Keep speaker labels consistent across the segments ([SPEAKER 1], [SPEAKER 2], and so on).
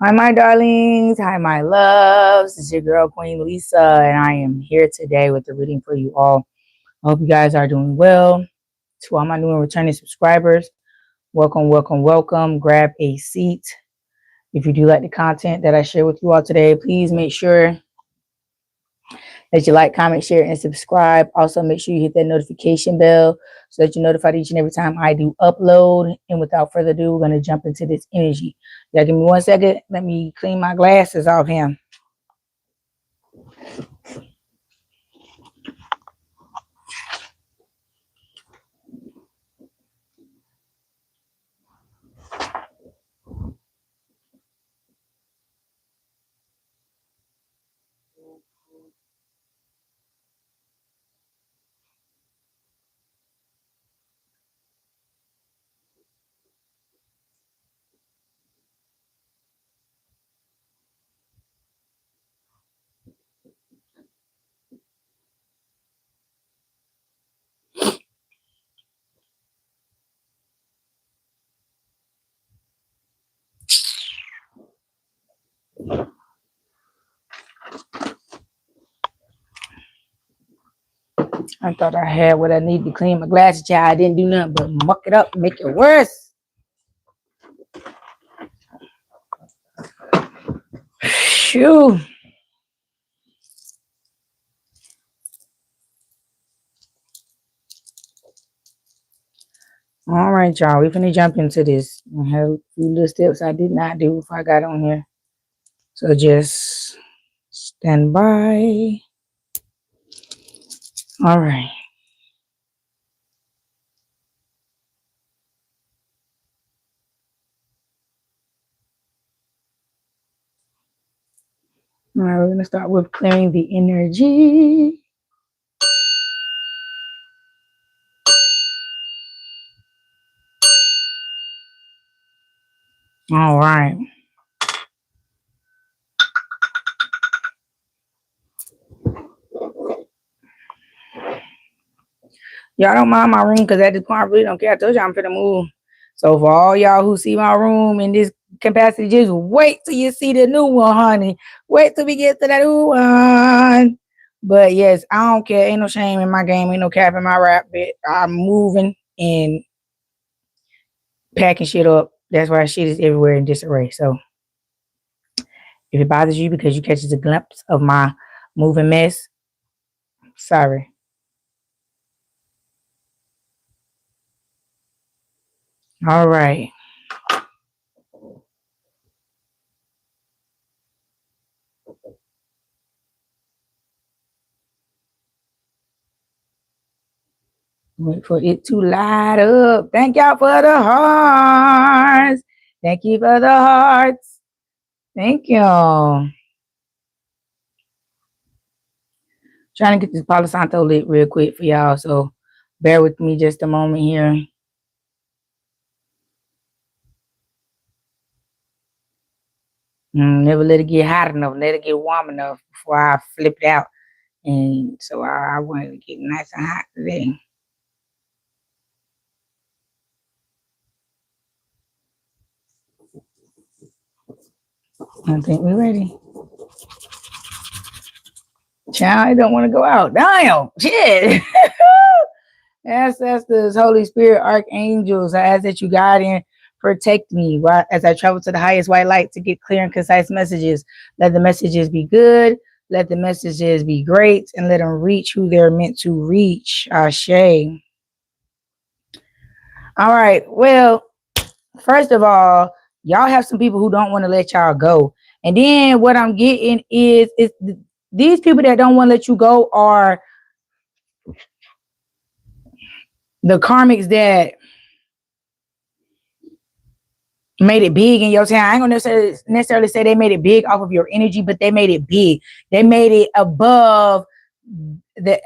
[SPEAKER 1] Hi, my darlings. Hi, my loves. It's your girl, Queen Lisa, and I am here today with the reading for you all. I hope you guys are doing well. To all my new and returning subscribers, welcome, welcome, welcome. Grab a seat. If you do like the content that I share with you all today, please make sure that you like, comment, share, and subscribe. Also, make sure you hit that notification bell so that you're notified each and every time I do upload. And without further ado, we're going to jump into this energy. Y'all give me 1 second. Let me clean my glasses off him. I thought I had what I need to clean my glasses, child. I didn't do nothing but muck it up and make it worse. Phew. All right, y'all. We're finna jump into this. I have a few little steps I did not do before I got on here. So just stand by. All right. All right, we're going to start with clearing the energy. All right. Y'all don't mind my room because at this point I really don't care. I told you I'm finna move. So for all y'all who see my room in this capacity, just wait till you see the new one, honey. Wait till we get to that new one. But yes, I don't care. Ain't no shame in my game. Ain't no cap in my rap bit. I'm moving and packing shit up. That's why shit is everywhere in disarray. So if it bothers you because you catch a glimpse of my moving mess, sorry. All right. Wait for it to light up. Thank y'all for the hearts. Thank you for the hearts. Thank y'all. Trying to get this Palo Santo lit real quick for y'all, so bear with me just a moment here. Never let it get hot enough. Let it get warm enough before I flip it out. And so I wanted to get nice and hot today. I think we're ready. Child, I don't want to go out. Damn, shit. Ancestors, Holy Spirit, archangels, I ask that you guide and protect me as I travel to the highest white light to get clear and concise messages. Let the messages be good. Let the messages be great, and let them reach who they're meant to reach. Ashe. All right. Well, first of all, y'all have some people who don't want to let y'all go. And then what I'm getting is these people that don't want to let you go are the karmics that made it big in your town. I ain't gonna necessarily say they made it big off of your energy, but they made it big. They made it above the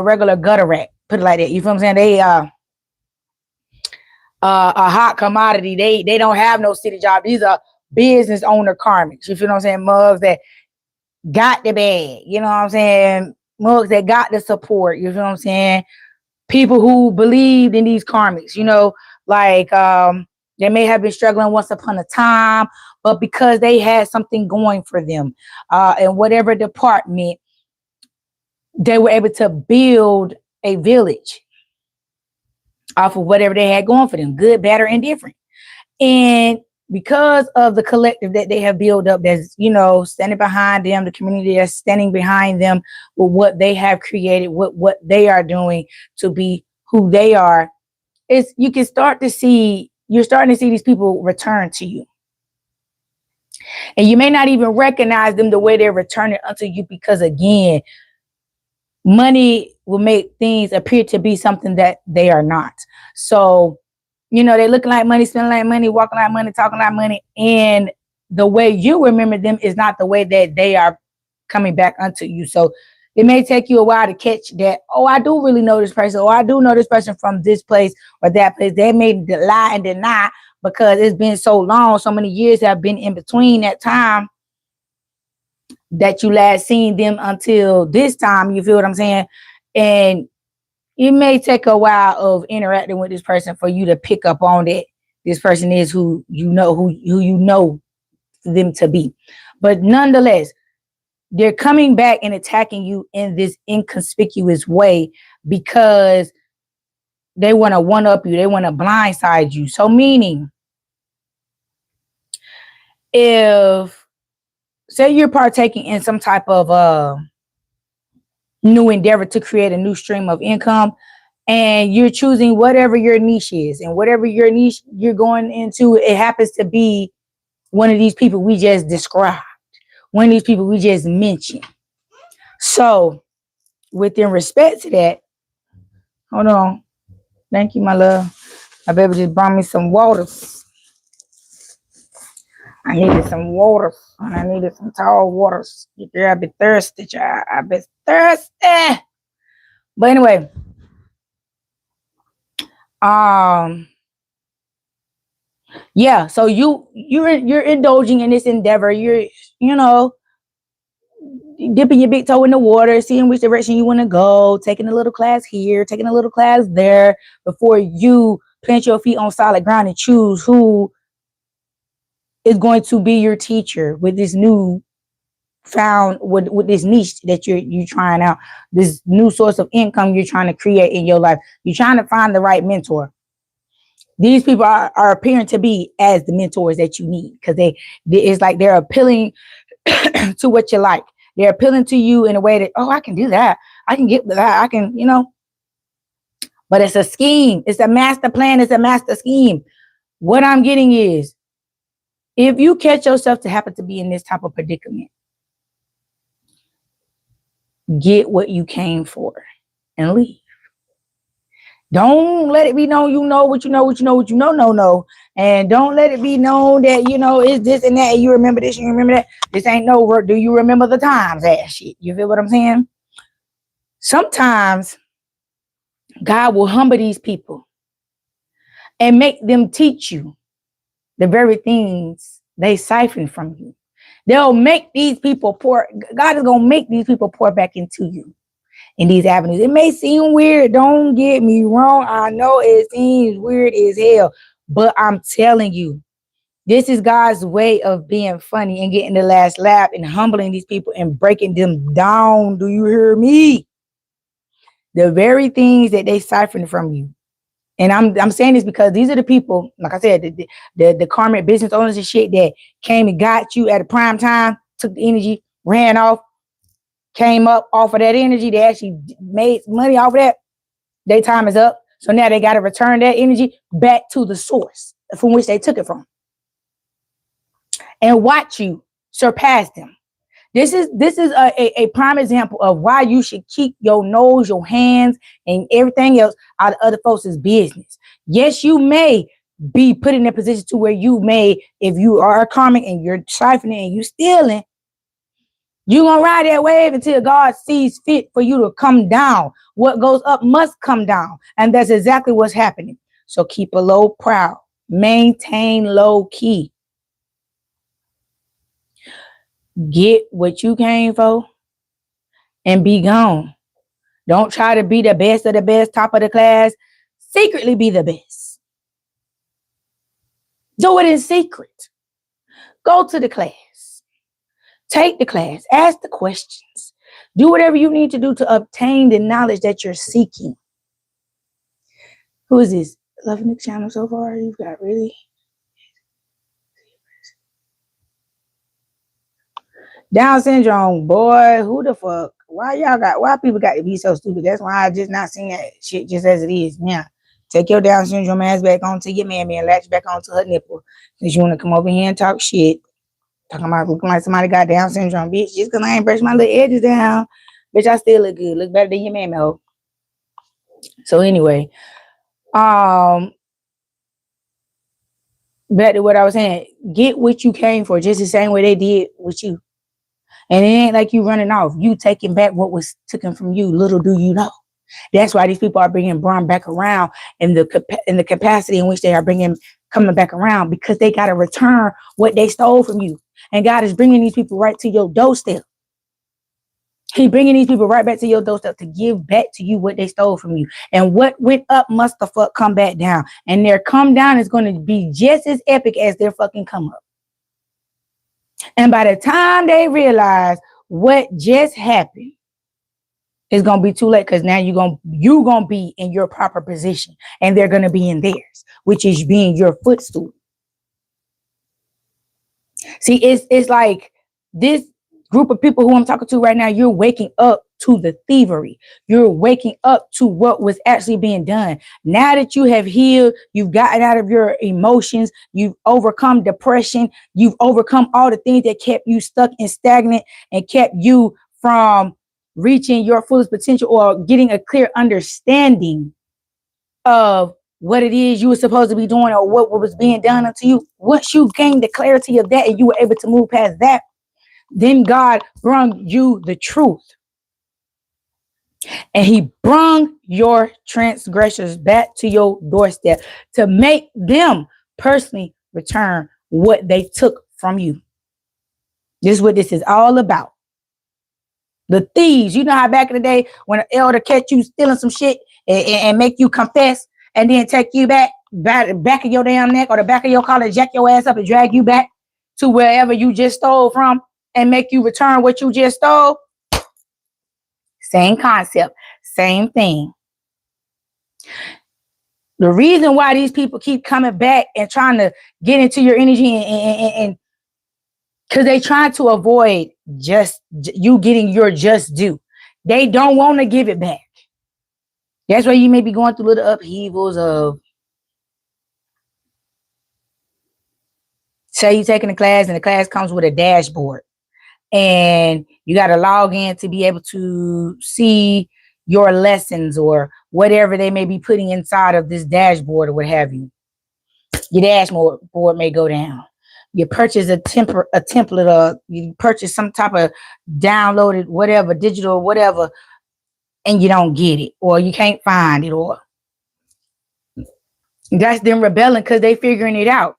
[SPEAKER 1] regular gutter rat. Put it like that. You feel what I'm saying? They a hot commodity. They don't have no city job. These are business owner karmics. You feel what I'm saying? Mugs that got the bag. You know what I'm saying? Mugs that got the support. You feel what I'm saying? People who believed in these karmics. You know, like They may have been struggling once upon a time, but because they had something going for them in whatever department, they were able to build a village off of whatever they had going for them, good, bad, or indifferent. And because of the collective that they have built up, that's, standing behind them, the community that's standing behind them with what they have created, what they are doing to be who they are, you're starting to see these people return to you. And you may not even recognize them the way they're returning unto you, because again, money will make things appear to be something that they are not. So, they're looking like money, spending like money, walking like money, talking like money. And the way you remember them is not the way that they are coming back unto you. So it may take you a while to catch that. Oh, I do really know this person. Oh, I do know this person from this place or that place. They may lie and deny because it's been so long. So many years have been in between that time that you last seen them until this time. You feel what I'm saying? And it may take a while of interacting with this person for you to pick up on that this person is who you know them to be. But nonetheless, they're coming back and attacking you in this inconspicuous way because they want to one-up you. They want to blindside you. So meaning, if, say you're partaking in some type of new endeavor to create a new stream of income, and you're choosing whatever your niche is, and whatever your niche you're going into, it happens to be one of these people we just described, one of these people we just mentioned. So within respect to that, hold on. Thank you, my love. My baby just brought me some water. I needed some water, and I needed some tall waters. Girl, I be thirsty, child. I be thirsty. But anyway, yeah. So you're indulging in this endeavor. You're dipping your big toe in the water, seeing which direction you want to go, taking a little class here, taking a little class there, before you plant your feet on solid ground and choose who is going to be your teacher with this new found with this niche that you're trying out, this new source of income you're trying to create in your life. You're trying to find the right mentor. These people are appearing to be as the mentors that you need, because it's like they're appealing to what you like. They're appealing to you in a way that, oh, I can do that. I can get that. I can, but it's a scheme. It's a master plan. It's a master scheme. What I'm getting is, if you catch yourself to happen to be in this type of predicament, get what you came for and leave. Don't let it be known you know what you know, no. And don't let it be known that, it's this and that, and you remember this, you remember that. This ain't no work. Do you remember the times? That shit. You feel what I'm saying? Sometimes God will humble these people and make them teach you the very things they siphon from you. They'll make these people pour. God is going to make these people pour back into you in these avenues. It may seem weird. Don't get me wrong. I know it seems weird as hell, but I'm telling you, this is God's way of being funny and getting the last laugh and humbling these people and breaking them down. Do you hear me? The very things that they siphon from you. And I'm saying this because these are the people, like I said, the karmic business owners and shit that came and got you at a prime time, took the energy, ran off, came up off of that energy. They actually made money off of that. Their time is up. So now they got to return that energy back to the source from which they took it from. And watch you surpass them. This is a prime example of why you should keep your nose, your hands, and everything else out of other folks' business. Yes, you may be put in a position to where you may, if you are karmic and you're siphoning and you stealing, you're going to ride that wave until God sees fit for you to come down. What goes up must come down. And that's exactly what's happening. So keep a low prow. Maintain low key. Get what you came for and be gone. Don't try to be the best of the best, top of the class. Secretly be the best. Do it in secret. Go to the class. Take the class. Ask the questions. Do whatever you need to do to obtain the knowledge that you're seeking. Who is this? Loving the channel so far? You've got really... Down syndrome, boy. Who the fuck? Why people got to be so stupid? That's why I just not seen that shit just as it is. Yeah. Take your Down syndrome ass back onto your mammy and latch back onto her nipple. Because you want to come over here and talk shit. Talking about looking like somebody got Down syndrome, bitch. Just because I ain't brush my little edges down. Bitch, I still look good. Look better than your mammy, ho. So anyway. Back to what I was saying. Get what you came for just the same way they did with you. And it ain't like you running off. You taking back what was taken from you. Little do you know. That's why these people are bringing Braun back around in the capacity in which they are coming back around, because they got to return what they stole from you. And God is bringing these people right to your doorstep. He's bringing these people right back to your doorstep to give back to you what they stole from you. And what went up must the fuck come back down. And their come down is going to be just as epic as their fucking come up. And by the time they realize what just happened, it's gonna be too late, because now you're gonna be in your proper position, and they're gonna be in theirs, which is being your footstool. See, it's like this group of people who I'm talking to right now. You're waking up to the thievery. You're waking up to what was actually being done. Now that you have healed, you've gotten out of your emotions, you've overcome depression, you've overcome all the things that kept you stuck and stagnant and kept you from reaching your fullest potential or getting a clear understanding of what it is you were supposed to be doing or what was being done unto you. Once you gained the clarity of that and you were able to move past that, then God brought you the truth. And he brought your transgressors back to your doorstep to make them personally return what they took from you. This is what this is all about. The thieves, you know how back in the day when an elder catch you stealing some shit and make you confess and then take you back of your damn neck or the back of your collar, jack your ass up and drag you back to wherever you just stole from and make you return what you just stole? Same concept, same thing. The reason why these people keep coming back and trying to get into your energy and because they try to avoid just you getting your just due. They don't want to give it back. That's why you may be going through little upheavals of, say you're taking a class and the class comes with a dashboard and you got to log in to be able to see your lessons or whatever they may be putting inside of this dashboard or what have you. Your dashboard may go down. You purchase a template or you purchase some type of downloaded whatever, digital whatever, and you don't get it or you can't find it, or that's them rebelling because they figuring it out.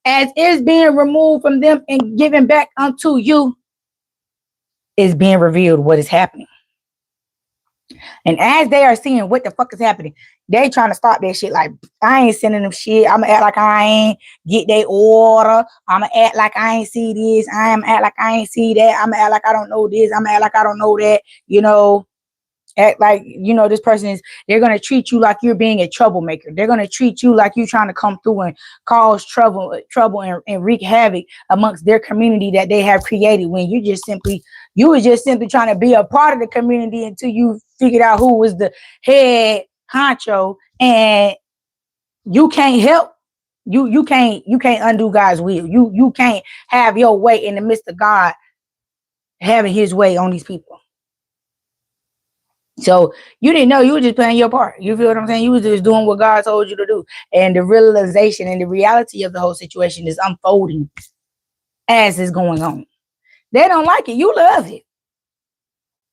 [SPEAKER 1] As it's being removed from them and given back unto you, is being revealed what is happening. And as they are seeing what the fuck is happening, they trying to stop that shit. Like, I ain't sending them shit. I'm gonna act like I ain't get their order. I'm gonna act like I ain't see this. I'm act like I ain't see that. I'm gonna act like I don't know this. I'm gonna act like I don't know that. You know, act like, you know, this person is, they're gonna treat you like you're being a troublemaker. They're gonna treat you like you're trying to come through and cause trouble and wreak havoc amongst their community that they have created, when you were just simply trying to be a part of the community until you figured out who was the head honcho, and you can't help. You can't undo God's will. You can't have your way in the midst of God having his way on these people. So you didn't know, you were just playing your part. You feel what I'm saying? You was just doing what God told you to do. And the realization and the reality of the whole situation is unfolding as is going on. They don't like it. You love it.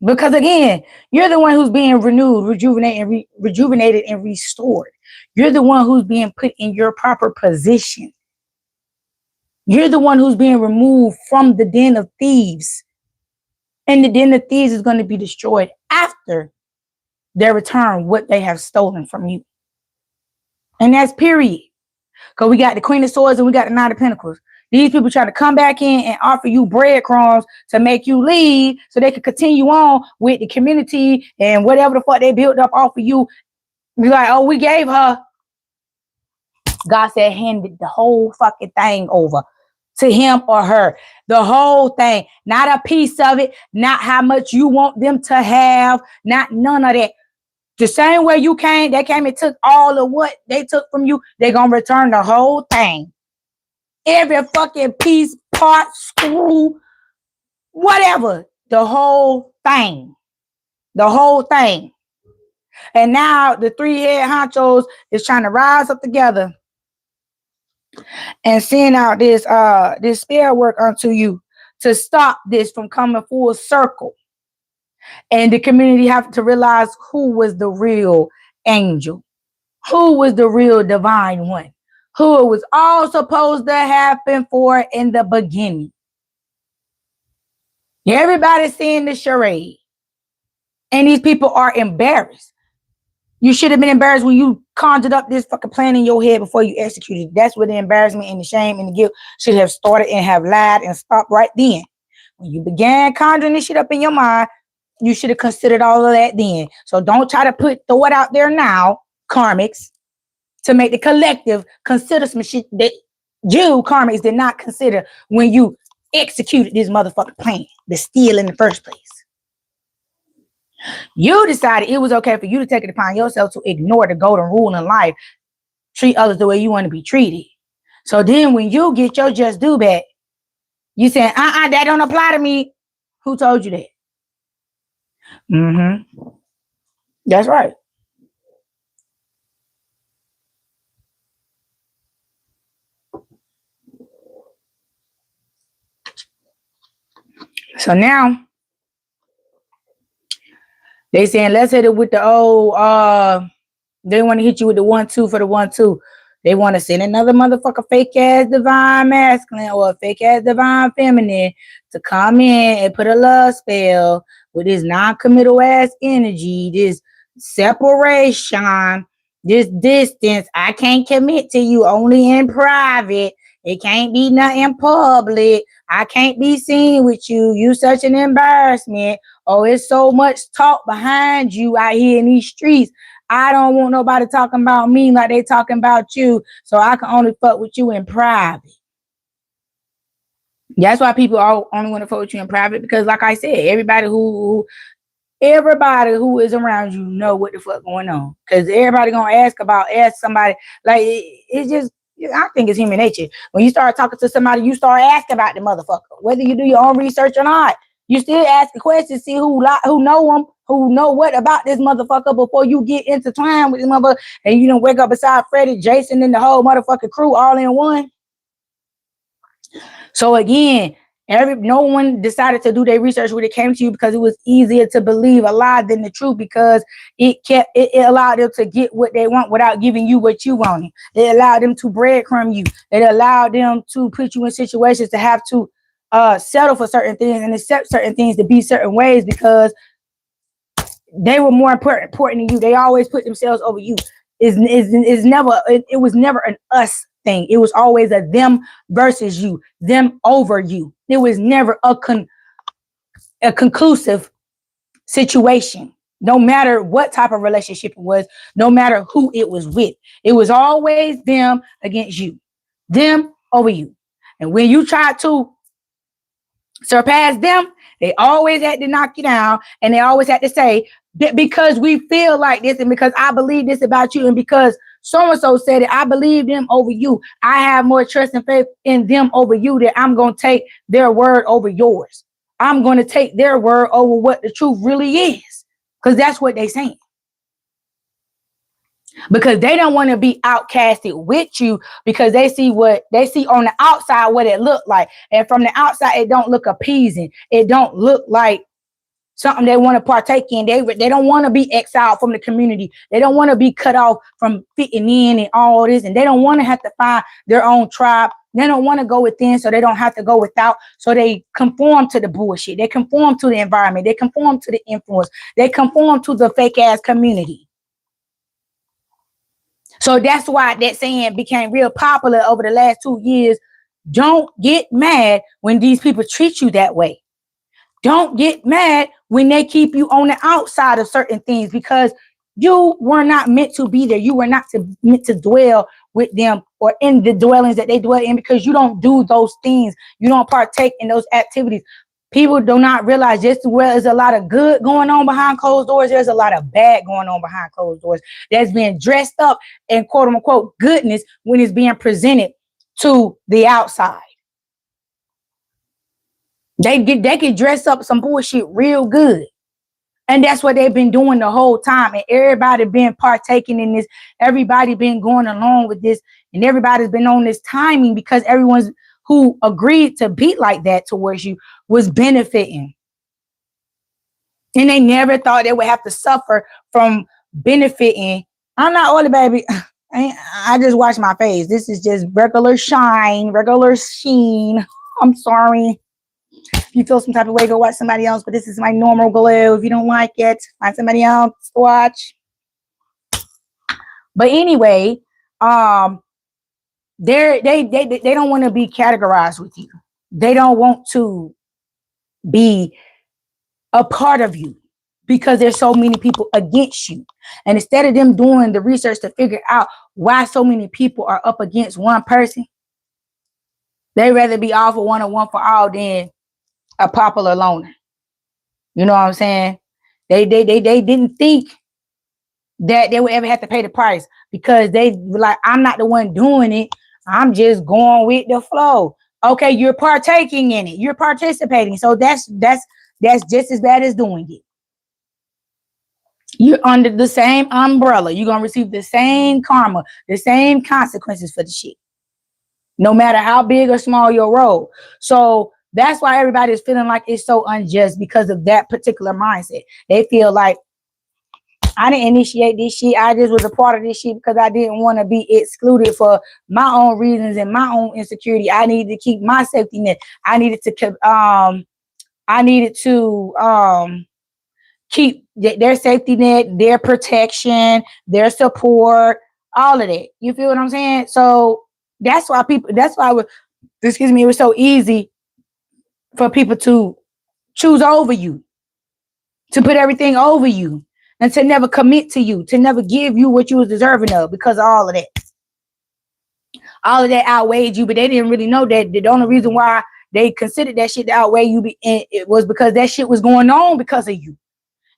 [SPEAKER 1] Because again, you're the one who's being renewed, rejuvenated, and restored. You're the one who's being put in your proper position. You're the one who's being removed from the den of thieves. And the den of thieves is going to be destroyed after they return what they have stolen from you. And that's period. Because we got the Queen of Swords and we got the Nine of Pentacles. These people try to come back in and offer you breadcrumbs to make you leave so they can continue on with the community and whatever the fuck they built up off of you. Be like, oh, we gave her. God said, handed the whole fucking thing over to him or her. The whole thing. Not a piece of it. Not how much you want them to have. Not none of that. The same way you came, they came and took all of what they took from you. They're going to return the whole thing. Every fucking piece, part, screw, whatever. The whole thing. The whole thing. And now the three head honchos is trying to rise up together and send out this spell work unto you to stop this from coming full circle. And the community have to realize who was the real angel, who was the real divine one, who it was all supposed to happen for in the beginning. Everybody's seeing the charade. And these people are embarrassed. You should have been embarrassed when you conjured up this fucking plan in your head before you executed it. That's where the embarrassment and the shame and the guilt should have started and have lied and stopped right then. When you began conjuring this shit up in your mind, you should have considered all of that then. So don't try to throw it out there now, karmics, to make the collective consider some shit that you, karmics, did not consider when you executed this motherfucking plan, the steal in the first place. You decided it was okay for you to take it upon yourself to ignore the golden rule in life, treat others the way you want to be treated. So then when you get your just due back, you saying, that don't apply to me. Who told you that? That's right. So now they saying, let's hit it with the old, they want to hit you with the 1-2 for the 1-2. They want to send another motherfucker fake ass divine masculine or a fake ass divine feminine to come in and put a love spell with this non-committal ass energy, this separation, this distance. I can't commit to you, only in private. It can't be nothing public. I can't be seen with you. You such an embarrassment. Oh, it's so much talk behind you out here in these streets. I don't want nobody talking about me like they talking about you. So I can only fuck with you in private. That's why people only want to fuck with you in private. Because like I said, everybody who is around you know what the fuck going on. Because everybody gonna ask somebody. Like it's just, I think it's human nature. When you start talking to somebody, you start asking about the motherfucker. Whether you do your own research or not, you still ask a question, see who know them, who know what about this motherfucker before you get intertwined with this motherfucker. And you don't wake up beside Freddie, Jason, and the whole motherfucking crew all in one. So again, no one decided to do their research when it came to you because it was easier to believe a lie than the truth, because it allowed them to get what they want without giving you what you wanted. It allowed them to breadcrumb you. It allowed them to put you in situations to have to settle for certain things and accept certain things to be certain ways because they were more important than you. They always put themselves over you. It was never an us thing. It was always a them versus you, them over you. It was never a conclusive situation. No matter what type of relationship it was, no matter who it was with, it was always them against you, them over you. And when you tried to surpass them, they always had to knock you down, and they always had to say, because we feel like this, and because I believe this about you, and because so-and-so said it, I believe them over you. I have more trust and faith in them over you that I'm going to take their word over yours. I'm going to take their word over what the truth really is, because that's what they're saying. Because they don't want to be outcasted with you, because they see on the outside what it looked like. And from the outside, it don't look appeasing. It don't look like something they want to partake in. They don't want to be exiled from the community. They don't want to be cut off from fitting in and all this. And they don't want to have to find their own tribe. They don't want to go within, so they don't have to go without. So they conform to the bullshit. They conform to the environment. They conform to the influence. They conform to the fake ass community. So that's why that saying became real popular over the last 2 years. Don't get mad when these people treat you that way. Don't get mad when they keep you on the outside of certain things, because you were not meant to be there. You were not meant to dwell with them or in the dwellings that they dwell in, because you don't do those things. You don't partake in those activities. People do not realize just as well as a lot of good going on behind closed doors, there's a lot of bad going on behind closed doors that's being dressed up in quote unquote goodness when it's being presented to the outside. They can dress up some bullshit real good. And that's what they've been doing the whole time. And everybody been partaking in this. Everybody been going along with this. And everybody's been on this timing because everyone's who agreed to be like that towards you was benefiting. And they never thought they would have to suffer from benefiting. I'm not oily, baby. I just wash my face. This is just regular shine, regular sheen. I'm sorry. If you feel some type of way, go watch somebody else. But this is my normal glow. If you don't like it, find somebody else to watch. But anyway, they don't want to be categorized with you. They don't want to be a part of you because there's so many people against you. And instead of them doing the research to figure out why so many people are up against one person, they rather be all for one or one for all than a popular loner. You know what I'm saying? They didn't think that they would ever have to pay the price, because they were like, I'm not the one doing it. I'm just going with the flow. Okay, you're partaking in it. You're participating. So that's just as bad as doing it. You're under the same umbrella. You're going to receive the same karma, the same consequences for the shit, no matter how big or small your role. So that's why everybody is feeling like it's so unjust, because of that particular mindset. They feel like, I didn't initiate this shit. I just was a part of this shit because I didn't want to be excluded for my own reasons and my own insecurity. I needed to keep my safety net. I needed to keep their safety net, their protection, their support, all of that. You feel what I'm saying? So that's why it was so easy for people to choose over you, to put everything over you, and to never commit to you, to never give you what you was deserving of, because of all of that. All of that outweighed you, but they didn't really know that the only reason why they considered that shit to outweigh you it was because that shit was going on because of you.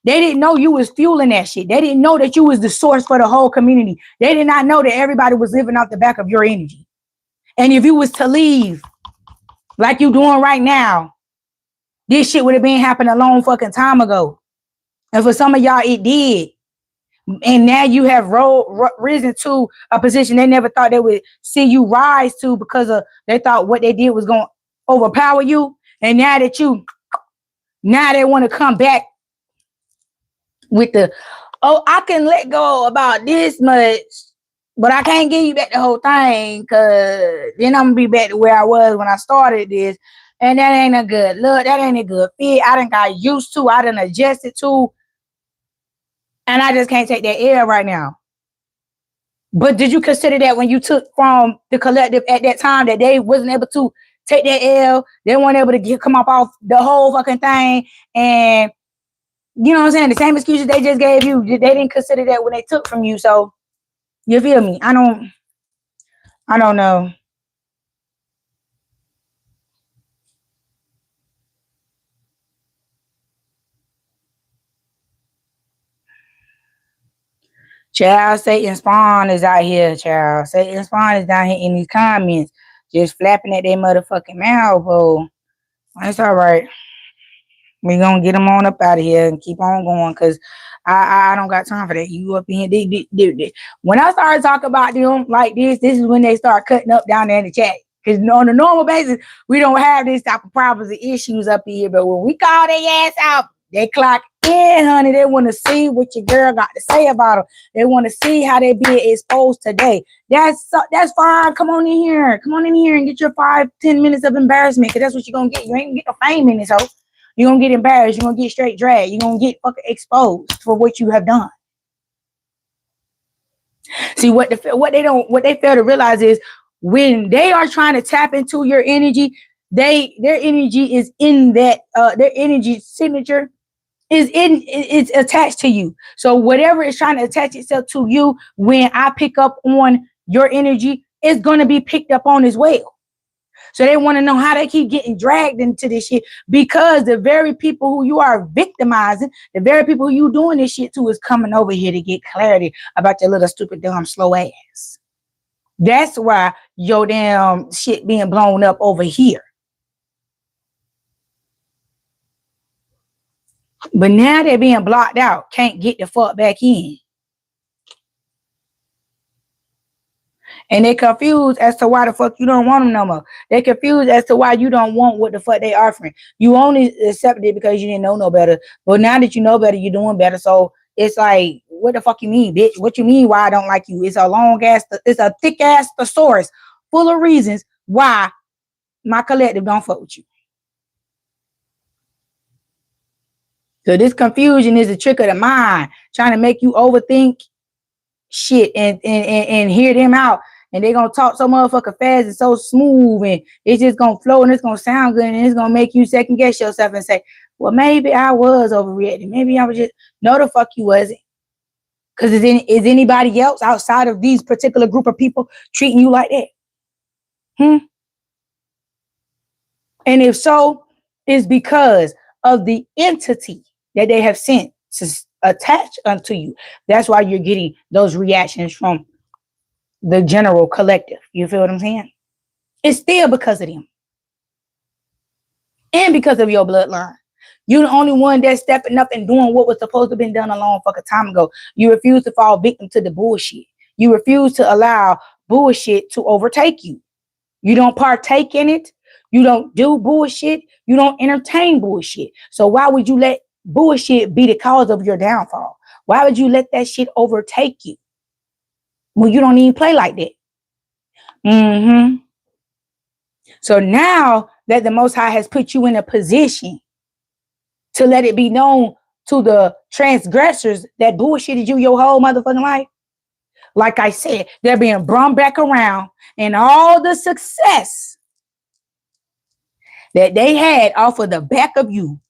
[SPEAKER 1] They didn't know you was fueling that shit. They didn't know that you was the source for the whole community. They did not know that everybody was living off the back of your energy. And if you was to leave like you doing right now, this shit would have been happening a long fucking time ago. And for some of y'all, it did. And now you have risen to a position they never thought they would see you rise to, because they thought what they did was going to overpower you. And now they want to come back with I can let go about this much, but I can't give you back the whole thing, because then I'm going to be back to where I was when I started this. And that ain't a good look. That ain't a good fit. I done got used to. I done adjusted to. And I just can't take that L right now. But did you consider that when you took from the collective at that time, that they wasn't able to take that L? They weren't able to come up off the whole fucking thing. And you know what I'm saying? The same excuses they just gave you, they didn't consider that when they took from you. So you feel me? I don't know. Child, Satan Spawn is out here, child. Satan Spawn is down here in these comments, just flapping at their motherfucking mouth. Oh, it's all right. We're going to get them on up out of here and keep on going, because I don't got time for that. You up in here. When I start talking about them like this is when they start cutting up down there in the chat. Because on a normal basis, we don't have this type of problems and issues up here. But when we call their ass out, they clock in, honey. They want to see what your girl got to say about them. They want to see how they being exposed today. That's fine. Come on in here. Come on in here and get your 5-10 minutes of embarrassment, because that's what you're going to get. You ain't going to get no fame in this hoe. You're going to get embarrassed. You're going to get straight dragged. You're going to get fucking exposed for what you have done. See, what they fail to realize is when they are trying to tap into your energy, their energy is in that their energy signature it's attached to you. So whatever is trying to attach itself to you, when I pick up on your energy, it's gonna be picked up on as well. So they want to know how they keep getting dragged into this shit, because the very people who you are victimizing, the very people who you doing this shit to, is coming over here to get clarity about your little stupid, dumb, slow ass. That's why your damn shit being blown up over here. But now they're being blocked out. Can't get the fuck back in. And they confused as to why the fuck you don't want them no more. They confused as to why you don't want what the fuck they offering. You only accepted it because you didn't know no better. But now that you know better, you're doing better. So it's like, what the fuck you mean, bitch? What you mean why I don't like you? It's a long ass, it's a thick ass thesaurus full of reasons why my collective don't fuck with you. So this confusion is a trick of the mind, trying to make you overthink shit and hear them out. And they're going to talk so motherfucking fast and so smooth, and it's just going to flow and it's going to sound good, and it's going to make you second guess yourself and say, well, maybe I was overreacting. Maybe I was just, no the fuck you wasn't. Because is anybody else outside of these particular group of people treating you like that? And if so, it's because of the entity that they have sent to attach unto you. That's why you're getting those reactions from the general collective. You feel what I'm saying? It's still because of them. And because of your bloodline. You're the only one that's stepping up and doing what was supposed to have been done a long fucking time ago. You refuse to fall victim to the bullshit. You refuse to allow bullshit to overtake you. You don't partake in it. You don't do bullshit. You don't entertain bullshit. So why would you let bullshit be the cause of your downfall? Why would you let that shit overtake you when you don't even play like that? So now that the Most High has put you in a position to let it be known to the transgressors that bullshitted you your whole motherfucking life, like I said, they're being brought back around, and all the success that they had off of the back of you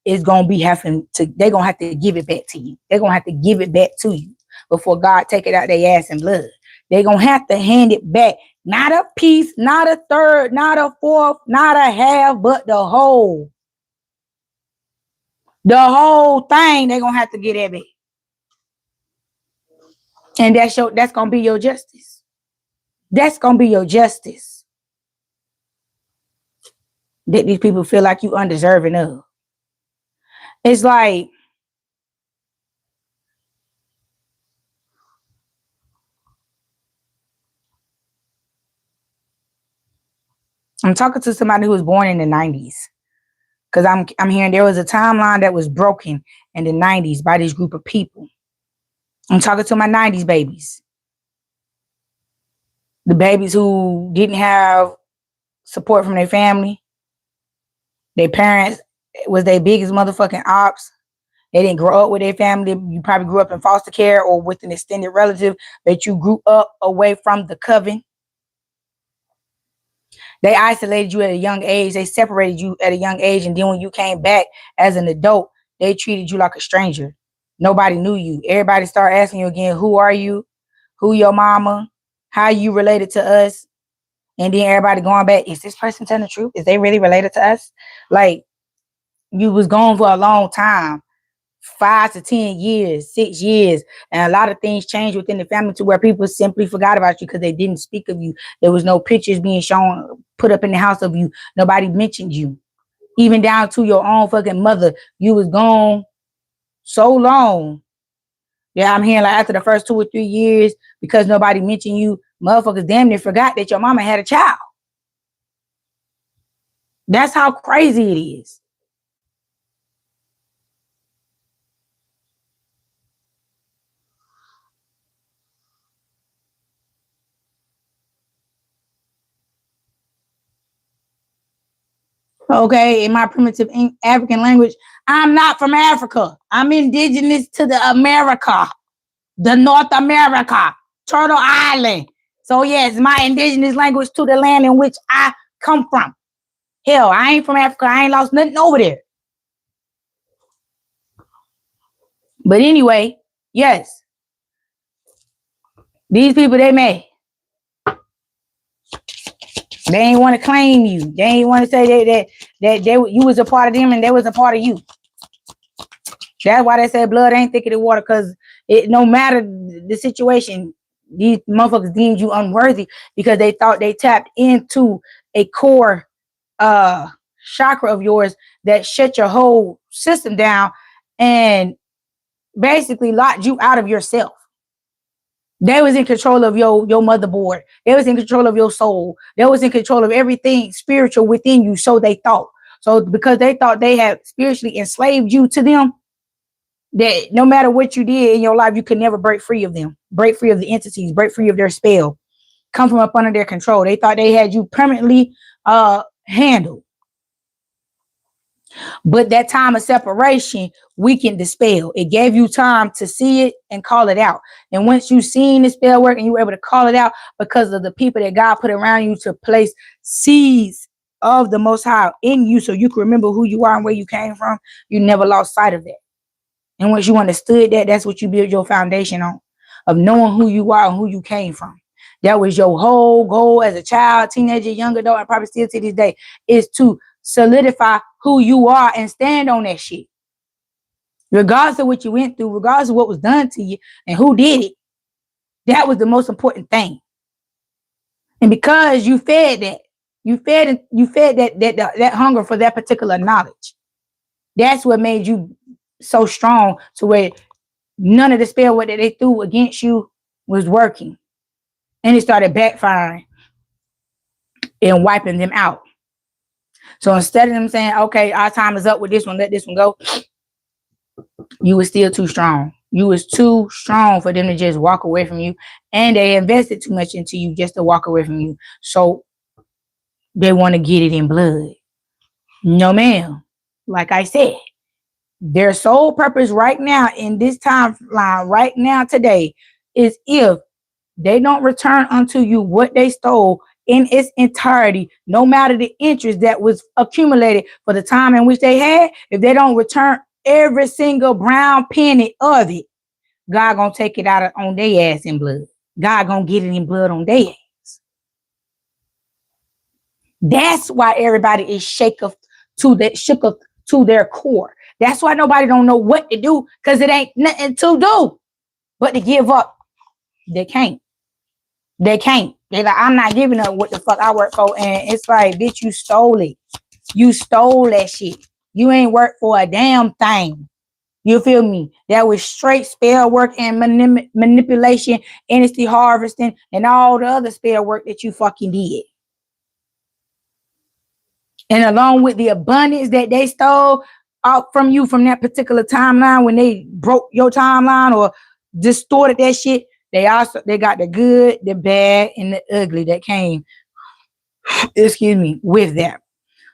[SPEAKER 1] is going to be they're going to have to give it back to you. They're going to have to give it back to you before God take it out their ass and blood. They're going to have to hand it back. Not a piece, not a third, not a fourth, not a half, but the whole. The whole thing, they're going to have to get it back. And that's going to be your justice. That's going to be your justice. That these people feel like you undeserving of. It's like, I'm talking to somebody who was born in the 90s. Because I'm hearing there was a timeline that was broken in the 90s by this group of people. I'm talking to my 90s babies. The babies who didn't have support from their family. Their parents was their biggest motherfucking ops. They didn't grow up with their family. You probably grew up in foster care or with an extended relative that you grew up away from the coven. They isolated you at a young age. They separated you at a young age. And then when you came back as an adult, they treated you like a stranger. Nobody knew you. Everybody started asking you again, who are you? Who your mama? How you related to us? And then everybody going back, is this person telling the truth? Is they really related to us? Like, you was gone for a long time. 5 to 10 years, 6 years. And a lot of things changed within the family to where people simply forgot about you because they didn't speak of you. There was no pictures being shown, put up in the house of you. Nobody mentioned you. Even down to your own fucking mother. You was gone so long. Yeah, I'm hearing like after the first 2 or 3 years, because nobody mentioned you, motherfuckers damn near forgot that your mama had a child. That's how crazy it is. Okay, in my primitive African language, I'm not from Africa. I'm indigenous to the America, the North America. Turtle Island. So yes, my indigenous language to the land in which I come from. Hell, I ain't from Africa. I ain't lost nothing over there. But anyway, yes. These people, they mad. They ain't want to claim you. They ain't want to say that you was a part of them and they was a part of you. That's why they say blood ain't thicker than water, because it no matter the situation, these motherfuckers deemed you unworthy because they thought they tapped into a core chakra of yours that shut your whole system down and basically locked you out of yourself. They was in control of your motherboard. They was in control of your soul. They was in control of everything spiritual within you, so they thought. So because they thought they had spiritually enslaved you to them, that no matter what you did in your life, you could never break free of them, break free of the entities, break free of their spell, come from up under their control. They thought they had you permanently handled. But that time of separation weakened the spell. It gave you time to see it and call it out. And once you seen the spell work and you were able to call it out because of the people that God put around you to place seeds of the Most High in you so you can remember who you are and where you came from, you never lost sight of that. And once you understood that, that's what you build your foundation on, of knowing who you are and who you came from. That was your whole goal as a child, teenager, young adult, and probably still to this day, is to solidify who you are and stand on that shit. Regardless of what you went through, regardless of what was done to you and who did it, that was the most important thing. And because you fed that, you fed that hunger for that particular knowledge. That's what made you so strong to where none of the spell that they threw against you was working. And it started backfiring and wiping them out. So instead of them saying, okay, our time is up with this one, let this one go, you were still too strong. You was too strong for them to just walk away from you. And they invested too much into you just to walk away from you. So they want to get it in blood. No, ma'am. Like I said, their sole purpose right now in this timeline, right now today, is if they don't return unto you what they stole in its entirety, no matter the interest that was accumulated for the time in which they had, if they don't return every single brown penny of it, God gonna take it out on their ass in blood. God gonna get it in blood on their ass. That's why everybody is shook to their core. That's why nobody don't know what to do, because it ain't nothing to do but to give up. They can't. They can't. They're like, I'm not giving up what the fuck I work for. And it's like, bitch, you stole it. You stole that shit. You ain't worked for a damn thing. You feel me? That was straight spell work and manipulation, industry harvesting, and all the other spell work that you fucking did. And along with the abundance that they stole out from you from that particular timeline, when they broke your timeline or distorted that shit, they got the good, the bad, and the ugly that came, with that.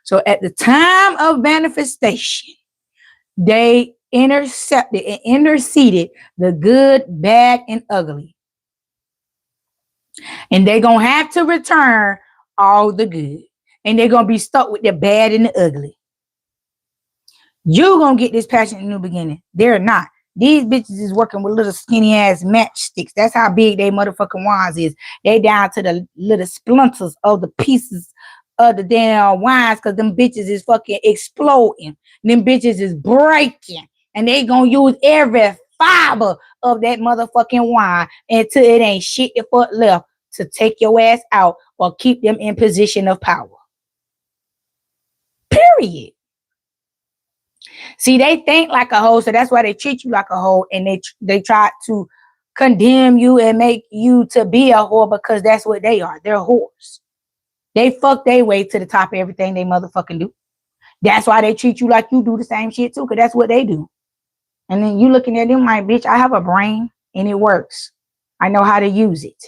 [SPEAKER 1] So at the time of manifestation, they intercepted and interceded the good, bad, and ugly. And they're going to have to return all the good. And they're going to be stuck with the bad and the ugly. You're going to get this passionate new beginning. They're not. These bitches is working with little skinny ass matchsticks. That's how big they motherfucking wands is. They down to the little splinters of the pieces of the damn wines, because them bitches is fucking exploding. Them bitches is breaking. And they gonna use every fiber of that motherfucking wine until it ain't shit the fuck left to take your ass out or keep them in position of power. Period. See, they think like a hoe, so that's why they treat you like a hoe, and they try to condemn you and make you to be a whore, because that's what they are. They're whores. They fuck their way to the top of everything they motherfucking do. That's why they treat you like you do the same shit too, because that's what they do. And then you looking at them like, bitch, I have a brain and it works. I know how to use it.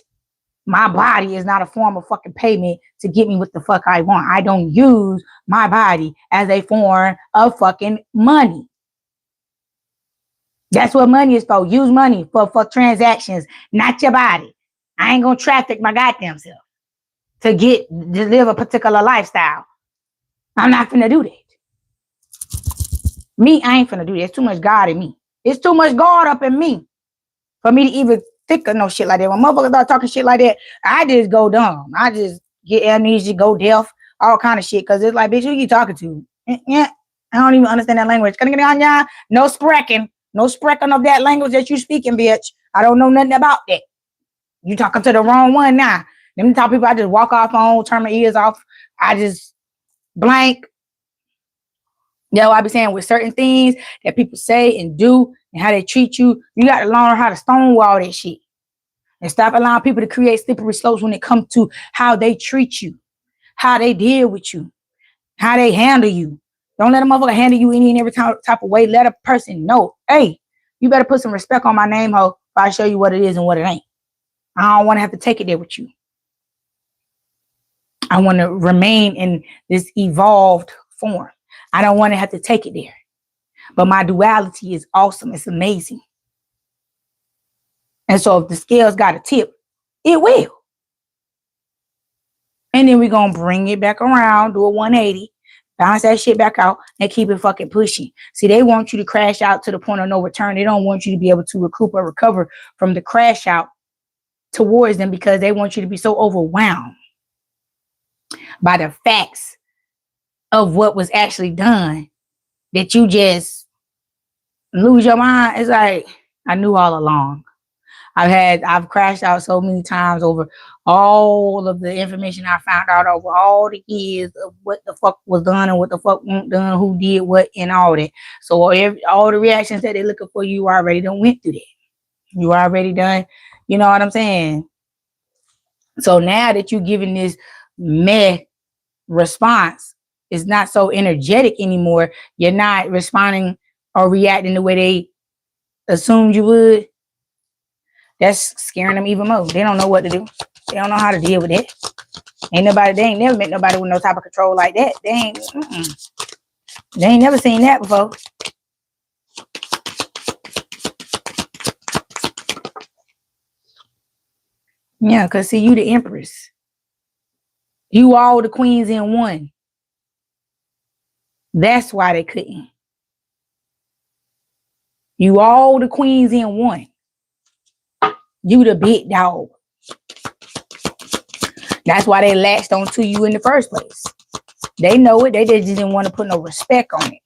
[SPEAKER 1] My body is not a form of fucking payment to get me what the fuck I want. I don't use my body as a form of fucking money. That's what money is for. Use money for transactions, not your body. I ain't gonna traffic my goddamn self to live a particular lifestyle. I'm not finna do that. Me, I ain't finna do that. It's too much God in me. It's too much God up in me for me to even think of no shit like that. When motherfuckers start talking shit like that, I just go dumb. I just get amnesia, go deaf, all kind of shit. Cause it's like, bitch, who you talking to? Yeah, I don't even understand that language. No sprechen. No sprechen of that language that you speaking, bitch. I don't know nothing about that. You talking to the wrong one now. Them type of people, I just walk off on, turn my ears off. I just blank. I be saying with certain things that people say and do and how they treat you, you got to learn how to stonewall that shit. And stop allowing people to create slippery slopes when it comes to how they treat you, how they deal with you, how they handle you. Don't let a motherfucker handle you any and every type of way. Let a person know, hey, you better put some respect on my name, ho, if I show you what it is and what it ain't. I don't want to have to take it there with you. I want to remain in this evolved form. I don't want to have to take it there. But my duality is awesome. It's amazing. And so if the scales got a tip, it will. And then we're going to bring it back around, do a 180, bounce that shit back out, and keep it fucking pushing. See, they want you to crash out to the point of no return. They don't want you to be able to recoup or recover from the crash out towards them because they want you to be so overwhelmed by the facts of what was actually done that you just lose your mind. It's like, I knew all along. I've crashed out so many times over all of the information I found out over all the years of what the fuck was done and what the fuck wasn't done, who did what and all that. So all the reactions that they're looking for, you already done went through that. You already done, you know what I'm saying? So now that you're giving this meh response, it's not so energetic anymore. You're not responding or reacting the way they assumed you would. That's scaring them even more. They don't know what to do. They don't know how to deal with it. They ain't never met nobody with no type of control like that. They ain't never seen that before. Yeah, because see, you the empress. You all the queens in one. That's why they couldn't. You all the queens in one. You the big dog. That's why they latched onto you in the first place. They know it. They just didn't want to put no respect on it.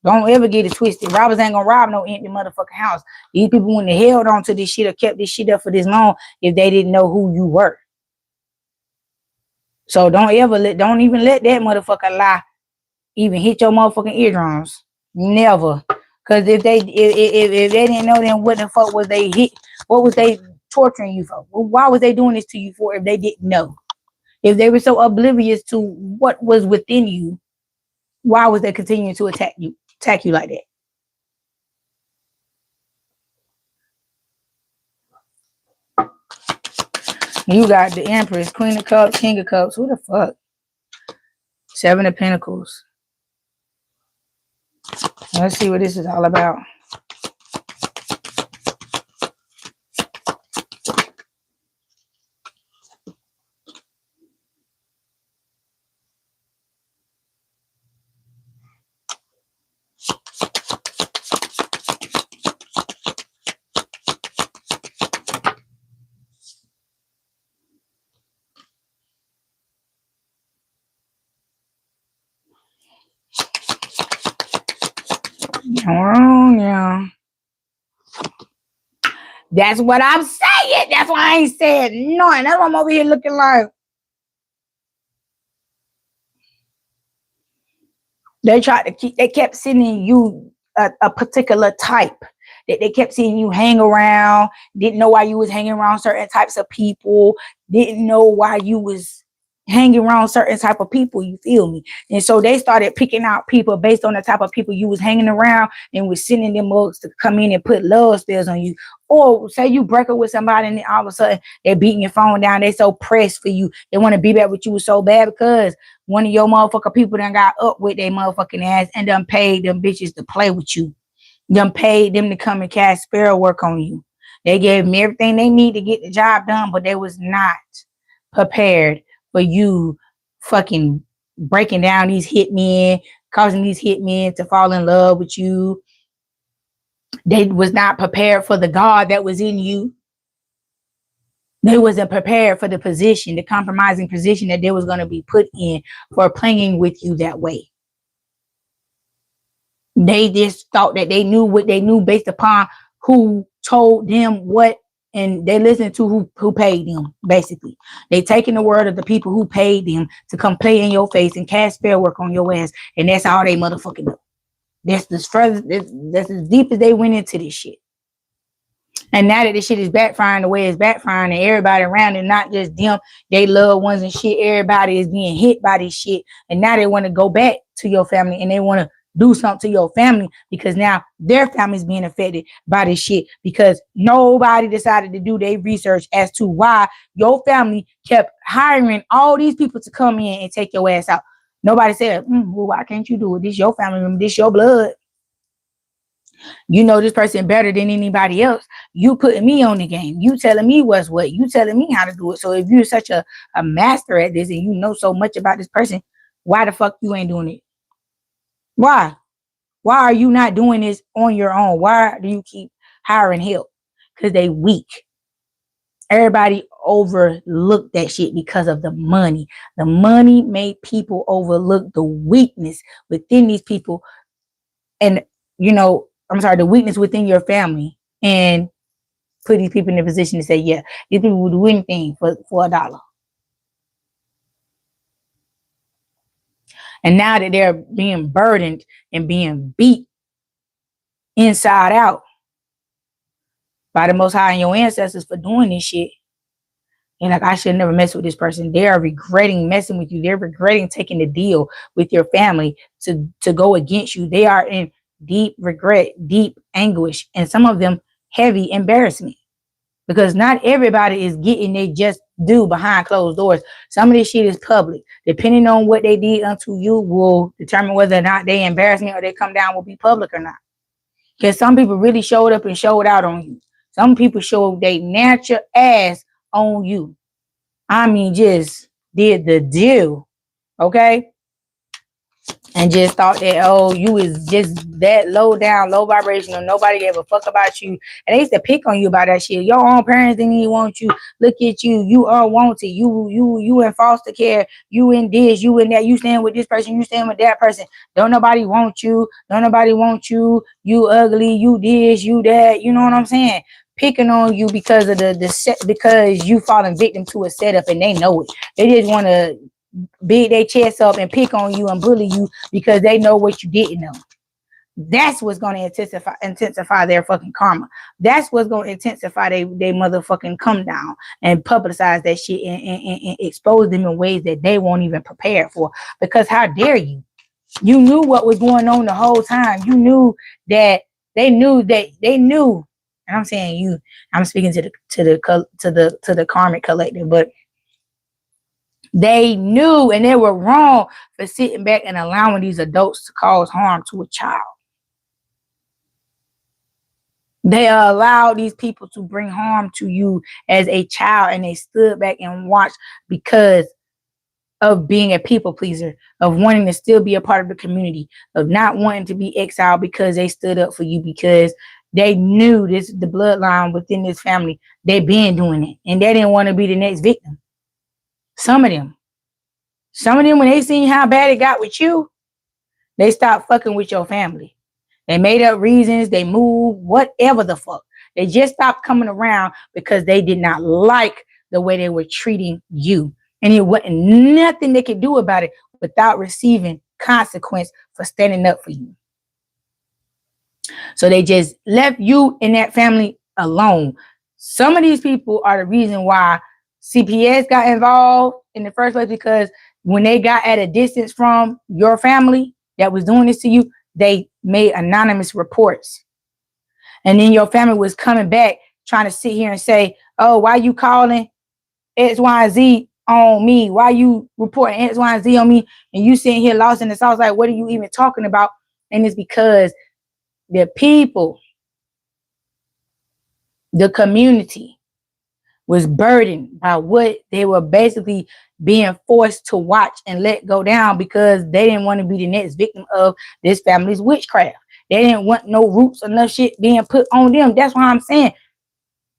[SPEAKER 1] Don't ever get it twisted. Robbers ain't gonna rob no empty motherfucking house. These people wouldn't have held on to this shit or kept this shit up for this long if they didn't know who you were. So don't even let that motherfucker lie even hit your motherfucking eardrums. Never. Because if they didn't know, then what the fuck was they hit? What was they torturing you for? Why was they doing this to you for if they didn't know? If they were so oblivious to what was within you, why was they continuing to attack you like that? You got the Empress, Queen of Cups, King of Cups. Who the fuck? Seven of Pentacles. Let's see what this is all about. Oh, yeah. That's what I'm saying. That's why I ain't saying nothing. That's why I'm over here looking like they kept sending you a particular type that they kept seeing you hang around. Didn't know why you was hanging around certain types of people. Didn't know why you was hanging around certain type of people, you feel me? And so they started picking out people based on the type of people you was hanging around and was sending them mugs to come in and put love spells on you. Or say you break up with somebody and then all of a sudden they're beating your phone down. They so pressed for you. They want to be back with you so bad because one of your motherfucking people done got up with their motherfucking ass and done paid them bitches to play with you. Done paid them to come and cast spell work on you. They gave them everything they need to get the job done, but they was not prepared for you fucking breaking down these hitmen, causing these hitmen to fall in love with you. They was not prepared for the God that was in you. They wasn't prepared for the position, the compromising position that they was going to be put in for playing with you that way. They just thought that they knew what they knew based upon who told them what, and they listened to who paid them, basically. They taking the word of the people who paid them to come play in your face and cast spell work on your ass, and that's all they motherfucking do. That's as deep as they went into this shit. And now that this shit is backfiring the way it's backfiring, and everybody around it, not just them, they loved ones and shit, everybody is being hit by this shit. And now they want to go back to your family and they want to do something to your family because now their family is being affected by this shit because nobody decided to do their research as to why your family kept hiring all these people to come in and take your ass out. Nobody said, well, why can't you do it? This your family member, this your blood. You know this person better than anybody else. You putting me on the game. You telling me what's what. You telling me how to do it. So if you're such a master at this and you know so much about this person, why the fuck you ain't doing it? Why? Why are you not doing this on your own? Why do you keep hiring help? Because they weak. Everybody overlooked that shit because of the money. The money made people overlook the weakness within these people. And, the weakness within your family, and put these people in a position to say, yeah, these people will do anything for $1. And now that they're being burdened and being beat inside out by the Most High and your ancestors for doing this shit, and like, I should never mess with this person. They are regretting messing with you. They're regretting taking the deal with your family to go against you. They are in deep regret, deep anguish, and some of them heavy embarrassment, because not everybody is getting they just due behind closed doors. Some of this shit is public. Depending on what they did unto you will determine whether or not they embarrassment or they come down will be public or not. Because some people really showed up and showed out on you. Some people showed they natural ass on you. I mean, just did the deal, okay? And just thought that, you was just that low down, low vibrational. Nobody gave a fuck about you. And they used to pick on you about that shit. Your own parents didn't even want you. Look at you. You unwanted. You in foster care. You in this. You in that. You stand with this person. You stand with that person. Don't nobody want you. Don't nobody want you. You ugly. You this. You that. You know what I'm saying? Picking on you because of because you falling victim to a setup, and they know it. They just want to beat their chest up and pick on you and bully you because they know what you didn't know. That's what's going to intensify their fucking karma. That's what's going to intensify they motherfucking come down and publicize that shit and expose them in ways that they won't even prepare for. Because how dare you? You knew what was going on the whole time. You knew that they knew. And I'm saying you. I'm speaking to the Karmic collective, but they knew, and they were wrong for sitting back and allowing these adults to cause harm to a child. They allowed these people to bring harm to you as a child, and they stood back and watched because of being a people pleaser, of wanting to still be a part of the community, of not wanting to be exiled because they stood up for you, because they knew the bloodline within this family, they been doing it, and they didn't want to be the next victim. Some of them, when they seen how bad it got with you, they stopped fucking with your family. They made up reasons. They moved, whatever the fuck. They just stopped coming around because they did not like the way they were treating you. And it wasn't nothing they could do about it without receiving consequence for standing up for you. So they just left you and that family alone. Some of these people are the reason why CPS got involved in the first place, because when they got at a distance from your family that was doing this to you, they made anonymous reports. And then your family was coming back trying to sit here and say, oh, why you calling X, Y, and Z on me? Why you reporting X, Y, and Z on me? And you sitting here lost in the sauce, like, what are you even talking about? And it's because the people The community was burdened by what they were basically being forced to watch and let go down because they didn't want to be the next victim of this family's witchcraft. They didn't want no roots or no shit being put on them. That's why I'm saying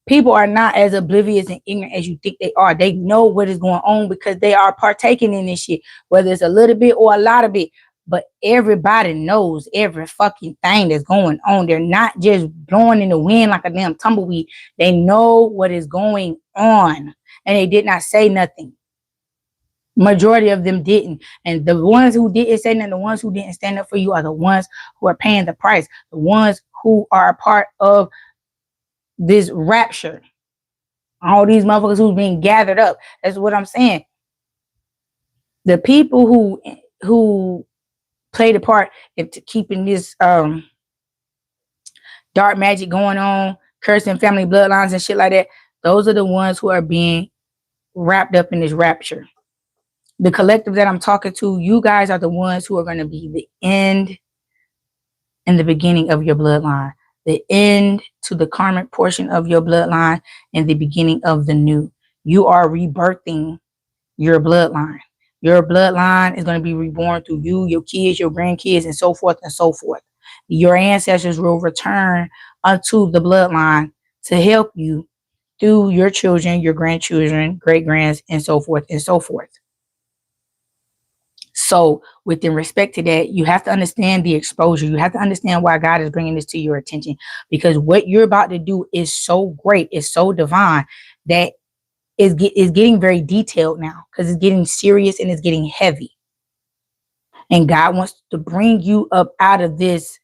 [SPEAKER 1] people are not as oblivious and ignorant as you think they are. They know what is going on because they are partaking in this shit, whether it's a little bit or a lot of it. But everybody knows every fucking thing that's going on. They're not just blowing in the wind like a damn tumbleweed. They know what is going on. And they did not say nothing. Majority of them didn't. And the ones who didn't say nothing, the ones who didn't stand up for you are the ones who are paying the price. The ones who are a part of this rapture. All these motherfuckers who's being gathered up. That's what I'm saying. The people who played a part into keeping this dark magic going on, cursing family bloodlines and shit like that, those are the ones who are being wrapped up in this rapture. The collective that I'm talking to, you guys are the ones who are going to be the end and the beginning of your bloodline. The end to the karmic portion of your bloodline and the beginning of the new. You are rebirthing your bloodline. Your bloodline is going to be reborn through you, your kids, your grandkids, and so forth and so forth. Your ancestors will return unto the bloodline to help you through your children, your grandchildren, great-grands, and so forth and so forth. So within respect to that, you have to understand the exposure. You have to understand why God is bringing this to your attention, because what you're about to do is so great, it's so divine that is getting very detailed now, because it's getting serious and it's getting heavy. And God wants to bring you up out of this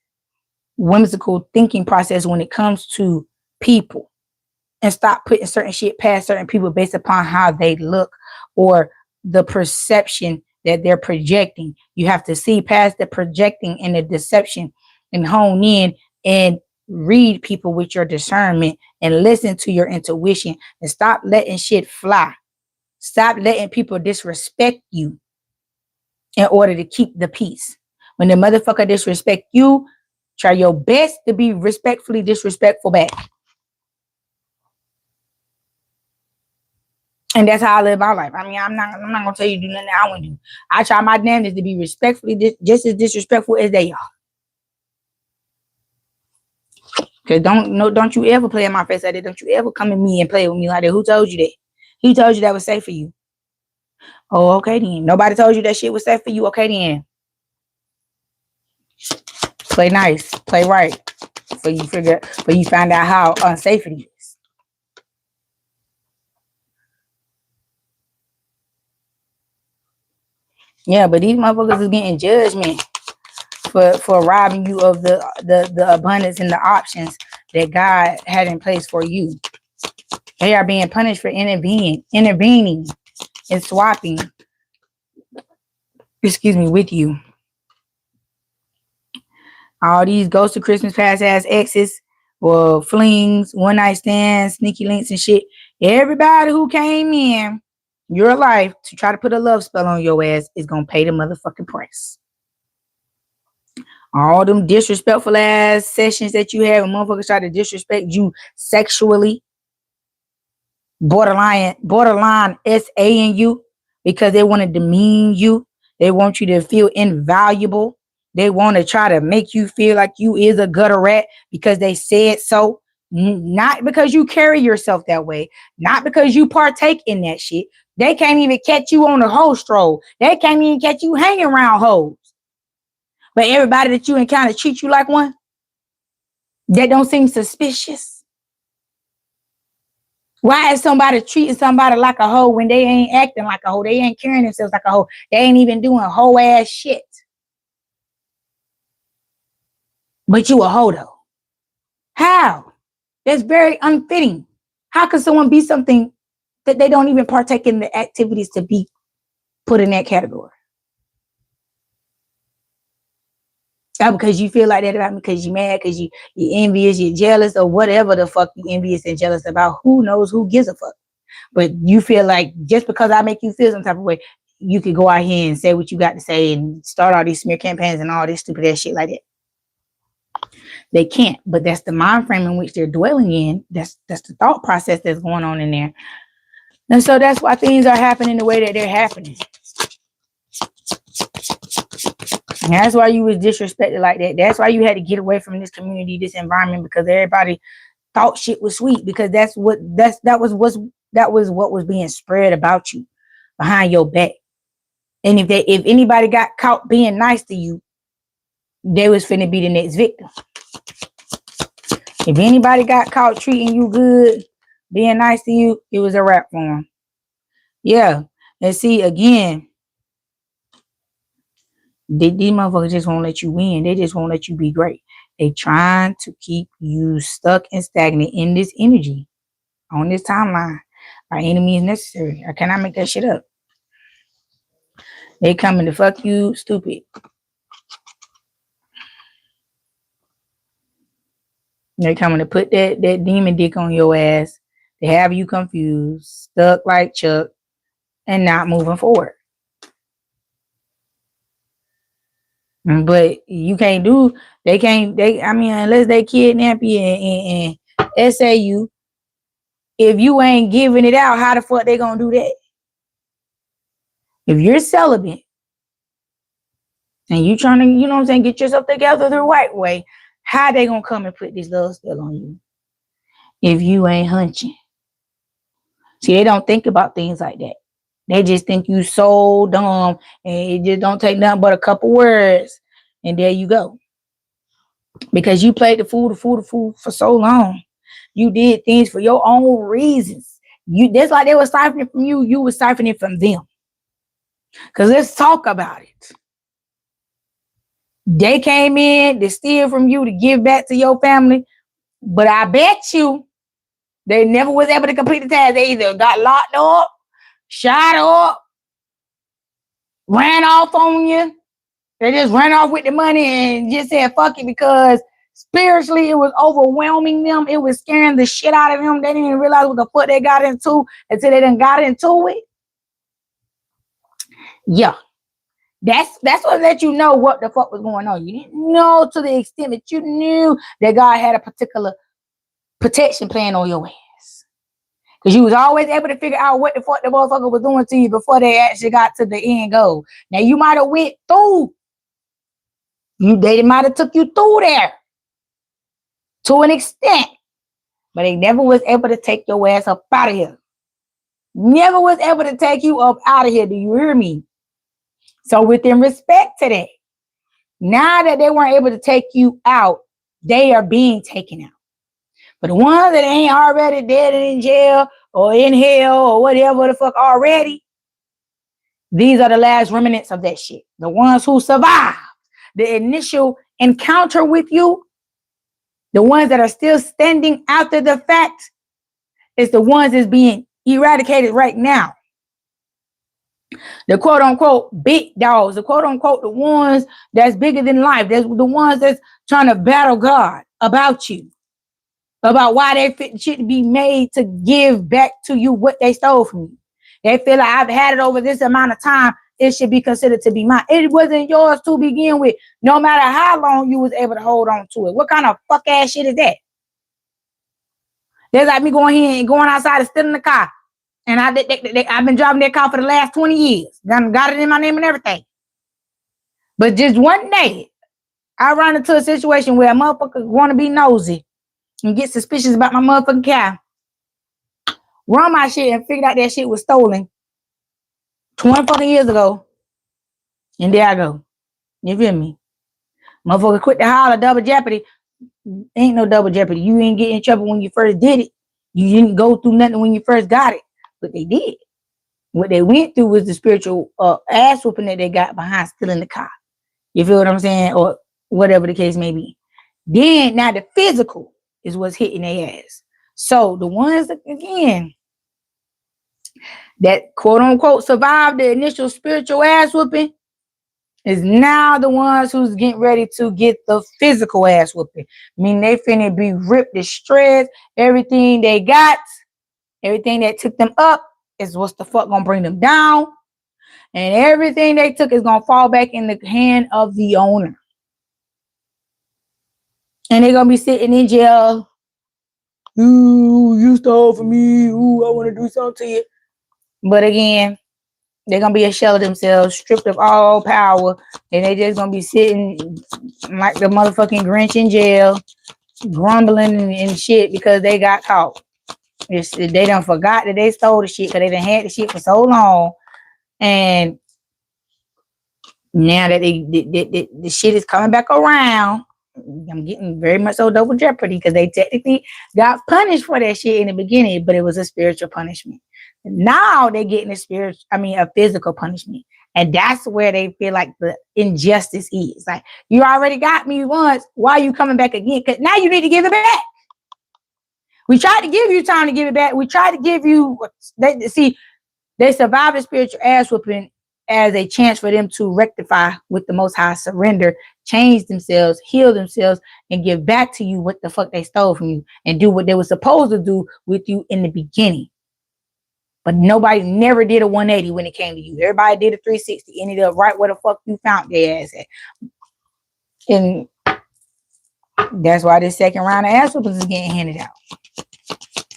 [SPEAKER 1] whimsical thinking process when it comes to people, and stop putting certain shit past certain people based upon how they look or the perception that they're projecting. You have to see past the projecting and the deception and hone in and read people with your discernment and listen to your intuition and stop letting shit fly. Stop letting people disrespect you in order to keep the peace. When the motherfucker disrespect you, try your best to be respectfully disrespectful back. And that's how I live my life. I mean, I'm not gonna tell you to do nothing I want to do. I try my damnedest to be respectfully just as disrespectful as they are. Cause don't you ever play in my face like that. Don't you ever come at me and play with me like that. Who told you that? Who told you that was safe for you? Oh, okay then. Nobody told you that shit was safe for you. Okay then. Play nice, play right. Before you find out how unsafe it is. Yeah, but these motherfuckers is getting judgment for robbing you of the abundance and the options that God had in place for you. They are being punished for intervening and swapping, with you. All these ghosts of Christmas past ass exes or flings, one night stands, sneaky links and shit. Everybody who came in your life to try to put a love spell on your ass is going to pay the motherfucking price. All them disrespectful ass sessions that you have when motherfuckers try to disrespect you sexually, borderline SA-ing you because they want to demean you. They want you to feel invaluable. They want to try to make you feel like you is a gutter rat because they said so. Not because you carry yourself that way. Not because you partake in that shit. They can't even catch you on a hoe stroll. They can't even catch you hanging around hoes. But everybody that you encounter treat you like one. That don't seem suspicious. Why is somebody treating somebody like a hoe when they ain't acting like a hoe? They ain't carrying themselves like a hoe. They ain't even doing hoe ass shit. But you a hoe though. How? That's very unfitting. How could someone be something that they don't even partake in the activities to be put in that category? Not because you feel like that about me, because you're mad, because you envious, you're jealous, or whatever the fuck you envious and jealous about. Who knows? Who gives a fuck? But you feel like just because I make you feel some type of way, you could go out here and say what you got to say and start all these smear campaigns and all this stupid ass shit like that. They can't, but that's the mind frame in which they're dwelling in. That's the thought process that's going on in there. And so that's why things are happening the way that they're happening. And that's why you was disrespected like that. That's why you had to get away from this community, this environment, because everybody thought shit was sweet, because that was what was being spread about you behind your back. And if anybody got caught being nice to you, they was finna be the next victim. If anybody got caught treating you good, being nice to you, it was a wrap for them. Yeah. And see, again, these motherfuckers just won't let you win. They just won't let you be great. They trying to keep you stuck and stagnant in this energy on this timeline by any means necessary. I cannot make that shit up. They coming to fuck you stupid. They coming to put that demon dick on your ass. They have you confused, stuck like Chuck, and not moving forward. But you can't do, unless they kidnap you and essay you, if you ain't giving it out, how the fuck they gonna do that? If you're celibate and you trying to, you know what I'm saying, get yourself together the right way, how they gonna come and put this love spell on you if you ain't hunching? See, they don't think about things like that. They just think you so dumb and it just don't take nothing but a couple words and there you go. Because you played the fool for so long. You did things for your own reasons. That's like they were siphoning from you. You were siphoning from them. Because let's talk about it. They came in to steal from you to give back to your family. But I bet you they never was able to complete the task. They either got locked up, shot up, ran off on you. They just ran off with the money and just said fuck it, because spiritually it was overwhelming them. It was scaring the shit out of them. They didn't even realize what the fuck they got into until they done got into it. Yeah. That's what let you know what the fuck was going on. You didn't know to the extent that you knew that God had a particular protection plan on your ass. Because you was always able to figure out what the fuck the motherfucker was doing to you before they actually got to the end goal. Now you might have went through. They might have took you through there to an extent, but they never was able to take your ass up out of here. Never was able to take you up out of here. Do you hear me? So within respect to that, now that they weren't able to take you out, they are being taken out. But the ones that ain't already dead and in jail or in hell or whatever the fuck already, these are the last remnants of that shit. The ones who survived the initial encounter with you, the ones that are still standing after the fact, is the ones that's being eradicated right now. The quote unquote big dogs, the quote unquote the ones that's bigger than life, that's the ones that's trying to battle God about you, about why they should be made to give back to you what they stole from you. They feel like I've had it over this amount of time, it should be considered to be mine. It wasn't yours to begin with, no matter how long you was able to hold on to it. What kind of fuck ass shit is that? There's like me going here and going outside and stealing the car. And I've been driving that car for the last 20 years. Got it in my name and everything. But just one day, I run into a situation where a motherfucker want to be nosy and get suspicious about my motherfucking car. Run my shit and figured out that shit was stolen 20 fucking years ago. And there I go. You feel me? Motherfucker quit the holler, double jeopardy. Ain't no double jeopardy. You ain't get in trouble when you first did it. You didn't go through nothing when you first got it. But they did. What they went through was the spiritual ass whooping that they got behind stealing the car. You feel what I'm saying? Or whatever the case may be. Then, now the physical is what's hitting their ass. So the ones that, again, that quote unquote survived the initial spiritual ass whooping is now the ones who's getting ready to get the physical ass whooping. I mean, they finna be ripped to shreds. Everything they got, everything that took them up is what's the fuck gonna bring them down. And everything they took is gonna fall back in the hand of the owner. And they're gonna be sitting in jail. Ooh, you stole from me. Ooh, I want to do something to you. But again, they're gonna be a shell of themselves, stripped of all power, and they just gonna be sitting like the motherfucking Grinch in jail, grumbling and shit because they got caught. They done forgot that they stole the shit because they done had the shit for so long, and now that the shit is coming back around, I'm getting very much so double jeopardy because they technically got punished for that shit in the beginning, but it was a spiritual punishment. Now they're getting a physical punishment. And that's where they feel like the injustice is. Like, you already got me once. Why are you coming back again? Because now you need to give it back. We tried to give you time to give it back. We tried to give you, they survived the spiritual ass whooping as a chance for them to rectify with the Most High, surrender, change themselves, heal themselves, and give back to you what the fuck they stole from you and do what they were supposed to do with you in the beginning. But nobody never did a 180 when it came to you. Everybody did a 360, ended up right where the fuck you found their ass at. And that's why this second round of ass whoopings is getting handed out.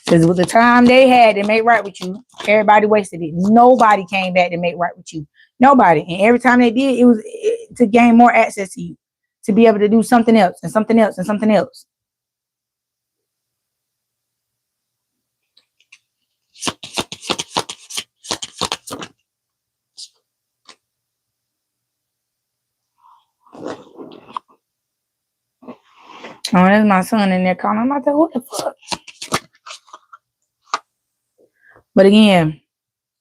[SPEAKER 1] Because with the time they had to make right with you, everybody wasted it. Nobody came back to make right with you. Nobody. And every time they did, it was to gain more access to you, to be able to do something else and something else and something else. Oh, that's my son in there calling. I'm like, what the fuck? But again,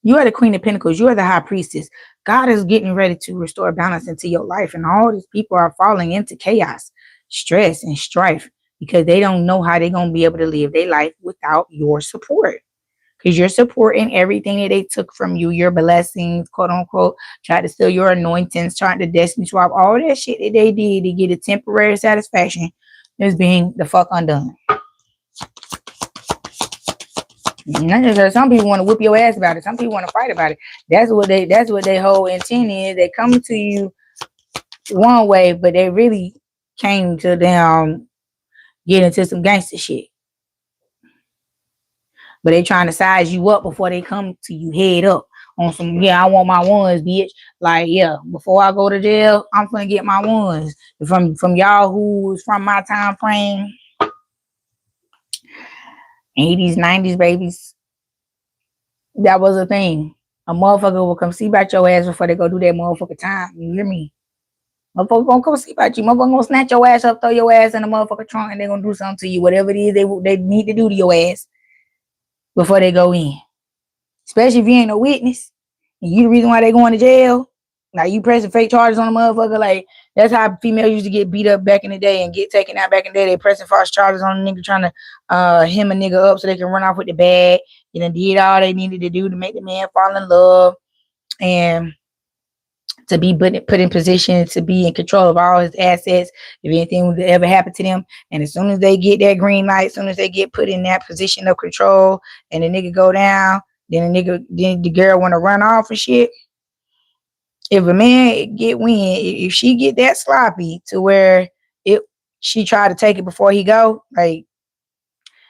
[SPEAKER 1] you are the Queen of Pentacles. You are the High Priestess. God is getting ready to restore balance into your life. And all these people are falling into chaos, stress, and strife because they don't know how they're going to be able to live their life without your support. Because you're supporting everything that they took from you, your blessings, quote unquote, tried to steal your anointings, tried to destiny swap, all that shit that they did to get a temporary satisfaction is being the fuck undone. Some people want to whip your ass about it. Some people want to fight about it. That's what their whole intent is. They come to you one way, but they really came to them get into some gangster shit. But they trying to size you up before they come to you head up on some, yeah, I want my ones, bitch. Like, yeah, before I go to jail, I'm gonna get my ones. From y'all who's from my time frame, 80s, 90s, babies, that was a thing. A motherfucker will come see about your ass before they go do that motherfucker time. You hear me? Motherfucker gonna come see about you. Motherfucker gonna snatch your ass up, throw your ass in the motherfucker trunk, and they're gonna do something to you. Whatever it is they need to do to your ass before they go in. Especially if you ain't no witness and you the reason why they going to jail. Like, you pressing fake charges on a motherfucker. Like, that's how females used to get beat up back in the day and get taken out back in the day. They pressing false charges on a nigga, trying to hem a nigga up so they can run off with the bag. You know, did all they needed to do to make the man fall in love and to be put in position to be in control of all his assets if anything would ever happen to them. And as soon as they get that green light, as soon as they get put in that position of control and the nigga go down, then the girl want to run off and shit. If a man get wind, if she get that sloppy to where she try to take it before he go, like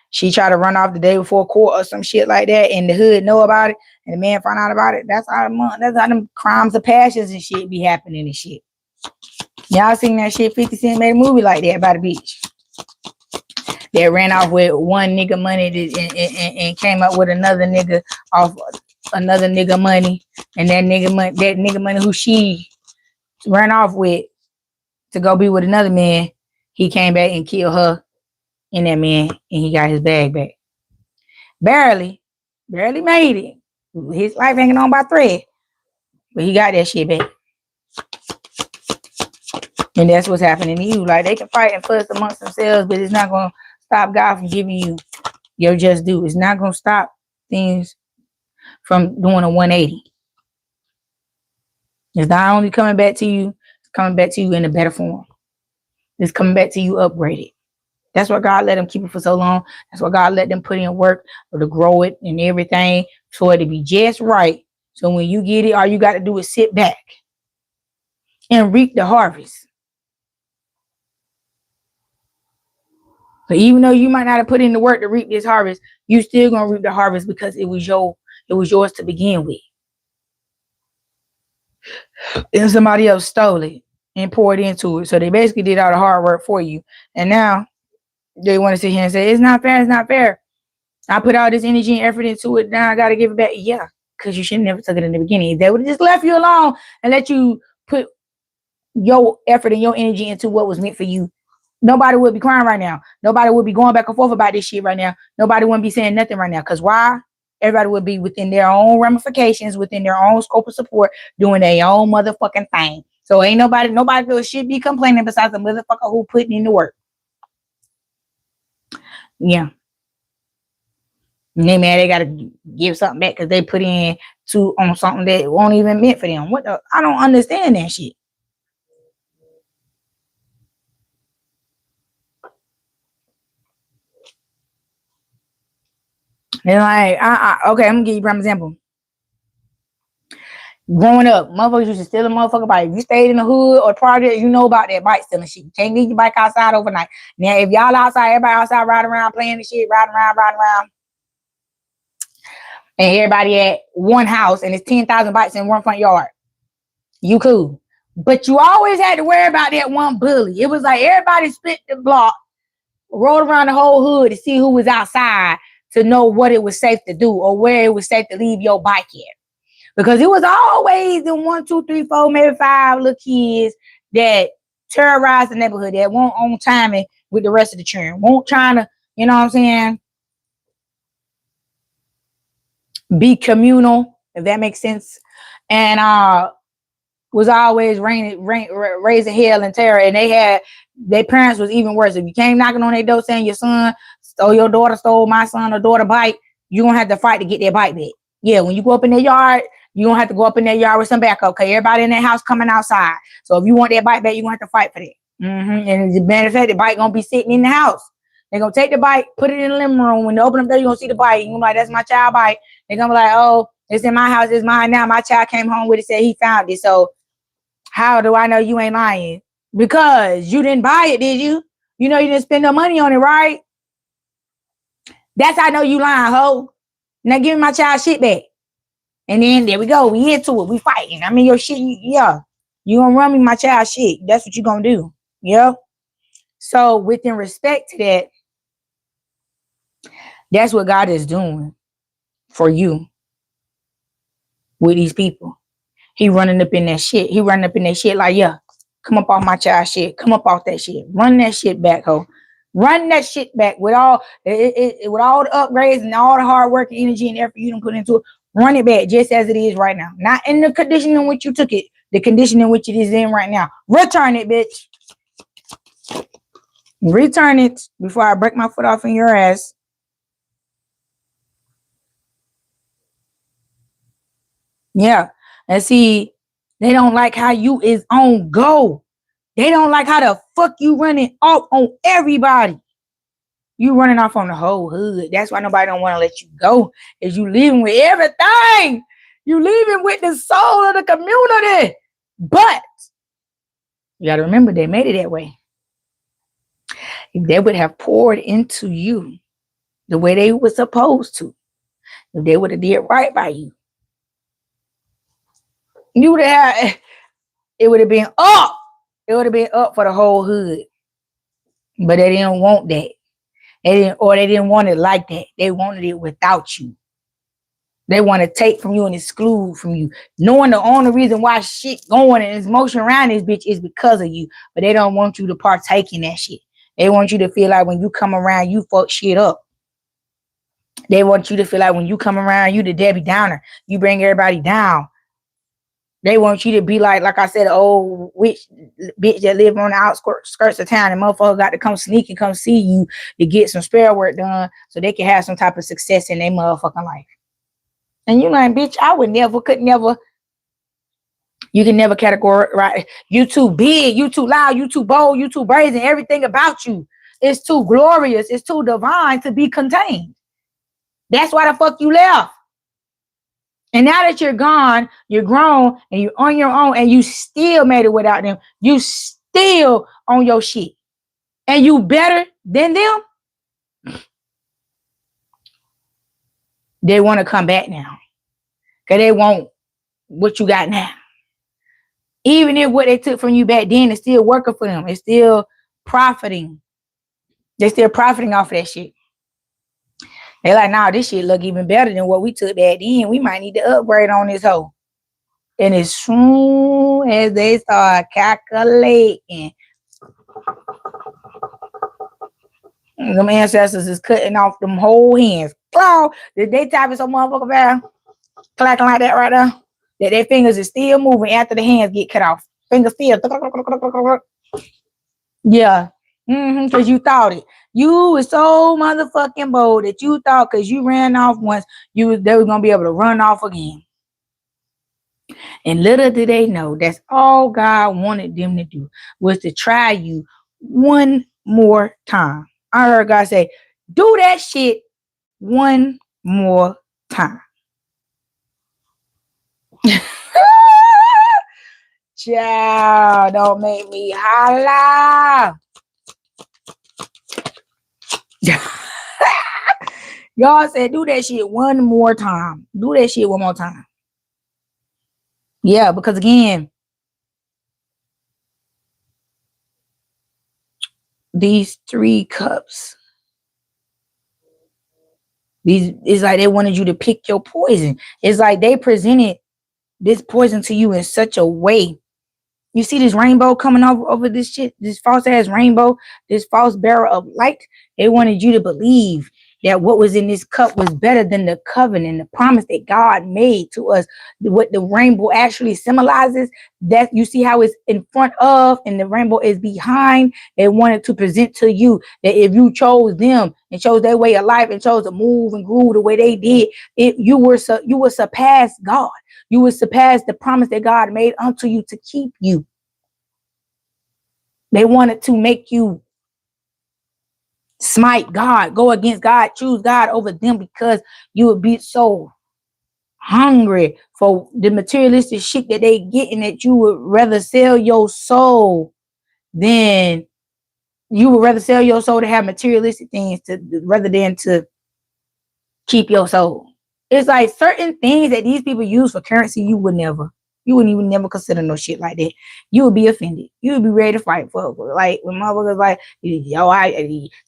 [SPEAKER 1] she try to run off the day before court or some shit like that, and the hood know about it, and the man find out about it, that's how them crimes of passions and shit be happening and shit. Y'all seen that shit? 50 Cent made a movie like that about the bitch that ran off with one nigga money and came up with another nigga off another nigga money, and that nigga money who she ran off with to go be with another man, he came back and killed her and that man, and he got his bag back. Barely made it. His life hanging on by thread, but he got that shit back. And that's what's happening to you. Like, they can fight and fuss amongst themselves, but it's not going to stop God from giving you your just due. It's not going to stop things from doing a 180. It's not only coming back to you, it's coming back to you in a better form. It's coming back to you upgraded. That's why God let them keep it for so long. That's why God let them put in work to grow it and everything for it to be just right. So when you get it, all you got to do is sit back and reap the harvest. But even though you might not have put in the work to reap this harvest, you still gonna reap the harvest because it was yours to begin with. And somebody else stole it and poured into it. So they basically did all the hard work for you. And now they want to sit here and say, it's not fair, it's not fair. I put all this energy and effort into it, now I gotta give it back. Yeah, because you should have never took it in the beginning. If they would have just left you alone and let you put your effort and your energy into what was meant for you, nobody would be crying right now. Nobody would be going back and forth about this shit right now. Nobody wouldn't be saying nothing right now. Because why? Everybody would be within their own ramifications, within their own scope of support, doing their own motherfucking thing. So ain't nobody should be complaining besides the motherfucker who putting in the work. Yeah. And they mad they gotta give something back because they put in on something that won't even meant for them. What the? I don't understand that shit. And like, okay, I'm gonna give you a prime example. Growing up, motherfuckers used to steal a motherfucker bike. If you stayed in the hood or project, you know about that bike stealing shit. You can't leave your bike outside overnight. Now, if y'all outside, everybody outside riding around, playing the shit, riding around. And everybody at one house and it's 10,000 bikes in one front yard. You cool. But you always had to worry about that one bully. It was like everybody split the block, rode around the whole hood to see who was outside to know what it was safe to do or where it was safe to leave your bike at. Because it was always the 1, 2, 3, 4, maybe 5 little kids that terrorize the neighborhood, that won't on timing with the rest of the children, won't trying to, you know what I'm saying, be communal, if that makes sense. And was always raising hell and terror. And their parents was even worse. If you came knocking on their door saying your son stole your daughter, stole my son or daughter bike, you're gonna have to fight to get their bike back. Yeah, when you go up in their yard, you're gonna have to go up in their yard with some backup. Okay, everybody in that house coming outside. So if you want that bike back, you're gonna have to fight for that. And as a matter of fact, the bike gonna be sitting in the house. They're gonna take the bike, put it in the living room. When they open up there, you're gonna see the bike. You're gonna be like, that's my child bike. They're gonna be like, oh, it's in my house, it's mine now. My child came home with it, said he found it. So how do I know you ain't lying? Because you didn't buy it, did you? You know you didn't spend no money on it, right? That's how I know you lying, ho. Now give me my child shit back. And then there we go. We into it. We fighting. I mean, your shit, yeah. You gonna run me my child shit. That's what you gonna do. Yeah. So within respect to that, that's what God is doing for you with these people. He running up in that shit. He running up in that shit like, yeah, come up off my child shit. Come up off that shit. Run that shit back, ho. Run that shit back with all with all the upgrades and all the hard work and energy and effort you done put into it. Run it back just as it is right now. Not in the condition in which you took it. The condition in which it is in right now. Return it, bitch. Return it before I break my foot off in your ass. Yeah. And see, they don't like how you is on go. They don't like how the fuck you running off on everybody. You running off on the whole hood. That's why nobody don't want to let you go. Is you leaving with everything. You leaving with the soul of the community. But you got to remember they made it that way. If they would have poured into you the way they were supposed to, if they would have did right by you, you would have, it would have been up. It would have been up for the whole hood. But they didn't want that. They didn't want it like that. They wanted it without you. They want to take from you and exclude from you. Knowing the only reason why shit going and there's motion around this bitch is because of you. But they don't want you to partake in that shit. They want you to feel like when you come around, you fuck shit up. They want you to feel like when you come around, you the Debbie Downer. You bring everybody down. They want you to be like I said, old witch bitch that live on the outskirts of town and motherfucker got to come sneak and come see you to get some spare work done so they can have some type of success in their motherfucking life. And you like, bitch, I would never, could never. You can never categorize, right? You too big, you too loud, you too bold, you too brazen. Everything about you is too glorious, it's too divine to be contained. That's why the fuck you left. And now that you're gone, you're grown, and you're on your own, and you still made it without them. You still on your shit. And you better than them? They want to come back now. Because they want what you got now. Even if what they took from you back then is still working for them. It's still profiting. They're still profiting off of that shit. They're like, nah, this shit look even better than what we took back then. We might need to upgrade on this hoe. And as soon as they start calculating, them ancestors is cutting off them whole hands. Oh, did they type in some motherfucker bad? Clacking like that right now? That their fingers is still moving after the hands get cut off. Fingers still. Yeah. Because you thought it. You were so motherfucking bold that you thought because you ran off once, they were going to be able to run off again. And little did they know that's all God wanted them to do was to try you one more time. I heard God say, do that shit one more time. Child, don't make me holla. Y'all said, do that shit one more time. Do that shit one more time. Yeah, because again, these 3 cups, it's like they wanted you to pick your poison. It's like they presented this poison to you in such a way. You see this rainbow coming over this shit, this false ass rainbow, this false bearer of light. They wanted you to believe that what was in this cup was better than the covenant, the promise that God made to us. What the rainbow actually symbolizes, that you see how it's in front of and the rainbow is behind. They wanted to present to you that if you chose them and chose their way of life and chose to move and groove the way they did, you would surpass God. You would surpass the promise that God made unto you to keep you. They wanted to make you smite God, go against God, choose God over them because you would be so hungry for the materialistic shit that they getting that you would rather sell your soul than to have materialistic things rather than to keep your soul. It's like certain things that these people use for currency, you wouldn't even never consider no shit like that. You would be offended. You would be ready to fight for. Like when motherfuckers like, yo,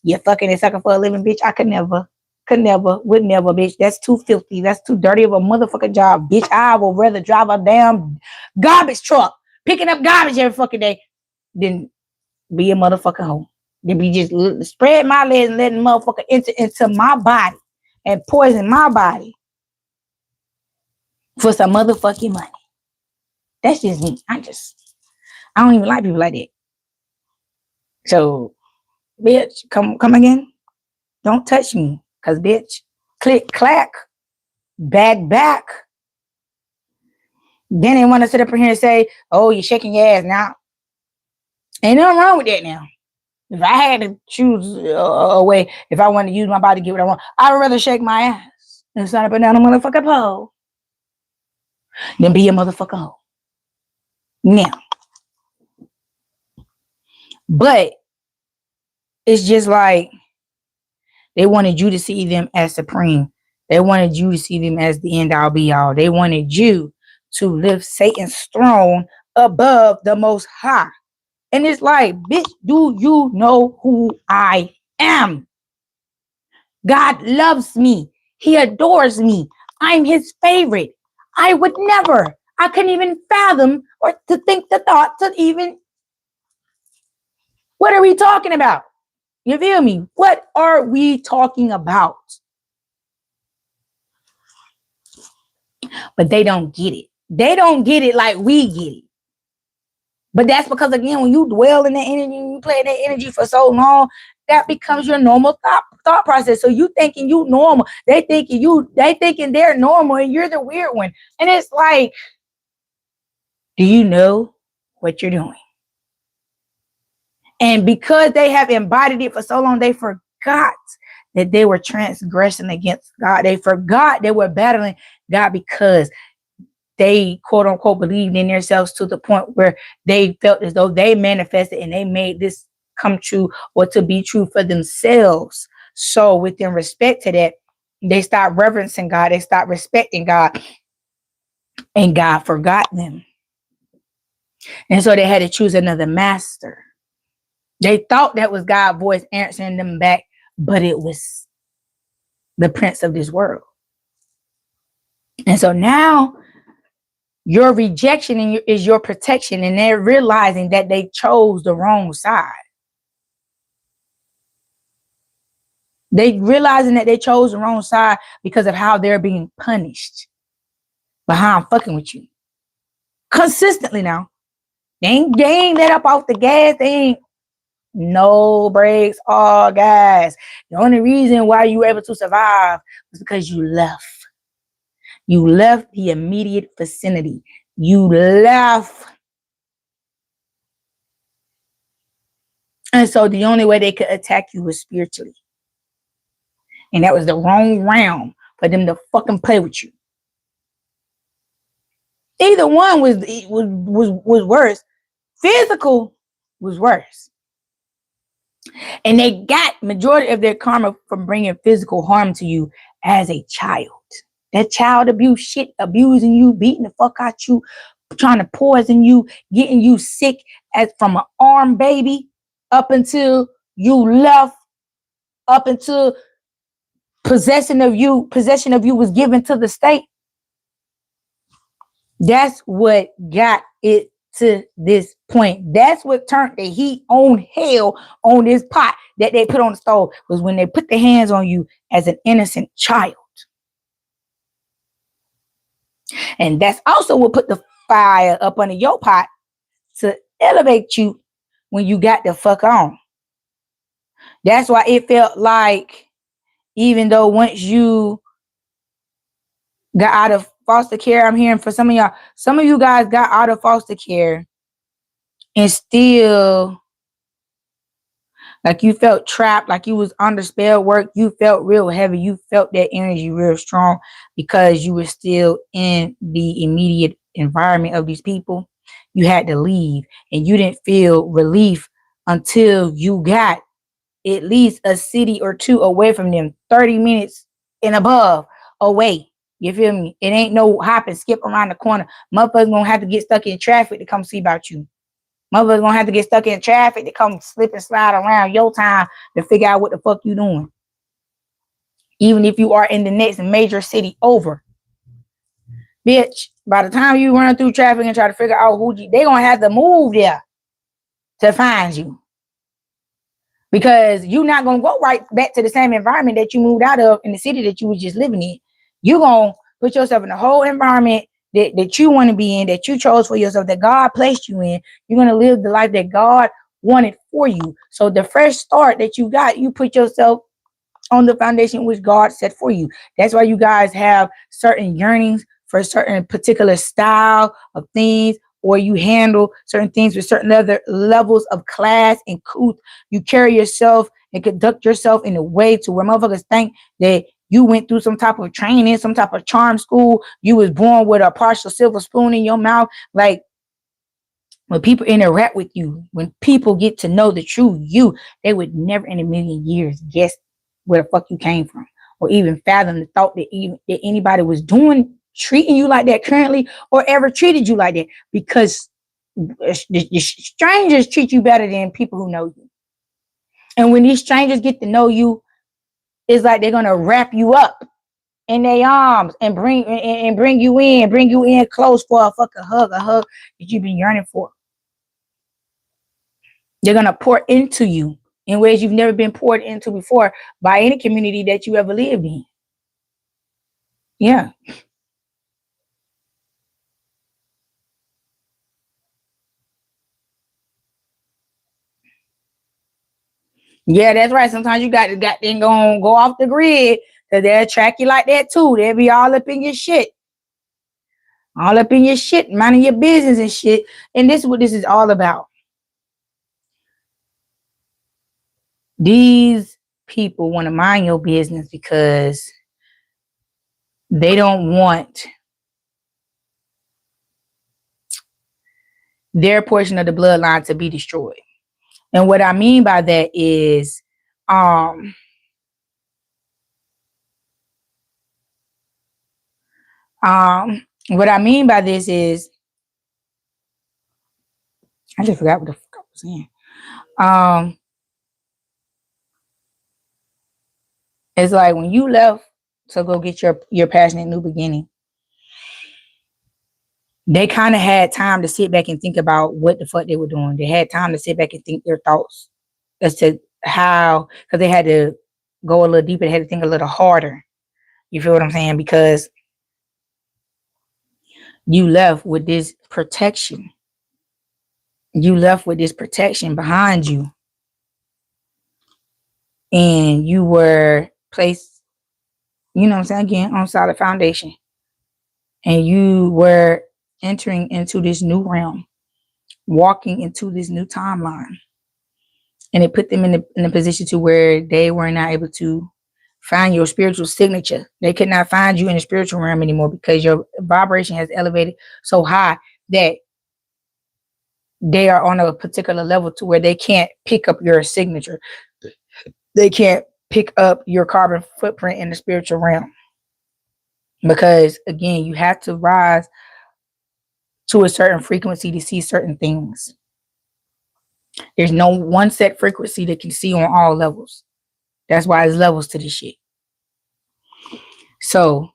[SPEAKER 1] you're fucking and sucking for a living, bitch. I would never, bitch. That's too filthy. That's too dirty of a motherfucking job, bitch. I would rather drive a damn garbage truck, picking up garbage every fucking day, than be a motherfucking hoe. Than be just spread my legs and letting motherfucker enter into my body and poison my body for some motherfucking money. That's just me. I don't even like people like that. So, bitch, come again. Don't touch me. Cause bitch, click, clack, back. Then they want to sit up here and say, oh, you're shaking your ass now. Ain't nothing wrong with that now. If I had to choose a way, if I wanted to use my body to get what I want, I would rather shake my ass than stand up and down a motherfucking pole than be a motherfucker hoe. Now, but it's just like they wanted you to see them as supreme. They wanted you to see them as the end all be all. They wanted you to lift Satan's throne above the Most High. And it's like, bitch, do you know who I am? God loves me. He adores me. I'm his favorite. I couldn't even fathom or to think the thought to even, what are we talking about? You feel me? What are we talking about? But they don't get it. They don't get it like we get it. But that's because, again, when you dwell in that energy, you play that energy for so long, that becomes your normal thought process. So you thinking you normal. They thinking they're normal and you're the weird one. And it's like, do you know what you're doing? And because they have embodied it for so long, they forgot that they were transgressing against God. They forgot they were battling God because they, quote unquote, believed in themselves to the point where they felt as though they manifested and they made this come true or to be true for themselves. So within respect to that, They stopped reverencing God. They stopped respecting God. And God forgot them. And so they had to choose another master. They thought that was God's voice answering them back, but it was the prince of this world. And so now your rejection is your protection, and they're realizing that they chose the wrong side. They realizing that they chose the wrong side because of how they're being punished. But how I'm fucking with you. Consistently now. They ain't let up off the gas. They ain't no brakes, all gas. The only reason why you were able to survive was because you left. You left the immediate vicinity. You left. And so the only way they could attack you was spiritually. And that was the wrong realm for them to fucking play with you. Either one was worse. Physical was worse. And they got majority of their karma from bringing physical harm to you as a child. That child abuse shit, abusing you, beating the fuck out you, trying to poison you, getting you sick as from an arm baby up until you left, up until possession of you was given to the state. That's what got it to this point. That's what turned the heat on hell on this pot that they put on the stove, was when they put their hands on you as an innocent child. And that's also what put the fire up under your pot to elevate you when you got the fuck on. That's why it felt like, even though once you got out of foster care, I'm hearing for some of y'all, some of you guys got out of foster care and still, like, you felt trapped, like you was under spell work. You felt real heavy. You felt that energy real strong because you were still in the immediate environment of these people. You had to leave, and you didn't feel relief until you got at least a city or two away from them, 30 minutes and above away. You feel me? It ain't no hop and skip around the corner. Motherfuckers gonna have to get stuck in traffic to come see about you. Motherfuckers gonna have to get stuck in traffic to come slip and slide around your time to figure out what the fuck you doing. Even if you are in the next major city over. Bitch, by the time you run through traffic and try to figure out who you, they gonna have to move there to find you. Because you're not gonna go right back to the same environment that you moved out of in the city that you was just living in. You're gonna put yourself in the whole environment that you want to be in, that you chose for yourself, that God placed you in. You're going to live the life that God wanted for you. So the fresh start that you got, you put yourself on the foundation which God set for you. That's why you guys have certain yearnings for a certain particular style of things, or you handle certain things with certain other levels of class and couth. You carry yourself and conduct yourself in a way to where motherfuckers think that you went through some type of training, some type of charm school. You was born with a partial silver spoon in your mouth. Like, when people interact with you, when people get to know the true you, they would never in a million years guess where the fuck you came from, or even fathom the thought that anybody was treating you like that currently, or ever treated you like that, because the strangers treat you better than people who know you. And when these strangers get to know you, it's like they're gonna wrap you up in their arms and bring you in close for a fucking hug, a hug that you've been yearning for. They're gonna pour into you in ways you've never been poured into before by any community that you ever lived in. Yeah. Yeah, that's right. Sometimes you got them gonna go off the grid, because they'll attract you like that too. They'll be all up in your shit. All up in your shit, minding your business and shit. And this is what this is all about. These people want to mind your business because they don't want their portion of the bloodline to be destroyed. And what I mean by that is, What I mean by this is, I just forgot what the fuck I was saying. It's like when you left to go get your passionate new beginning, they kind of had time to sit back and think about what the fuck they were doing. They had time to sit back and think their thoughts as to how, because they had to go a little deeper. They had to think a little harder. You feel what I'm saying? Because you left with this protection. You left with this protection behind you. And you were placed, you know what I'm saying, again, on solid foundation. And you were entering into this new realm, walking into this new timeline. And it put them in a position to where they were not able to find your spiritual signature. They could not find you in the spiritual realm anymore because your vibration has elevated so high that they are on a particular level to where they can't pick up your signature. They can't pick up your carbon footprint in the spiritual realm. Because again, you have to rise to a certain frequency to see certain things. There's no one set frequency that can see on all levels. That's why there's levels to this shit. So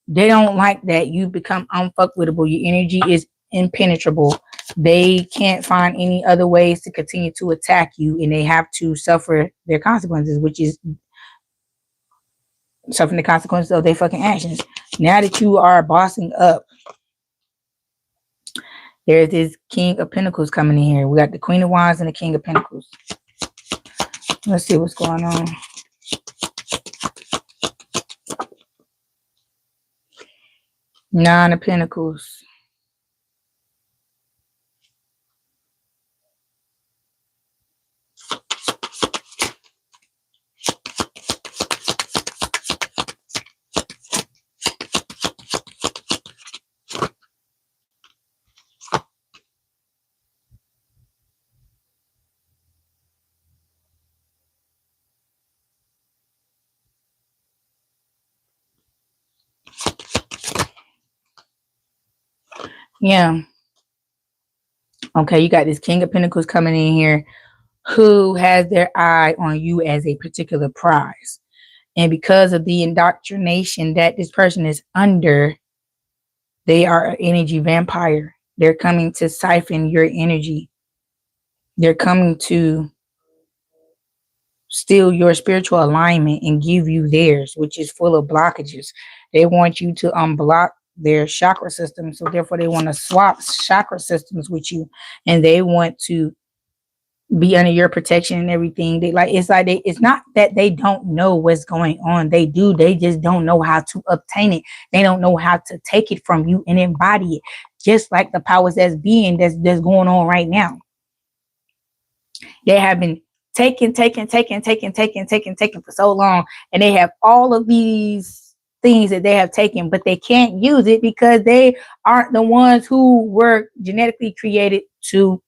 [SPEAKER 1] they don't like that you become unfuckwittable. Your energy is impenetrable. They can't find any other ways to continue to attack you, and they have to suffer their consequences, which is suffering the consequences of their fucking actions. Now that you are bossing up, there's this King of Pentacles coming in here. We got the Queen of Wands and the King of Pentacles. Let's see what's going on. Nine of Pentacles. Yeah. Okay, you got this King of Pentacles coming in here who has their eye on you as a particular prize. And because of the indoctrination that this person is under, they are an energy vampire. They're coming to siphon your energy. They're coming to steal your spiritual alignment and give you theirs, which is full of blockages. They want you to unblock their chakra system. So therefore they want to swap chakra systems with you. And they want to be under your protection and everything. It's not that they don't know what's going on. They do. They just don't know how to obtain it. They don't know how to take it from you and embody it. Just like the powers that's going on right now. They have been taken for so long, and they have all of these things that they have taken, but they can't use it because they aren't the ones who were genetically created to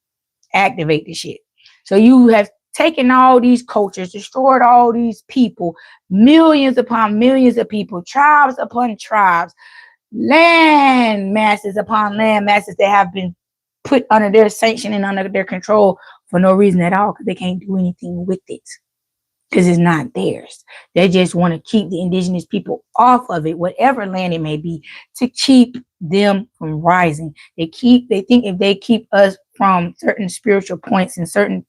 [SPEAKER 1] activate the shit. So you have taken all these cultures, destroyed all these people, millions upon millions of people, tribes upon tribes, land masses upon land masses that have been put under their sanction and under their control for no reason at all, because they can't do anything with it because it's not theirs. They just want to keep the indigenous people off of it, whatever land it may be, to keep them from rising. They think if they keep us from certain spiritual points and certain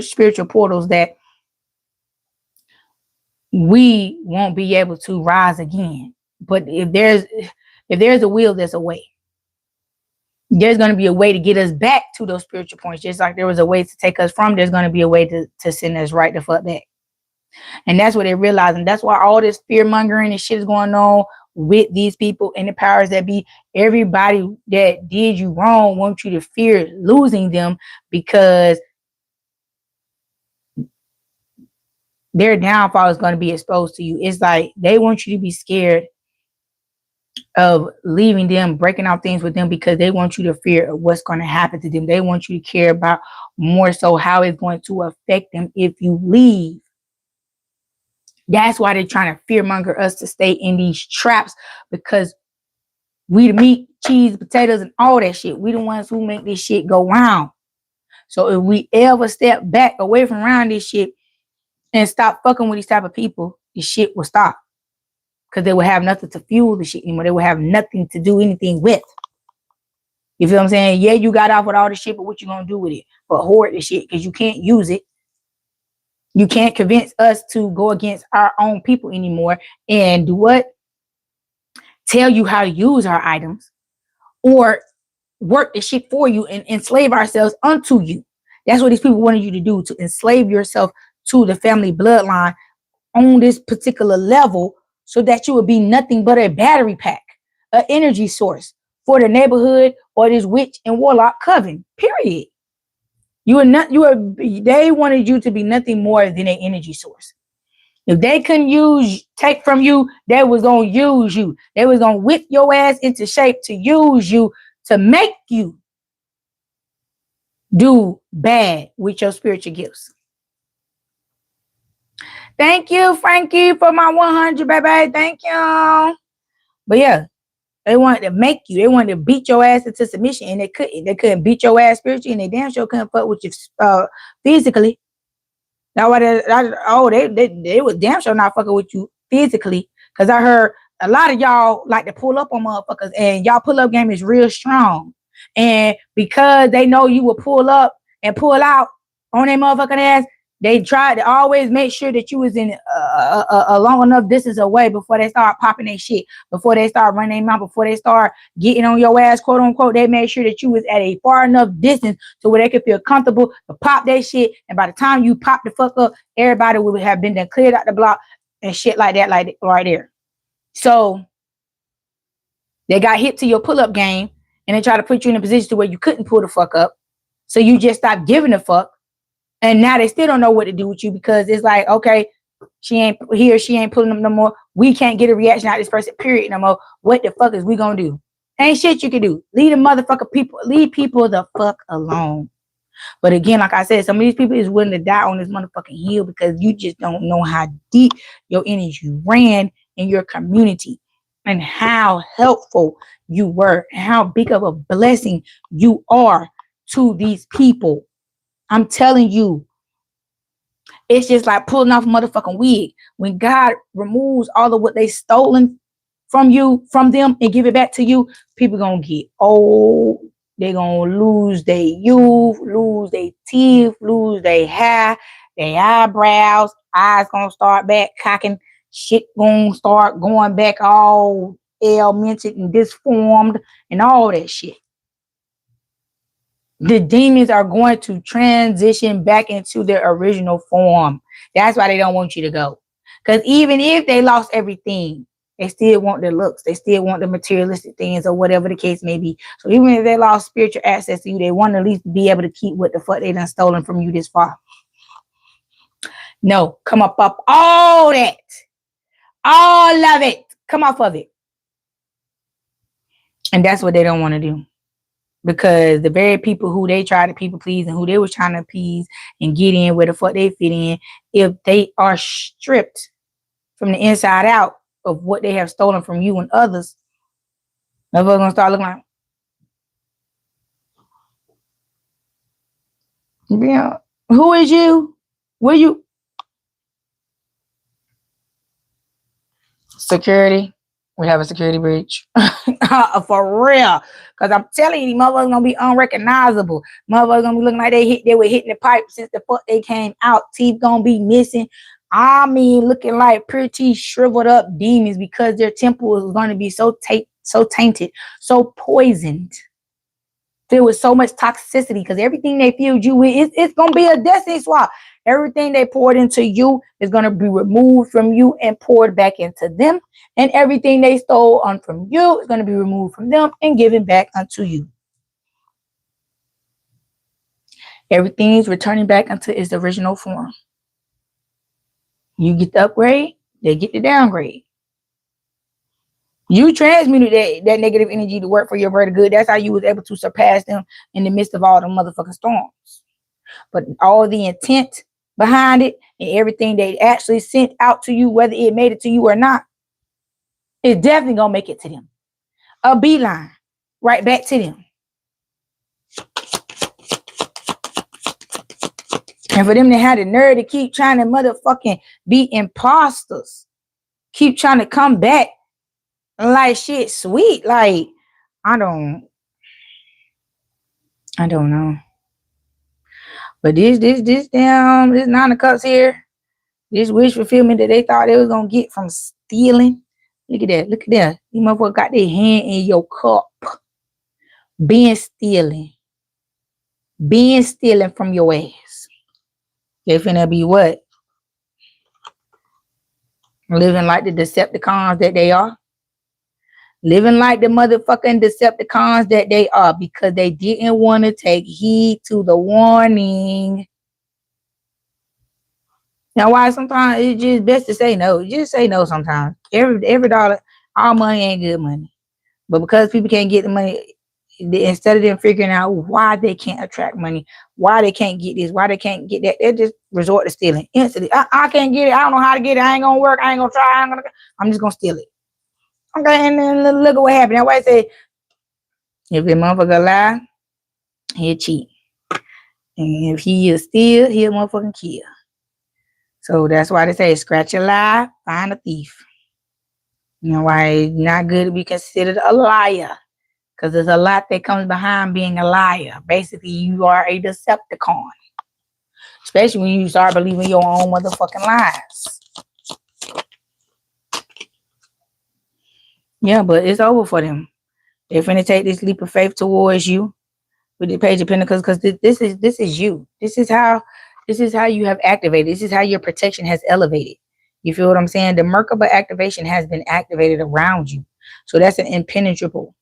[SPEAKER 1] spiritual portals, that we won't be able to rise again. But if there's a will, there's a way. There's going to be a way to get us back to those spiritual points. Just like there was a way to take us from, there's going to be a way to send us right the fuck back. And that's what they realize. And that's why all this fear mongering and shit is going on with these people and the powers that be. Everybody that did you wrong wants you to fear losing them, because their downfall is going to be exposed to you. It's like they want you to be scared of leaving them, breaking out things with them, because they want you to fear what's going to happen to them. They want you to care about more so how it's going to affect them if you leave. That's why they're trying to fearmonger us to stay in these traps, because We the meat, cheese, potatoes, and all that shit. We the ones who make this shit go round. So if we ever step back away from around this shit and stop fucking with these type of people, this shit will stop. Because they will have nothing to fuel the shit anymore. They will have nothing to do anything with. You feel what I'm saying? Yeah, you got off with all the shit, but what you gonna do with it? But hoard the shit because you can't use it. You can't convince us to go against our own people anymore and do what? Tell you how to use our items or work the shit for you and enslave ourselves unto you. That's what these people wanted you to do, to enslave yourself to the family bloodline on this particular level so that you would be nothing but a battery pack, an energy source for the neighborhood or this witch and warlock coven, period. They wanted you to be nothing more than an energy source. If they couldn't take from you, they was going to use you. They was going to whip your ass into shape to use you to make you do bad with your spiritual gifts. Thank you, Frankie, for my 100, baby. Thank you. But yeah, they wanted to make you. They wanted to beat your ass into submission, and they couldn't. They couldn't beat your ass spiritually, and they damn sure couldn't fuck with you physically. Now why they was damn sure not fucking with you physically. Cause I heard a lot of y'all like to pull up on motherfuckers, and y'all pull up game is real strong. And because they know you will pull up and pull out on their motherfucking ass, they try to always make sure that you was in a long enough distance away before they start popping their shit, before they start running their mouth, before they start getting on your ass, quote unquote. They made sure that you was at a far enough distance to where they could feel comfortable to pop their shit. And by the time you pop the fuck up, everybody would have been done cleared out the block and shit like that, like right there. So they got hit to your pull-up game and they try to put you in a position to where you couldn't pull the fuck up. So you just stopped giving a fuck. And now they still don't know what to do with you because it's like, okay, she ain't pulling them no more. We can't get a reaction out of this person, period, no more. What the fuck is we gonna do? Ain't shit you can do. Leave people the fuck alone. But again, like I said, some of these people is willing to die on this motherfucking hill because you just don't know how deep your energy ran in your community and how helpful you were and how big of a blessing you are to these people. I'm telling you, it's just like pulling off a motherfucking wig. When God removes all of what they stolen from them, and give it back to you, people gonna get old. They gonna lose their youth, lose their teeth, lose their hair, their eyebrows, eyes gonna start back cocking, shit gonna start going back all ailmented and disformed and all that shit. The demons are going to transition back into their original form. That's why they don't want you to go. Because even if they lost everything, they still want their looks. They still want the materialistic things or whatever the case may be. So even if they lost spiritual access to you, they want to at least be able to keep what the fuck they done stolen from you this far. No, come up all that. All of it. Come off of it. And that's what they don't want to do. Because the very people who they try to people please and who they was trying to appease and get in where the fuck they fit in, if they are stripped from the inside out of what they have stolen from you and others, they're gonna start looking like, yeah, who is you? Where you? Security. We have a security breach. For real. Because I'm telling you, these motherfuckers gonna be unrecognizable. Motherfuckers gonna be looking like they were hitting the pipe since the fuck they came out. Teeth gonna be missing. I mean, looking like pretty shriveled up demons because their temple is going to be so tainted, so poisoned, filled with so much toxicity. Because everything they filled you with, it's gonna be a destiny swap. Everything they poured into you is going to be removed from you and poured back into them. And everything they stole on from you is going to be removed from them and given back unto you. Everything is returning back unto its original form. You get the upgrade, they get the downgrade. You transmuted that negative energy to work for your greater good. That's how you was able to surpass them in the midst of all the motherfucking storms. But all the intent behind it and everything they actually sent out to you, whether it made it to you or not, it's definitely gonna make it to them. a beeline right back to them. And for them to have the nerve to keep trying to motherfucking be imposters, keep trying to come back like shit sweet. Like, I don't know. But this Nine of Cups here, this wish fulfillment that they thought they was gonna get from stealing. Look at that. Look at that. These motherfuckers got their hand in your cup. Being stealing from your ass. They finna be what? Living like the Decepticons that they are. Living like the motherfucking Decepticons that they are, because they didn't want to take heed to the warning. Now, why sometimes it's just best to say no. Just say no sometimes. Every dollar, all money ain't good money. But because people can't get the money, instead of them figuring out why they can't attract money, why they can't get this, why they can't get that, they just resort to stealing instantly. I can't get it. I don't know how to get it. I ain't gonna work. I ain't gonna try. I'm just gonna steal it. Okay, and then look at what happened. That's why I say, if a motherfucker lie, he'll cheat. And if he'll steal, he'll motherfucking kill. So that's why they say, scratch a lie, find a thief. You know why it's not good to be considered a liar? Because there's a lot that comes behind being a liar. Basically, you are a Decepticon. Especially when you start believing your own motherfucking lies. Yeah, but it's over for them. They're finna take this leap of faith towards you with the Page of Pentacles, because this is you. This is how you have activated. This is how your protection has elevated. You feel what I'm saying? The Merkaba activation has been activated around you. So that's an impenetrable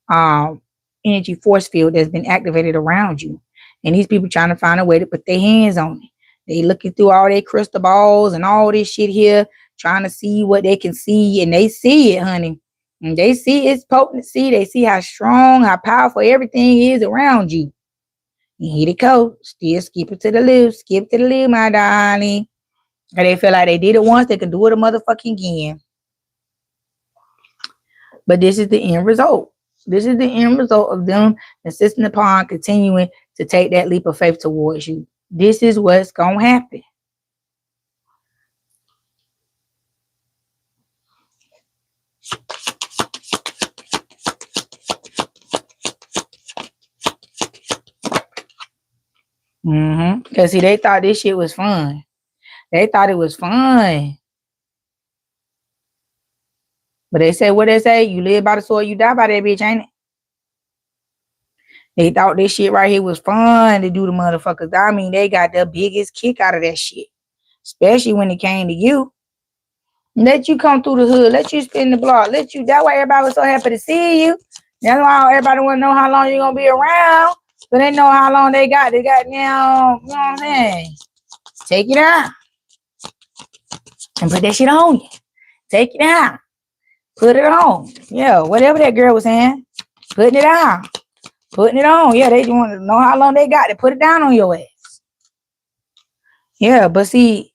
[SPEAKER 1] energy force field that's been activated around you. And these people trying to find a way to put their hands on it. They looking through all their crystal balls and all this shit here, trying to see what they can see, and they see it, honey. And they see its potency. They see how strong, how powerful everything is around you. And here they go. Still skip it to the lip. Skip to the lip, my darling. And they feel like they did it once, they can do it a motherfucking again. But this is the end result. This is the end result of them insisting upon continuing to take that leap of faith towards you. This is what's going to happen. Because see, they thought this shit was fun. They thought it was fun. But they say what they say, you live by the sword, you die by that bitch, ain't it? They thought this shit right here was fun to do the motherfuckers. I mean, they got the biggest kick out of that shit. Especially when it came to you. Let you come through the hood. Let you spin the block. That's why everybody was so happy to see you. That's why everybody want to know how long you're going to be around. So they know how long they got. They got now, you know what I'm saying? Take it out. And put that shit on you. Take it out. Put it on. Yeah, whatever that girl was saying. Putting it on. Putting it on. Yeah, they want to know how long they got to put it down on your ass. Yeah, but see,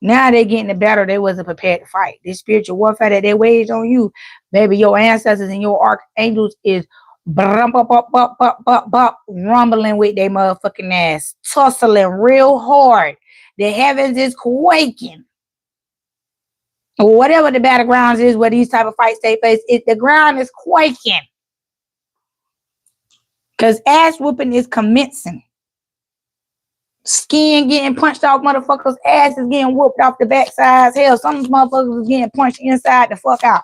[SPEAKER 1] now they getting the battle they wasn't prepared to fight. This spiritual warfare that they waged on you, baby, your ancestors and your archangels is rumbling with their motherfucking ass, tussling real hard. The heavens is quaking. Whatever the battlegrounds is where these type of fights take place, the ground is quaking. Because ass whooping is commencing. Skin getting punched off, motherfuckers' ass is getting whooped off the backside. Hell, some motherfuckers is getting punched inside the fuck out.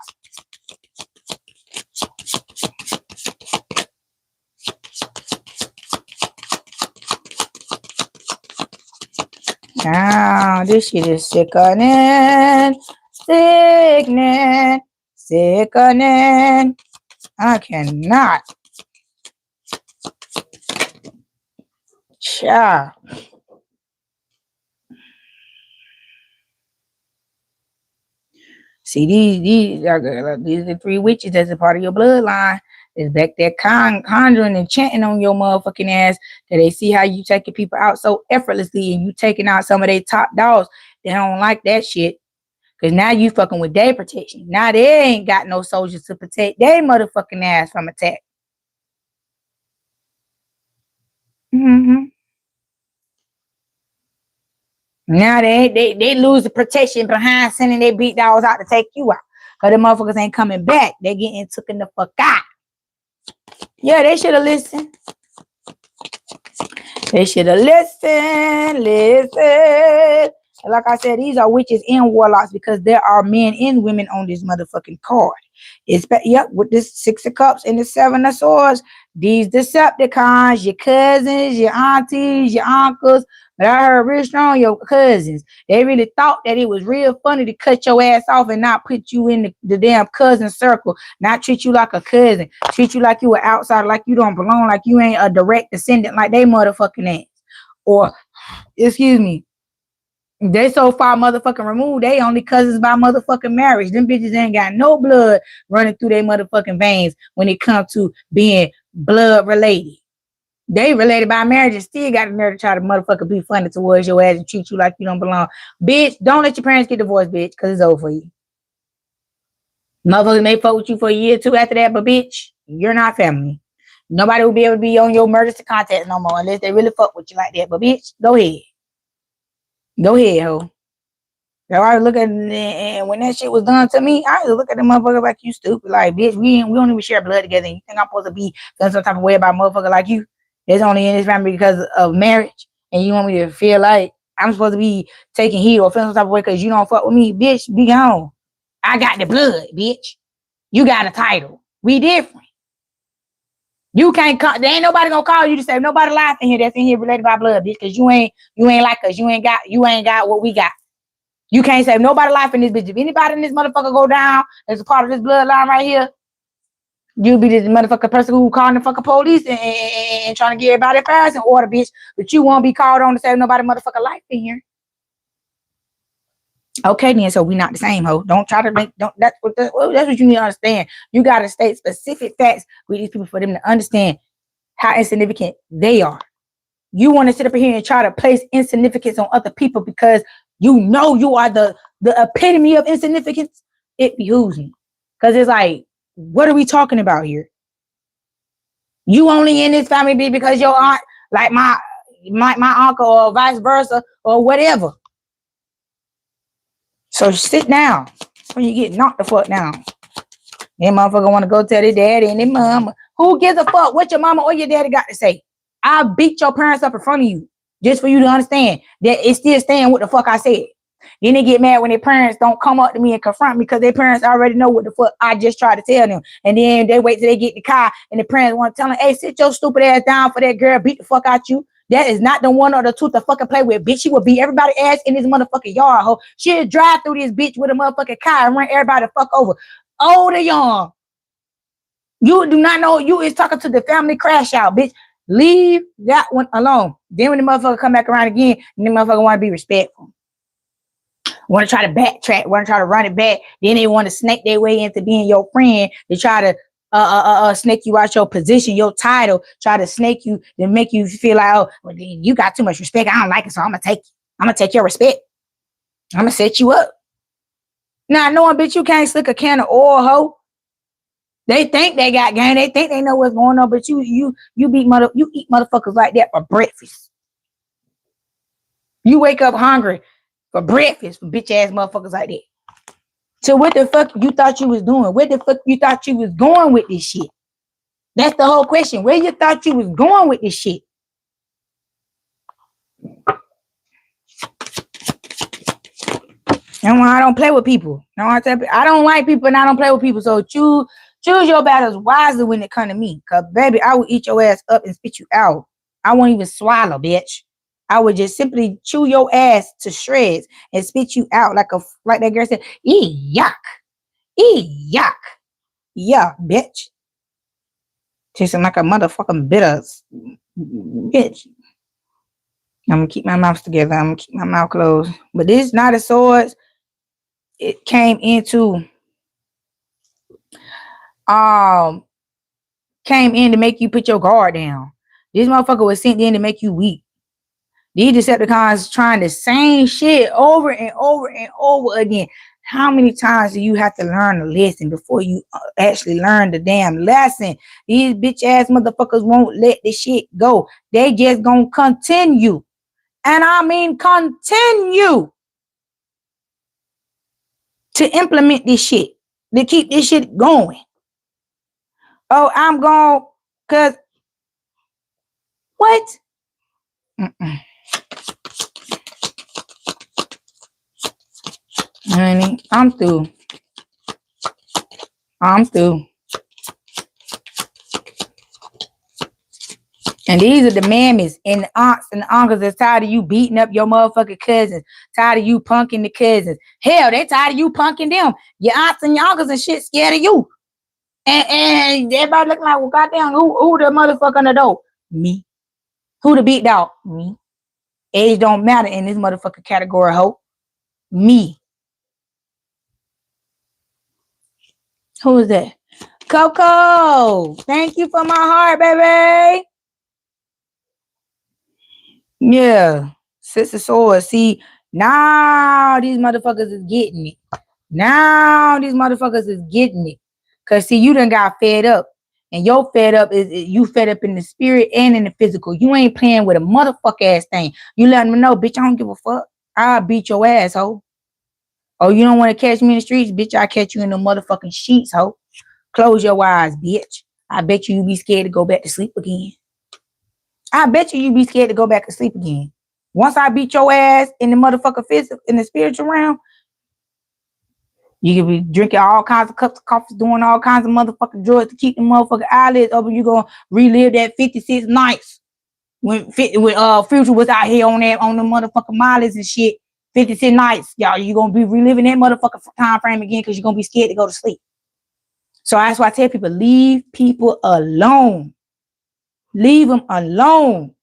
[SPEAKER 1] Now, this shit is sickening. Sickening. Sickening. I cannot. Child. See, these are the three witches that's a part of your bloodline. Is back there conjuring and chanting on your motherfucking ass that they see how you taking people out so effortlessly and you taking out some of their top dogs. They don't like that shit. Because now you fucking with their protection. Now they ain't got no soldiers to protect their motherfucking ass from attack. Now they lose the protection behind sending their beat dogs out to take you out. Because the motherfuckers ain't coming back. They getting taken the fuck out. Yeah, they should have listened. They should have listened. And like I said, these are witches and warlocks because there are men and women on this motherfucking card. Yep, with this 6 of Cups and the 7 of Swords, these Decepticons, your cousins, your aunties, your uncles. But I heard real strong your cousins. They really thought that it was real funny to cut your ass off and not put you in the damn cousin circle, not treat you like a cousin, treat you like you an outsider, like you don't belong, like you ain't a direct descendant like they motherfucking ass. Or, excuse me, they so far motherfucking removed, they only cousins by motherfucking marriage. Them bitches ain't got no blood running through their motherfucking veins when it comes to being blood related. They related by marriage and still got the nerve to try to motherfucker be funny towards your ass and treat you like you don't belong. Bitch, don't let your parents get divorced, bitch, because it's over for you. Motherfuckers may fuck with you for a year or two after that, but bitch, you're not family. Nobody will be able to be on your emergency contacts no more unless they really fuck with you like that. But bitch, go ahead. Go ahead, ho. So I was looking, and when that shit was done to me, I was looking at the motherfucker like you stupid. Like, bitch, we don't even share blood together. And you think I'm supposed to be feeling some type of way about a motherfucker like you? That's only in this family because of marriage. And you want me to feel like I'm supposed to be taking heat or feeling some type of way because you don't fuck with me? Bitch, be gone. I got the blood, bitch. You got a title. We different. You can't call, there ain't nobody gonna call you to say nobody life in here that's in here related by blood, bitch, because you ain't like us. You ain't got what we got. You can't say nobody life in this bitch. If anybody in this motherfucker go down as a part of this bloodline right here, you be this motherfucker person who calling the fucking police and trying to get everybody affairs in order, bitch. But you won't be called on to say nobody motherfucker life in here. Okay, then, so we not the same, ho. Don't try to make, that's what you need to understand. You got to state specific facts with these people for them to understand how insignificant they are. You want to sit up here and try to place insignificance on other people because you know you are the epitome of insignificance. It behooves me. Because it's like, what are we talking about here? You only in this family because your aunt, like my uncle or vice versa or whatever. So sit down when you get knocked the fuck down. That motherfucker want to go tell their daddy and their mama. Who gives a fuck what your mama or your daddy got to say? I beat your parents up in front of you just for you to understand that it's still staying what the fuck I said. Then they get mad when their parents don't come up to me and confront me because their parents already know what the fuck I just tried to tell them. And then they wait till they get in the car and the parents want to tell them, hey, sit your stupid ass down for that girl, beat the fuck out you. That is not the one or the two to fucking play with, bitch. She will beat everybody ass in this motherfucking yard, ho. She'll drive through this bitch with a motherfucking car and run everybody the fuck over. Old or young. You do not know you is talking to the family crash out, bitch. Leave that one alone. Then when the motherfucker come back around again, the motherfucker want to be respectful. Want to try to backtrack, want to try to run it back. Then they want to snake their way into being your friend. They try to snake you out your position, your title, try to snake you, then make you feel like, oh, well, you got too much respect. I don't like it, so I'm going to take you. I'm going to take your respect. I'm going to set you up. Now, knowing, bitch, you can't slick a can of oil, ho. They think they got game. They think they know what's going on, but you eat motherfuckers like that for breakfast. You wake up hungry for breakfast for bitch ass motherfuckers like that. So what the fuck you thought you was doing? Where the fuck you thought you was going with this shit? That's the whole question. Where you thought you was going with this shit? I don't play with people. I don't like people and I don't play with people. So choose your battles wisely when it comes to me. Cause baby, I will eat your ass up and spit you out. I won't even swallow, bitch. I would just simply chew your ass to shreds and spit you out like that girl said, yuck. Yuck. Yeah, bitch. Tasting like a motherfucking bitter bitch. I'm gonna keep my mouth together. I'm gonna keep my mouth closed. But this Knight of Swords, it came in to make you put your guard down. This motherfucker was sent in to make you weak. These Decepticons trying the same shit over and over and over again. How many times do you have to learn a lesson before you actually learn the damn lesson? These bitch ass motherfuckers won't let this shit go. They just gonna continue. And I mean continue to implement this shit. To keep this shit going. Oh, I'm going, cause what? Mm-mm. Honey, I'm through. I'm through. And these are the mammies and the aunts and the uncles that's tired of you beating up your motherfucking cousins. Tired of you punking the cousins. Hell, they tired of you punking them. Your aunts and your uncles and shit scared of you. And everybody looking like, well, goddamn, who the motherfucker on the door? Me. Who the beat dog? Me. Age don't matter in this motherfucking category, ho. Me. Who is that? Coco. Thank you for my heart, baby. Yeah. Sister Sword. See, now these motherfuckers is getting it. Now these motherfuckers is getting it. Cause see, you done got fed up. And your fed up is you fed up in the spirit and in the physical. You ain't playing with a motherfucker ass thing. You letting them know, bitch, I don't give a fuck. I'll beat your ass, ho. Oh, you don't want to catch me in the streets? Bitch, I'll catch you in the motherfucking sheets, ho. Close your eyes, bitch. I bet you be scared to go back to sleep again. I bet you be scared to go back to sleep again. Once I beat your ass in the motherfucking physical, in the spiritual realm, you can be drinking all kinds of cups of coffee, doing all kinds of motherfucking drugs to keep the motherfucking eyelids open. You gonna relive that 56 nights when Future was out here on the motherfucking mileage and shit. 56 nights, y'all. You gonna be reliving that motherfucking time frame again because you're gonna be scared to go to sleep. So that's why I tell people, leave people alone. Leave them alone.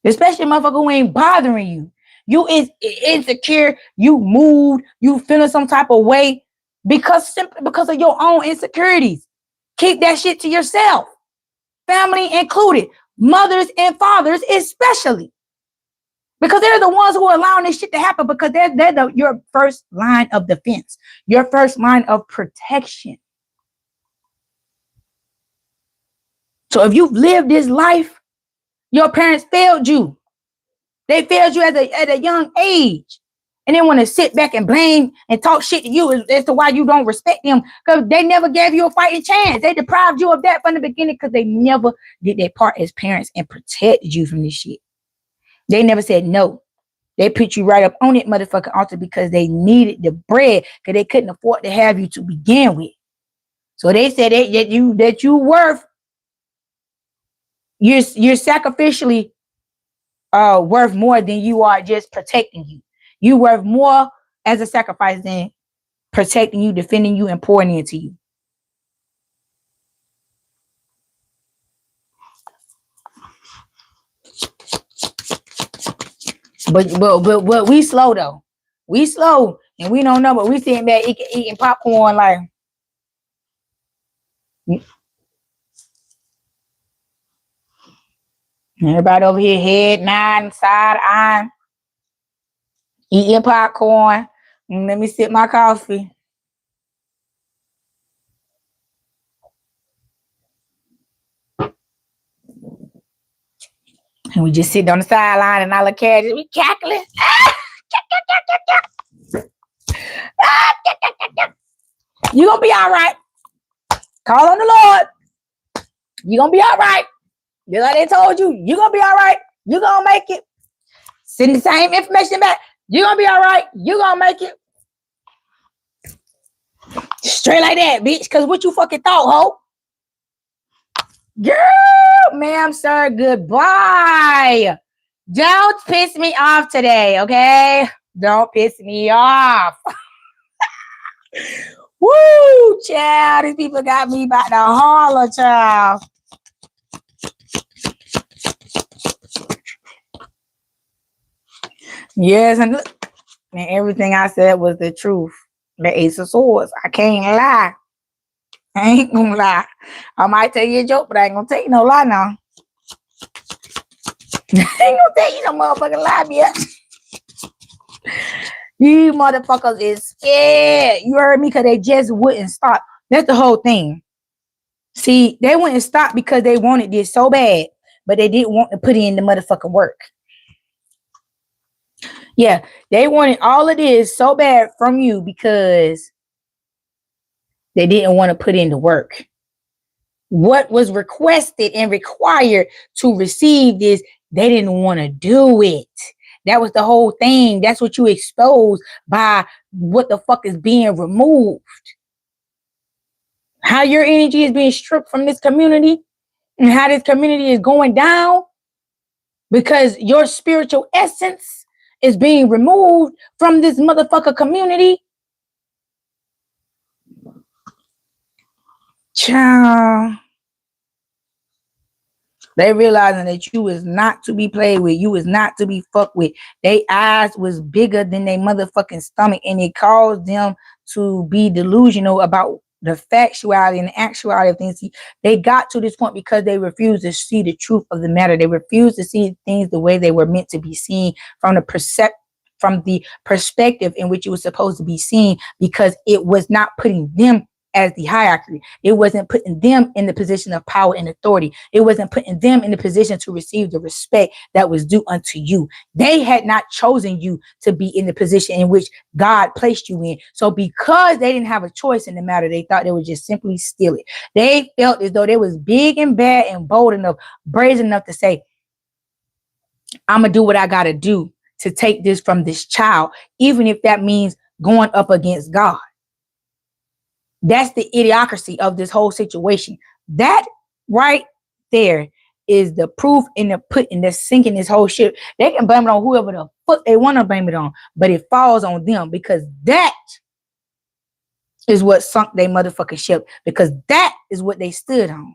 [SPEAKER 1] Especially a motherfucker who ain't bothering you. You is insecure, you moved, you feeling some type of way simply because of your own insecurities. Keep that shit to yourself. Family included. Mothers and fathers especially. Because they're the ones who are allowing this shit to happen because they're your first line of defense. Your first line of protection. So if you've lived this life, your parents failed you. They failed you at a young age. And they want to sit back and blame and talk shit to you as to why you don't respect them. Because they never gave you a fighting chance. They deprived you of that from the beginning because they never did their part as parents and protected you from this shit. They never said no. They put you right up on it motherfucking altar because they needed the bread because they couldn't afford to have you to begin with. So they said that you worth, you're sacrificially worth more than you are just protecting you. You worth more as a sacrifice than protecting you, defending you, and pouring into you. But we slow though. We slow and we don't know, but we sitting back eating popcorn like. Everybody over here head nodding, side eyeing, eating popcorn. Let me sip my coffee. And we just sit on the sideline and I look at it. We cackling. You gonna be all right. Call on the Lord. You gonna be all right. Just like they told you, you gonna be all right. You gonna make it. Send the same information back. You gonna be all right. You gonna make it. Straight like that, bitch. Cause what you fucking thought, ho? Girl, ma'am, sir, goodbye. Don't piss me off today, okay? Don't piss me off. Woo, child. These people got me about to holler, child. Yes, and look, and everything I said was the truth. The Ace of Swords. I can't lie. I ain't gonna lie. I might tell you a joke, but I ain't gonna tell you no lie now. I ain't gonna tell you no motherfucking lie, bitch. These motherfuckers is scared. You heard me? Because they just wouldn't stop. That's the whole thing. See, they wouldn't stop because they wanted this so bad, but they didn't want to put in the motherfucking work. Yeah, they wanted all of this so bad from you because they didn't want to put in the work. What was requested and required to receive this, they didn't want to do it. That was the whole thing. That's what you exposed by what the fuck is being removed. How your energy is being stripped from this community and how this community is going down because your spiritual essence is being removed from this motherfucker community. Child. They realizing that you is not to be played with. You is not to be fucked with. They eyes was bigger than their motherfucking stomach, and it caused them to be delusional about the factuality and the actuality of things. They got to this point because they refused to see the truth of the matter. They refused to see things the way they were meant to be seen from the perspective in which it was supposed to be seen, because it was not putting them as the hierarchy. It wasn't putting them in the position of power and authority. It wasn't putting them in the position to receive the respect that was due unto you. They had not chosen you to be in the position in which God placed you in. So because they didn't have a choice in the matter, they thought they would just simply steal it. They felt as though they was big and bad and bold enough, brazen enough to say, I'm going to do what I got to do to take this from this child, even if that means going up against God. That's the idiocracy of this whole situation. That right there is the proof in the pudding that's sinking this whole shit. They can blame it on whoever the fuck they want to blame it on, but it falls on them because that is what sunk their motherfucking ship, because that is what they stood on.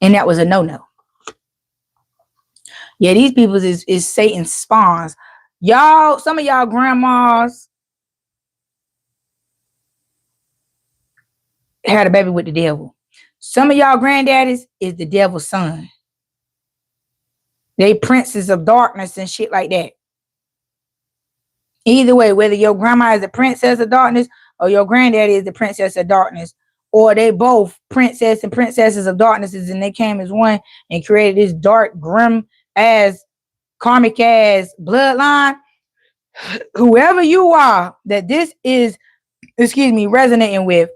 [SPEAKER 1] And that was a no-no. Yeah, these people is Satan's spawns. Y'all, some of y'all grandmas had a baby with the devil. Some of y'all granddaddies is the devil's son. They princes of darkness and shit like that. Either way, whether your grandma is the princess of darkness or your granddaddy is the princess of darkness, or they both princess and princesses of darknesses and they came as one and created this dark, grim ass, karmic ass bloodline. Whoever you are that this is, resonating with,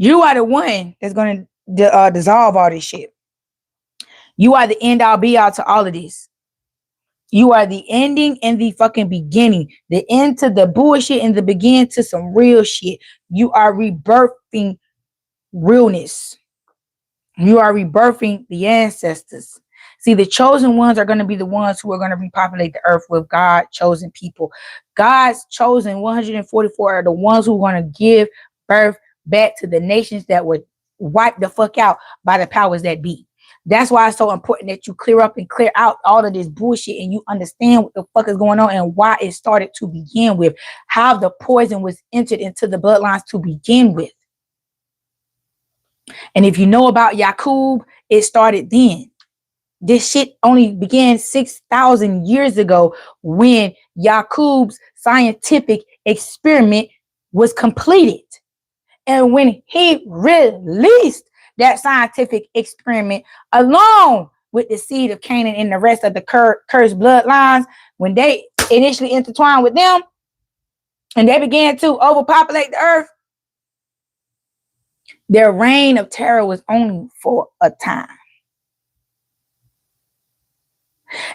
[SPEAKER 1] you are the one that's going to dissolve all this shit. You are the end all be all to all of this. You are the ending and the fucking beginning. The end to the bullshit and the begin to some real shit. You are rebirthing realness. You are rebirthing the ancestors. See, the chosen ones are going to be the ones who are going to repopulate the earth with God chosen people. God's chosen 144 are the ones who are going to give birth back to the nations that were wiped the fuck out by the powers that be. That's why it's so important that you clear up and clear out all of this bullshit and you understand what the fuck is going on and why it started to begin with, how the poison was entered into the bloodlines to begin with. And if you know about Yaqub, it started then. This shit only began 6,000 years ago when Yaqub's scientific experiment was completed. And when he released that scientific experiment along with the seed of Canaan and the rest of the cursed bloodlines, when they initially intertwined with them and they began to overpopulate the earth, their reign of terror was only for a time.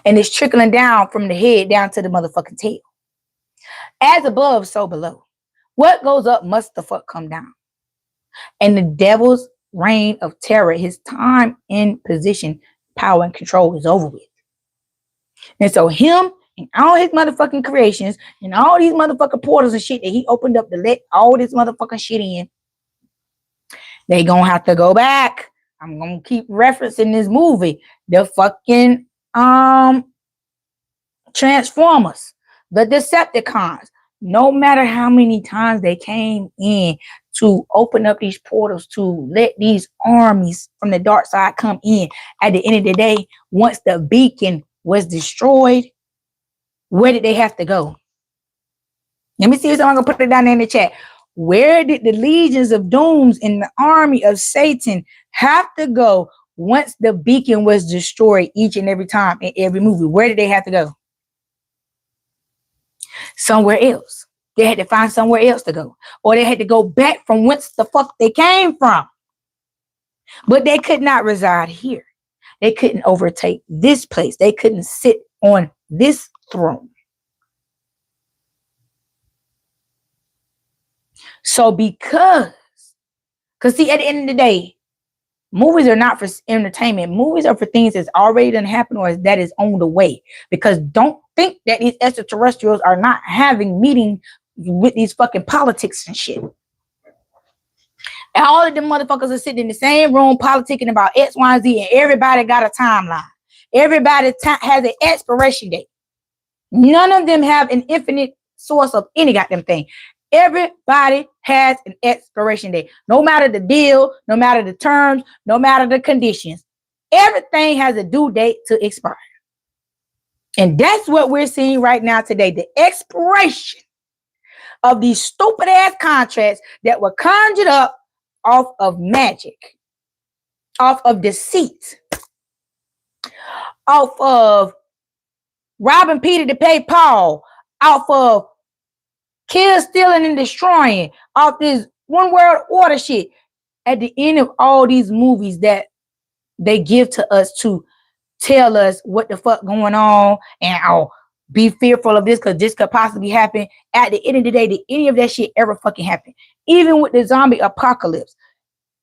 [SPEAKER 1] And it's trickling down from the head down to the motherfucking tail. As above, so below. What goes up must the fuck come down. And the devil's reign of terror, his time in position, power, and control is over with. And so him and all his motherfucking creations and all these motherfucking portals and shit that he opened up to let all this motherfucking shit in, they gonna have to go back. I'm gonna keep referencing this movie. The fucking Transformers, the Decepticons. No matter how many times they came in to open up these portals to let these armies from the dark side come in, at the end of the day, once the beacon was destroyed, where did they have to go? Let me see if someone can put it down in the chat. Where did the legions of dooms in the army of Satan have to go once the beacon was destroyed each and every time in every movie? Where did they have to go? Somewhere else. They had to find somewhere else to go. Or they had to go back from whence the fuck they came from. But they could not reside here. They couldn't overtake this place. They couldn't sit on this throne. So because see, at the end of the day, movies are not for entertainment. Movies are for things that's already done happened or that is on the way. Because don't think that these extraterrestrials are not having meetings with these fucking politics and shit. And all of them motherfuckers are sitting in the same room politicking about X, Y, and Z, and everybody got a timeline. Everybody has an expiration date. None of them have an infinite source of any goddamn thing. Everybody has an expiration date. No matter the deal, no matter the terms, no matter the conditions. Everything has a due date to expire. And that's what we're seeing right now today. The expiration of these stupid ass contracts that were conjured up off of magic, off of deceit, off of robbing Peter to pay Paul, off of kill, stealing, and destroying, off this one world order shit. At the end of all these movies that they give to us to tell us what the fuck going on and be fearful of this because this could possibly happen. At the end of the day, did any of that shit ever fucking happen? Even with the zombie apocalypse.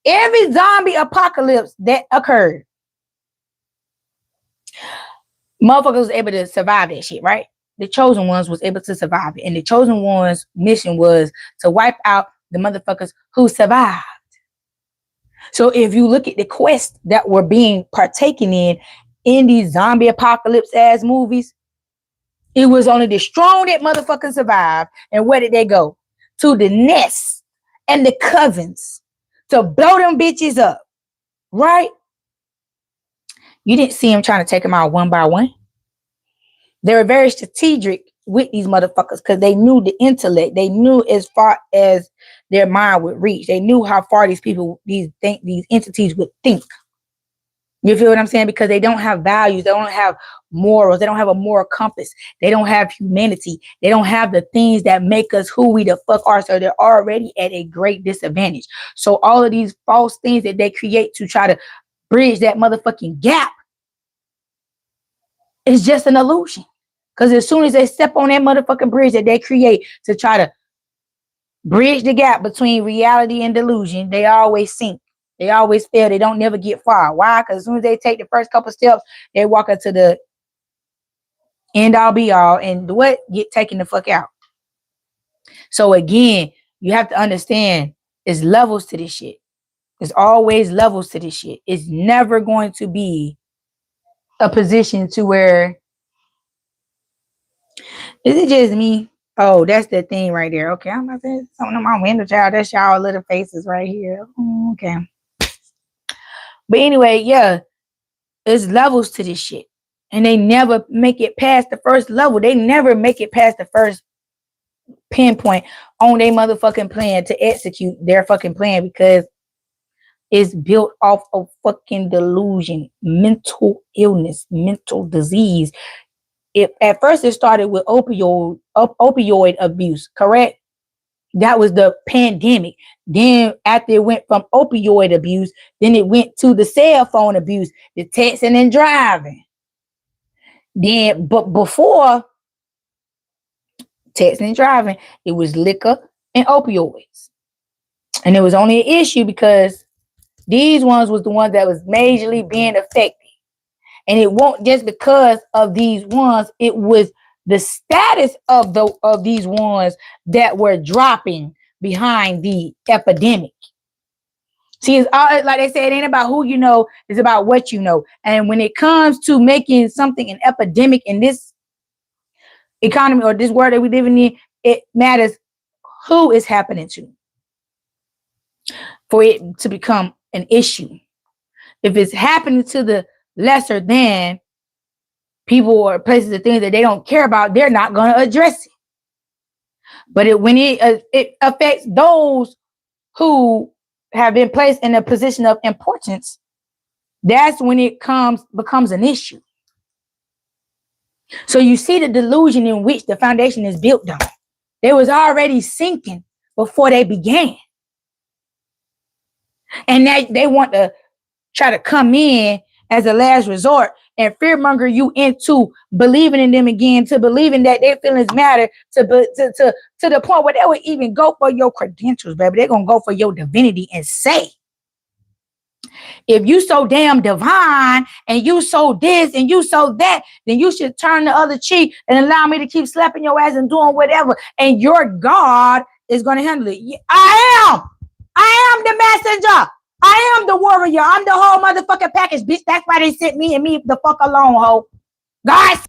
[SPEAKER 1] Every zombie apocalypse that occurred, motherfuckers was able to survive that shit, right? The chosen ones was able to survive it. And the chosen ones' mission was to wipe out the motherfuckers who survived. So if you look at the quests that were being partaken in these zombie apocalypse ass movies, it was only the strong that motherfuckers survived. And where did they go? To the nests and the covens to blow them bitches up, right? You didn't see them trying to take them out one by one. They were very strategic with these motherfuckers because they knew the intellect. They knew as far as their mind would reach. They knew how far these people, these entities would think. You feel what I'm saying? Because they don't have values. They don't have morals. They don't have a moral compass. They don't have humanity. They don't have the things that make us who we the fuck are. So they're already at a great disadvantage. So all of these false things that they create to try to bridge that motherfucking gap is just an illusion. Because as soon as they step on that motherfucking bridge that they create to try to bridge the gap between reality and delusion, they always sink. They always fail. They don't never get far. Why? Because as soon as they take the first couple steps, they walk into the end all be all and what? Get taken the fuck out. So again, you have to understand there's levels to this shit. There's always levels to this shit. It's never going to be a position to where, is it just me? Oh, that's the thing right there. Okay, I'm about to say something on my window, child. That's y'all little faces right here. Okay. But anyway, yeah, there's levels to this shit. And they never make it past the first level. They never make it past the first pinpoint on their motherfucking plan to execute their fucking plan because it's built off of fucking delusion, mental illness, mental disease. If at first it started with opioid abuse, correct? That was the pandemic. Then after it went from opioid abuse, then it went to the cell phone abuse, the texting and driving. Then, but before texting and driving, it was liquor and opioids. And it was only an issue because these ones was the ones that was majorly being affected. And it won't just because of these ones, it was the status of these ones that were dropping behind the epidemic. See, it's all, like they say, it ain't about who you know, it's about what you know. And when it comes to making something an epidemic in this economy or this world that we live in, it matters who it's happening to for it to become an issue. If it's happening to the lesser than people or places or things that they don't care about, they're not going to address it. But when it affects those who have been placed in a position of importance, that's when it becomes an issue. So you see the delusion in which the foundation is built on. They was already sinking before they began. And they want to try to come in as a last resort and fearmonger you into believing in them again, to believing that their feelings matter, to the point where they would even go for your credentials, baby. They're going to go for your divinity and say, if you so damn divine and you so this and you so that, then you should turn the other cheek and allow me to keep slapping your ass and doing whatever. And your God is going to handle it. I am the messenger. I am the warrior. I'm the whole motherfucking package, bitch. That's why they sent me and me the fuck alone, ho. Guys.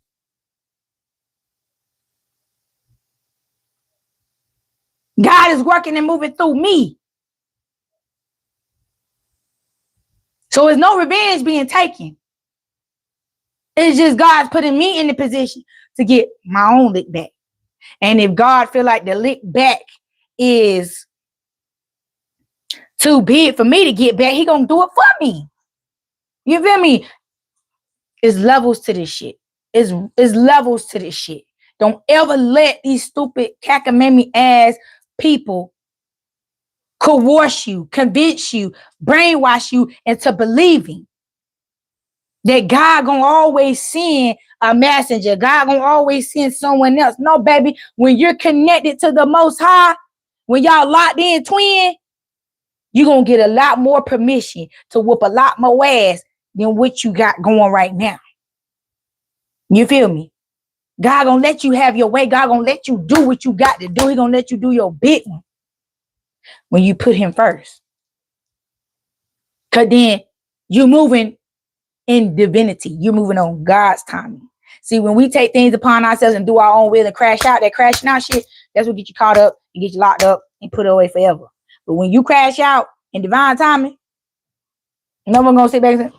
[SPEAKER 1] God is working and moving through me. So there's no revenge being taken. It's just God's putting me in the position to get my own lick back. And if God feel like the lick back is too big for me to get back, he gonna do it for me. You feel me? It's levels to this shit. It's levels to this shit. Don't ever let these stupid cackamamie ass people coerce you, convince you, brainwash you into believing that God gonna always send a messenger. God gonna always send someone else. No, baby. When you're connected to the Most High, when y'all locked in twin, you're gonna get a lot more permission to whoop a lot more ass than what you got going right now. You feel me? God gonna let you have your way. God gonna let you do what you got to do. He gonna let you do your big one when you put him first. Cause then you're moving in divinity. You're moving on God's timing. See, when we take things upon ourselves and do our own will and crash out, that crashing out shit, that's what get you caught up and get you locked up and put away forever. But when you crash out in divine timing, no one gonna sit back and say,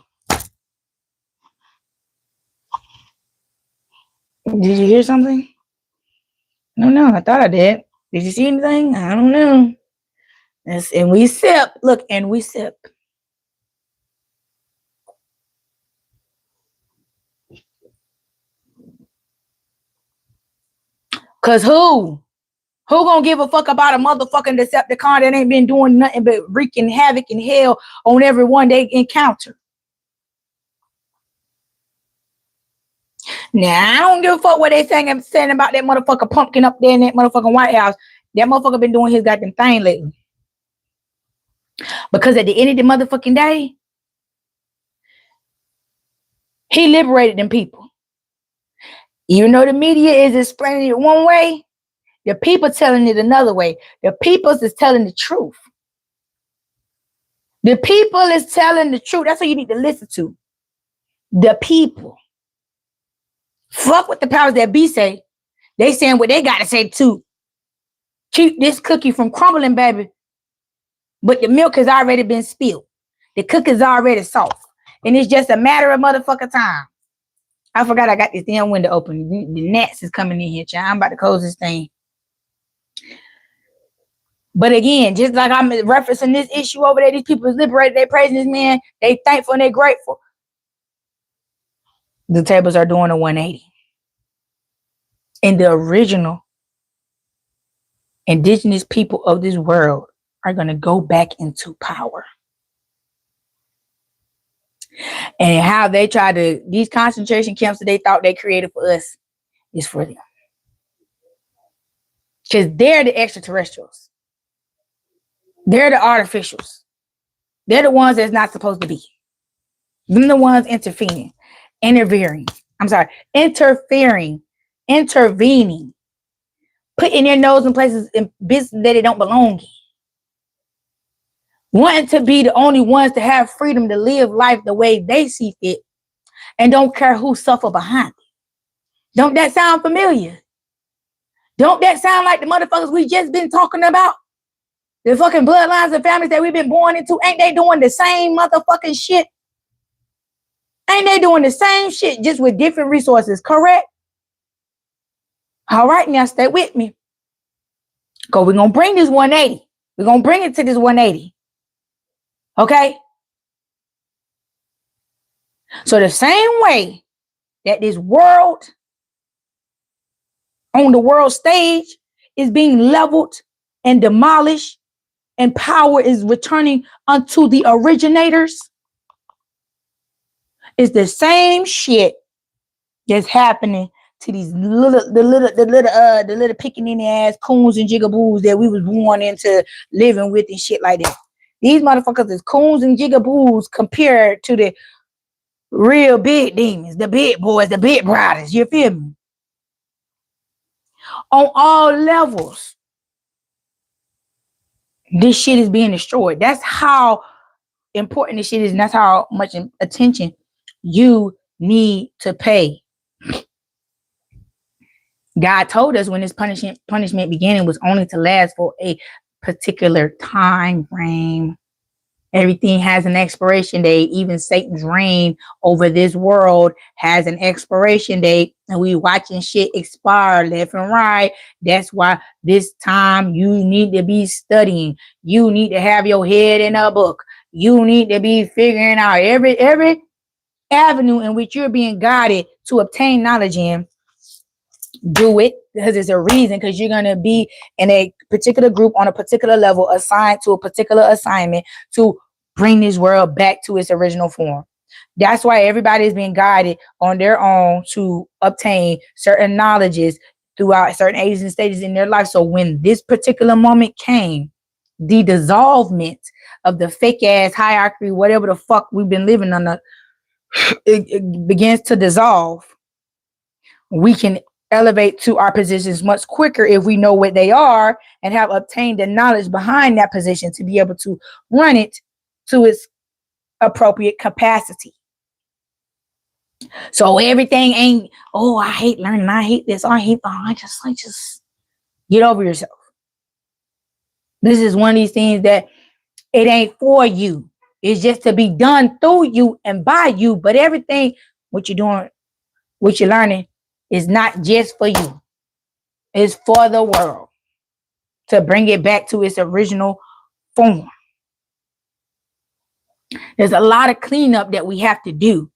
[SPEAKER 1] did you hear something? No, I thought I did. Did you see anything? I don't know. And we sip. Look, and we sip. Cause who gonna give a fuck about a motherfucking Decepticon that ain't been doing nothing but wreaking havoc and hell on everyone they encounter? Now, I don't give a fuck what they saying about that motherfucker pumpkin up there in that motherfucking White House. That motherfucker been doing his goddamn thing lately. Because at the end of the motherfucking day, he liberated them people. Even though the media is explaining it one way, the people telling it another way. The people is telling the truth. The people is telling the truth. That's what you need to listen to. The people. Fuck what the powers that be say. They saying what they got to say too. Keep this cookie from crumbling, baby. But the milk has already been spilled. The cookie's already soft. And it's just a matter of motherfucking time. I forgot I got this damn window open. The gnats is coming in here, child. I'm about to close this thing. But again, just like I'm referencing this issue over there, these people is liberated. They praising this man. They thankful and they grateful. The tables are doing a 180. And the original indigenous people of this world are going to go back into power. And how they try to, these concentration camps that they thought they created for us is for them. Because they're the extraterrestrials. They're the artificials. They're the ones that's not supposed to be. Them the ones intervening, putting their nose in places in business that they don't belong in. Wanting to be the only ones to have freedom to live life the way they see fit and don't care who suffer behind it. Don't that sound familiar? Don't that sound like the motherfuckers we just been talking about? The fucking bloodlines and families that we've been born into, ain't they doing the same motherfucking shit? Ain't they doing the same shit just with different resources, correct? All right, now stay with me. Because we're going to bring this 180. We're going to bring it to this 180. Okay? So the same way that this world on the world stage is being leveled and demolished and power is returning unto the originators, it's the same shit that's happening to these the little picking ass coons and jigaboos that we was born into living with and shit like that. These motherfuckers is coons and jigaboos compared to the real big demons, the big boys, the big brothers. You feel me? On all levels, this shit is being destroyed. That's how important this shit is, and that's how much attention you need to pay. God told us when this punishment beginning was only to last for a particular time frame. Everything has an expiration date. Even Satan's reign over this world has an expiration date. And we watching shit expire left and right. That's why this time you need to be studying. You need to have your head in a book. You need to be figuring out every avenue in which you're being guided to obtain knowledge in. Do it because there's a reason, because you're going to be in a particular group on a particular level assigned to a particular assignment to bring this world back to its original form. That's why everybody is being guided on their own to obtain certain knowledges throughout certain ages and stages in their life. So when this particular moment came, the dissolvement of the fake ass hierarchy, whatever the fuck we've been living under, it begins to dissolve. We can elevate to our positions much quicker if we know what they are and have obtained the knowledge behind that position to be able to run it to its appropriate capacity. So everything ain't, oh, I hate learning, I hate this, I just get over yourself. This is one of these things that it ain't for you. It's just to be done through you and by you. But everything, what you're doing, what you're learning, is not just for you. It's for the world to bring it back to its original form. There's a lot of cleanup that we have to do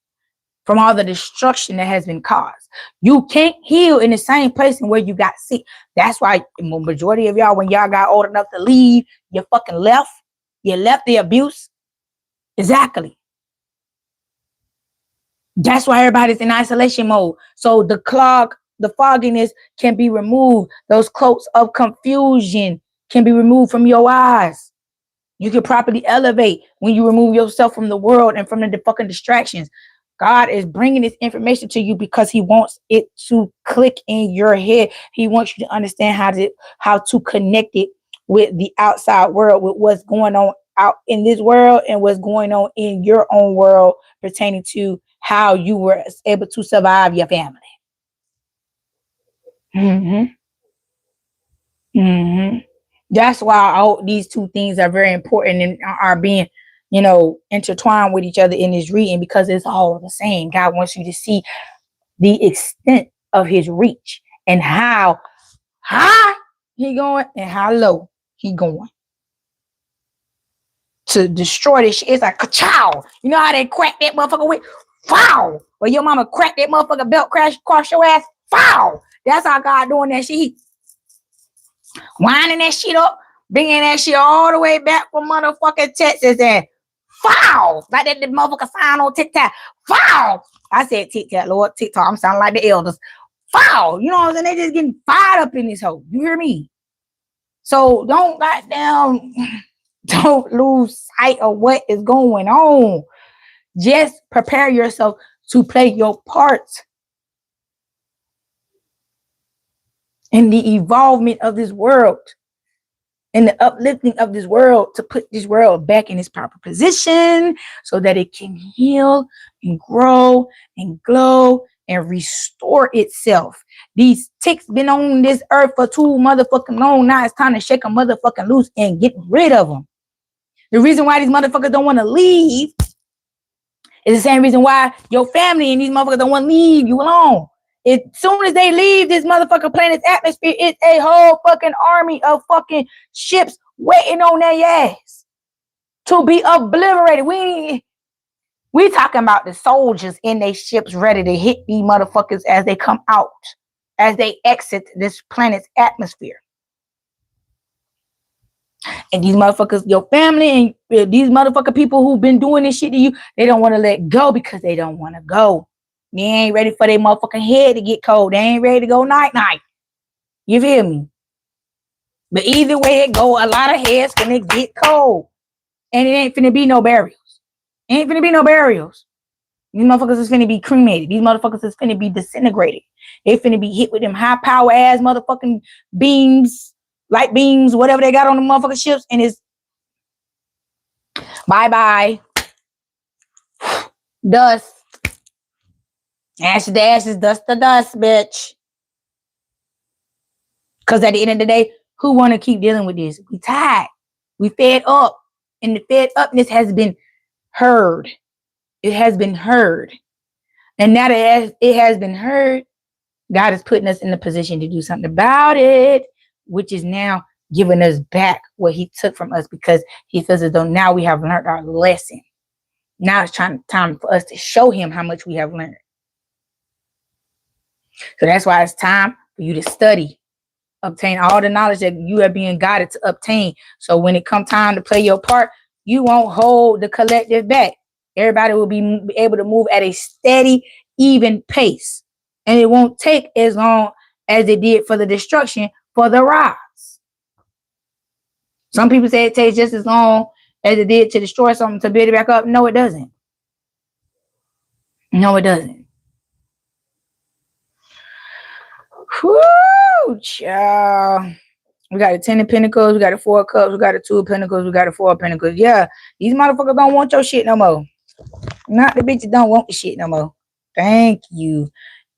[SPEAKER 1] from all the destruction that has been caused. You can't heal in the same place where you got sick. That's why the majority of y'all, when y'all got old enough to leave, you fucking left. You left the abuse. Exactly. That's why everybody's in isolation mode. So the fogginess can be removed. Those cloaks of confusion can be removed from your eyes. You can properly elevate when you remove yourself from the world and from the fucking distractions. God is bringing this information to you because he wants it to click in your head. He wants you to understand how to connect it with the outside world, with what's going on out in this world and what's going on in your own world pertaining to how you were able to survive your family. That's why these two things are very important and are being, intertwined with each other in this reading, because it's all the same. God wants you to see the extent of his reach and how high he going and how low he going to destroy this shit. It's like ka-chow. You know how they crack that motherfucker with? Foul. Or your mama crack that motherfucker belt cross your ass? Foul. That's how God doing that shit. Winding that shit up, bringing that shit all the way back from motherfucking Texas and foul. Like that the motherfucker sign on TikTok. Foul. I said TikTok, Lord, TikTok. I'm sounding like the elders. Foul. You know what I'm saying? They just getting fired up in this hole. You hear me? So don't lose sight of what is going on. Just prepare yourself to play your part in the evolvement of this world, in the uplifting of this world, to put this world back in its proper position so that it can heal and grow and glow and restore itself. These ticks been on this earth for too motherfucking long. Now it's time to shake them motherfucking loose and get rid of them. The reason why these motherfuckers don't want to leave is the same reason why your family and these motherfuckers don't want to leave you alone. As soon as they leave this motherfucking planet's atmosphere, it's a whole fucking army of fucking ships waiting on their ass to be obliterated. We talking about the soldiers in their ships ready to hit these motherfuckers as they come out, as they exit this planet's atmosphere. And these motherfuckers, your family and these motherfucking people who've been doing this shit to you, they don't want to let go because they don't want to go. They ain't ready for their motherfucking head to get cold. They ain't ready to go night-night. You feel me? But either way it go, a lot of heads gonna get cold. And it ain't finna be no burials. Ain't finna be no burials. These motherfuckers is finna be cremated. These motherfuckers is finna be disintegrated. They finna be hit with them high power ass motherfucking beams, light beams, whatever they got on the motherfucking ships, and it's bye-bye. Dust. Ashes to ashes, dust to dust, bitch. Because at the end of the day, who want to keep dealing with this? We tired. We fed up. And the fed upness has been heard. It has been heard. And now that it has been heard, God is putting us in the position to do something about it, which is now giving us back what he took from us, because he feels as though now we have learned our lesson. Now it's time for us to show him how much we have learned. So that's why it's time for you to study, obtain all the knowledge that you are being guided to obtain. So when it comes time to play your part, you won't hold the collective back. Everybody will be able to move at a steady, even pace. And it won't take as long as it did for the destruction for the rise. Some people say it takes just as long as it did to destroy something to build it back up. No, it doesn't. No, it doesn't. Whoo, child. We got a 10 of Pentacles, we got a 4 of Cups, we got a 2 of Pentacles, we got a 4 of Pentacles. Yeah, these motherfuckers don't want your shit no more. Not the bitches don't want the shit no more. Thank you,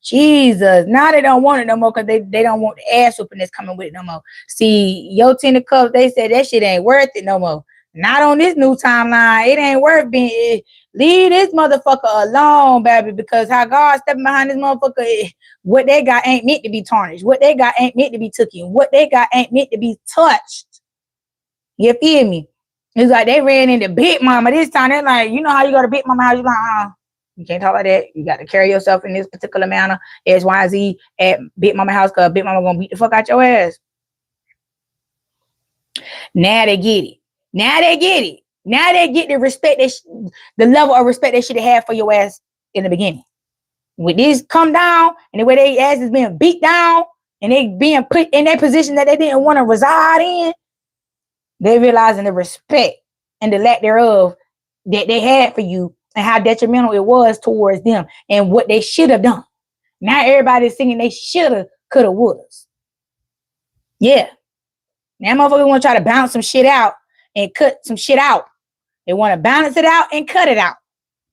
[SPEAKER 1] Jesus. Now they don't want it no more because they don't want the ass whooping that's coming with it no more. See, your 10 of Cups, they said that shit ain't worth it no more. Not on this new timeline. It ain't worth being. Leave this motherfucker alone, baby, because how God stepping behind this motherfucker, what they got ain't meant to be tarnished. What they got ain't meant to be taken. What they got ain't meant to be touched. You feel me? It's like they ran into Big Mama this time. They're like, you know how you go to Big Mama house? You like, you can't talk like that. You got to carry yourself in this particular manner. X, Y, Z at Big Mama house, because Big Mama gonna beat the fuck out your ass. Now they get it. Now they get it. Now they get the respect, the level of respect they should have had for your ass in the beginning. With this come down and the way they ass is being beat down and they being put in that position that they didn't want to reside in, they realizing the respect and the lack thereof that they had for you and how detrimental it was towards them and what they should have done. Now everybody's singing they shoulda, coulda, wouldas. Yeah. Now motherfuckers want to try to bounce some shit out and cut some shit out. They want to balance it out and cut it out.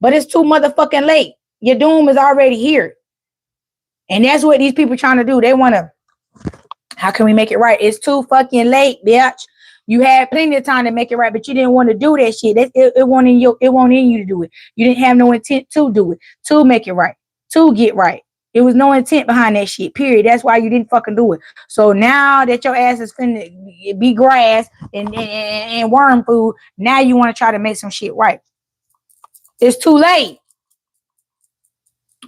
[SPEAKER 1] But it's too motherfucking late. Your doom is already here. And that's what these people trying to do. They want to, how can we make it right? It's too fucking late, bitch. You had plenty of time to make it right, but you didn't want to do that shit. It won't in you to do it. You didn't have no intent to do it, to make it right, to get right. There was no intent behind that shit, period. That's why you didn't fucking do it. So now that your ass is finna be grass and worm food, now you want to try to make some shit right. It's too late.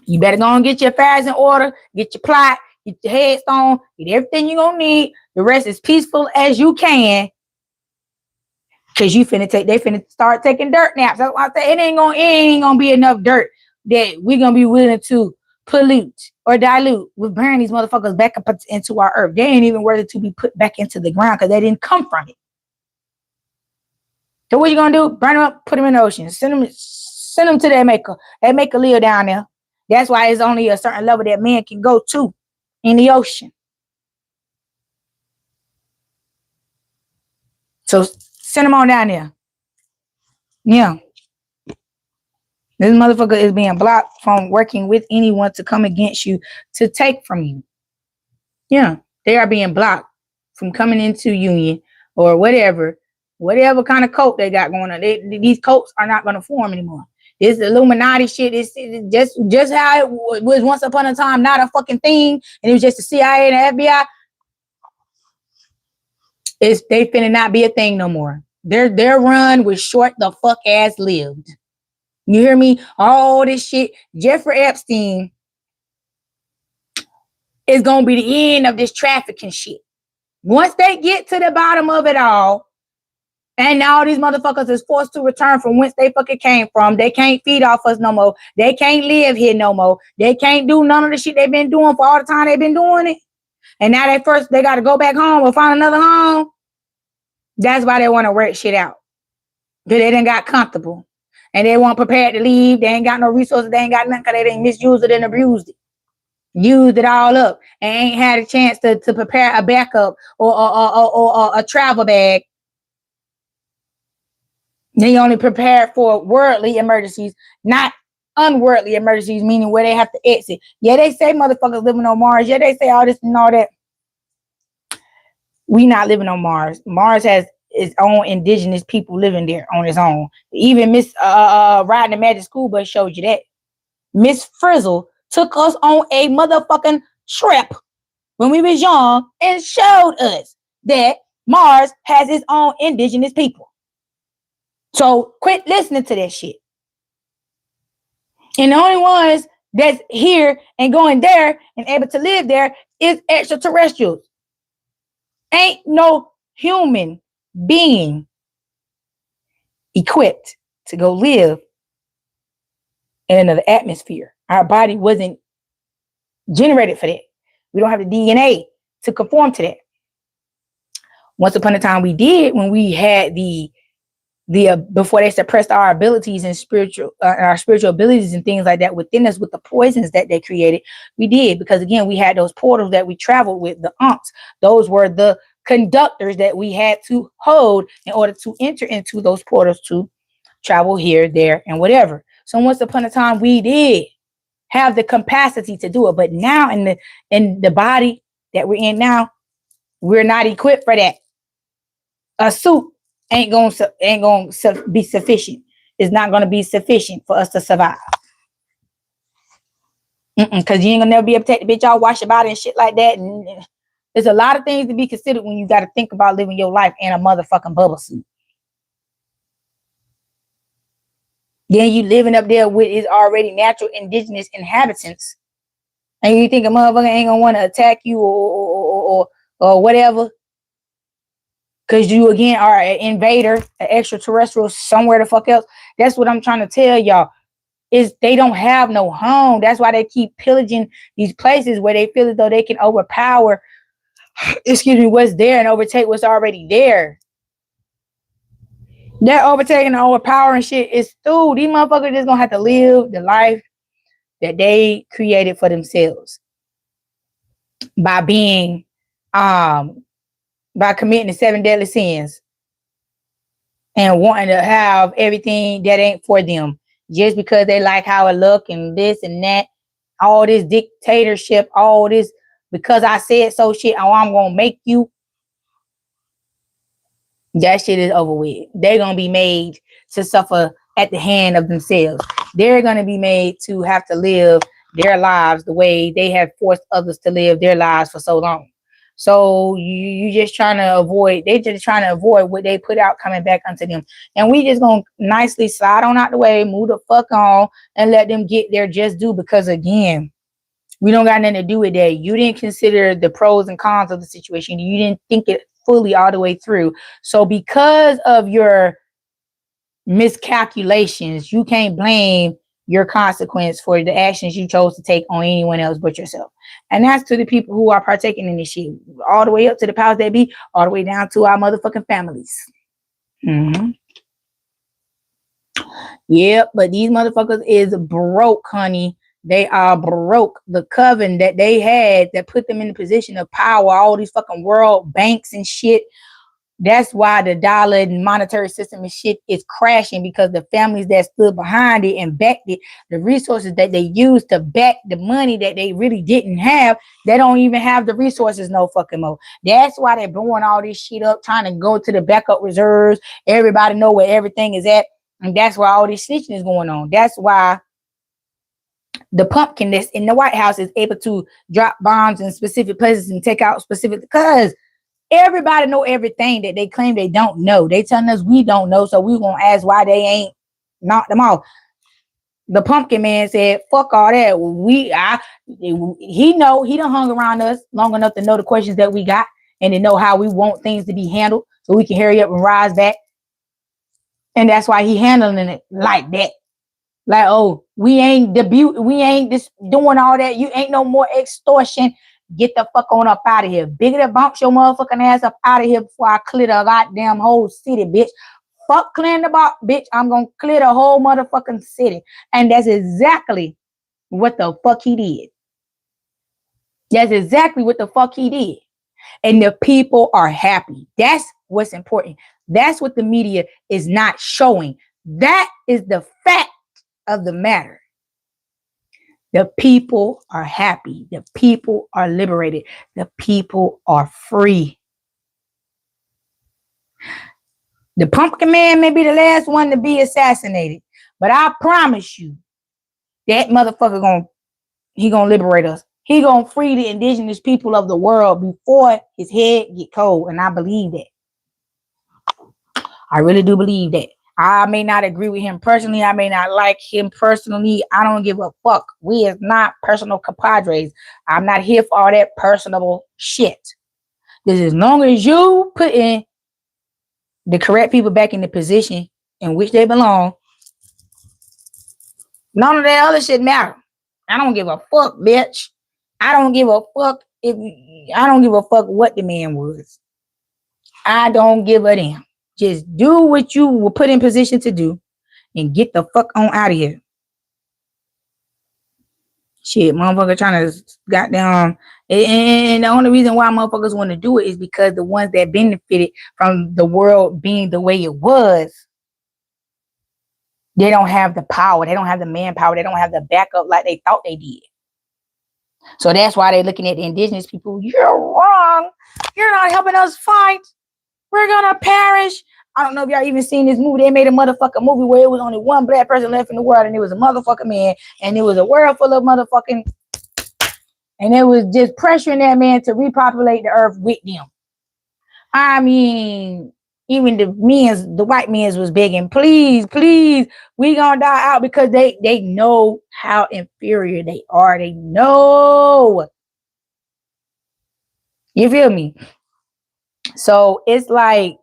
[SPEAKER 1] You better go and get your affairs in order, get your plot, get your headstone, get everything you're gonna need. The rest is peaceful as you can. Cause they finna start taking dirt naps. That's why I say it ain't gonna be enough dirt that we're gonna be willing to pollute or dilute with burning these motherfuckers back up into our earth. They ain't even worthy to be put back into the ground because they didn't come from it. So what you gonna do? Burn them up, put them in the ocean. Send them to that maker. That maker live down there. That's why it's only a certain level that man can go to in the ocean. So send them on down there. Yeah. This motherfucker is being blocked from working with anyone to come against you to take from you. Yeah. They are being blocked from coming into union or whatever kind of cult they got going on. These cults are not going to form anymore. This Illuminati shit is just how it was once upon a time, not a fucking thing, and it was just the CIA and the FBI. They finna not be a thing no more. Their run was short the fuck ass lived. You hear me? All this shit. Jeffrey Epstein is gonna be the end of this trafficking shit. Once they get to the bottom of it all, and now these motherfuckers is forced to return from whence they fucking came from. They can't feed off us no more. They can't live here no more. They can't do none of the shit they've been doing for all the time they've been doing it. And now they got to go back home or find another home. That's why they want to work shit out. Because they done got comfortable. And they weren't prepared to leave. They ain't got no resources. They ain't got nothing because they didn't misuse it and abused it. Used it all up. And ain't had a chance to prepare a backup or a travel bag. They only prepared for worldly emergencies, not unworldly emergencies, meaning where they have to exit. Yeah, they say motherfuckers living on Mars. Yeah, they say all this and all that. We not living on Mars. Mars has its own indigenous people living there on its own. Even Miss riding the magic school bus showed you that. Miss Frizzle took us on a motherfucking trip when we was young and showed us that Mars has its own indigenous people. So quit listening to that shit. And the only ones that's here and going there and able to live there is extraterrestrials. Ain't no human being equipped to go live in another atmosphere. Our body wasn't generated for that. We don't have the DNA to conform to that. Once upon a time we did, when we had the before they suppressed our abilities and our spiritual abilities and things like that within us with the poisons that they created, we did, because again, we had those portals that we traveled with, the aunts. Those were the conductors that we had to hold in order to enter into those portals to travel here, there, and whatever. So once upon a time, we did have the capacity to do it, but now in the body that we're in now, we're not equipped for that. A suit ain't gonna be sufficient. It's not gonna be sufficient for us to survive. Because you ain't gonna never be able to take the bitch out, wash your body and shit like that. And there's a lot of things to be considered when you got to think about living your life in a motherfucking bubble suit. Then you living up there with its already natural indigenous inhabitants, and you think a motherfucker ain't gonna want to attack you or whatever. Because you, again, are an invader, an extraterrestrial, somewhere the fuck else. That's what I'm trying to tell y'all. Is they don't have no home. That's why they keep pillaging these places where they feel as though they can overpower, what's there and overtake what's already there. They're overtaking and overpowering shit. It's through. These motherfuckers just gonna have to live the life that they created for themselves. By being, by committing the 7 deadly sins and wanting to have everything that ain't for them just because they like how it look and this and that, all this dictatorship, all this because I said so shit, oh, I'm gonna make you. That shit is over with. They're gonna be made to suffer at the hand of themselves. They're gonna be made to have to live their lives the way they have forced others to live their lives for so long. So you just trying to avoid, they just trying to avoid what they put out coming back onto them. And we just gonna nicely slide on out the way, move the fuck on, and let them get their just due, because again, we don't got nothing to do with that. You didn't consider the pros and cons of the situation. You didn't think it fully all the way through. So because of your miscalculations, you can't blame your consequence for the actions you chose to take on anyone else but yourself. And that's to the people who are partaking in this shit, all the way up to the powers that be, all the way down to our motherfucking families. Yep, but these motherfuckers is broke, honey. They are broke. The coven that they had that put them in the position of power, all these fucking world banks and shit. That's why the dollar and monetary system and shit is crashing, because the families that stood behind it and backed it, the resources that they used to back the money that they really didn't have, they don't even have the resources no fucking more. That's why they're blowing all this shit up, trying to go to the backup reserves. Everybody know where everything is at. And that's why all this snitching is going on. That's why the pumpkin that's in the White House is able to drop bombs in specific places and take out specific, because everybody know everything that they claim they don't know. They telling us we don't know, so we gonna ask why they ain't knocked them off. The pumpkin man said, fuck all that. He done hung around us long enough to know the questions that we got and to know how we want things to be handled so we can hurry up and rise back. And that's why he handling it like that. Like, oh, we ain't just doing all that. You ain't no more extortion. Get the fuck on up out of here. Bigger to bounce your motherfucking ass up out of here before I clear the goddamn whole city, bitch. Fuck clearing the box, bitch. I'm gonna clear the whole motherfucking city. And that's exactly what the fuck he did. That's exactly what the fuck he did. And the people are happy. That's what's important. That's what the media is not showing. That is the fact of the matter. The people are happy. The people are liberated. The people are free. The pumpkin man may be the last one to be assassinated, but I promise you, that motherfucker gonna liberate us. He gonna free the indigenous people of the world before his head get cold, and I believe that. I really do believe that. I may not agree with him personally. I may not like him personally. I don't give a fuck. We is not personal compadres. I'm not here for all that personable shit. Because as long as you put in the correct people back in the position in which they belong, none of that other shit matter. I don't give a fuck, bitch. I don't give a fuck what the man was. I don't give a damn. Just do what you were put in position to do and get the fuck on out of here. Shit, motherfucker trying to goddamn. And the only reason why motherfuckers want to do it is because the ones that benefited from the world being the way it was, they don't have the power. They don't have the manpower. They don't have the backup like they thought they did. So that's why they're looking at the indigenous people. You're wrong. You're not helping us fight. We're gonna perish. I don't know if y'all even seen this movie. They made a motherfucking movie where it was only one black person left in the world, and it was a motherfucking man, and it was a world full of motherfucking, and it was just pressuring that man to repopulate the earth with them. I mean, even the white men was begging, please, we gonna die out, because they know how inferior they are. They know. You feel me? So it's like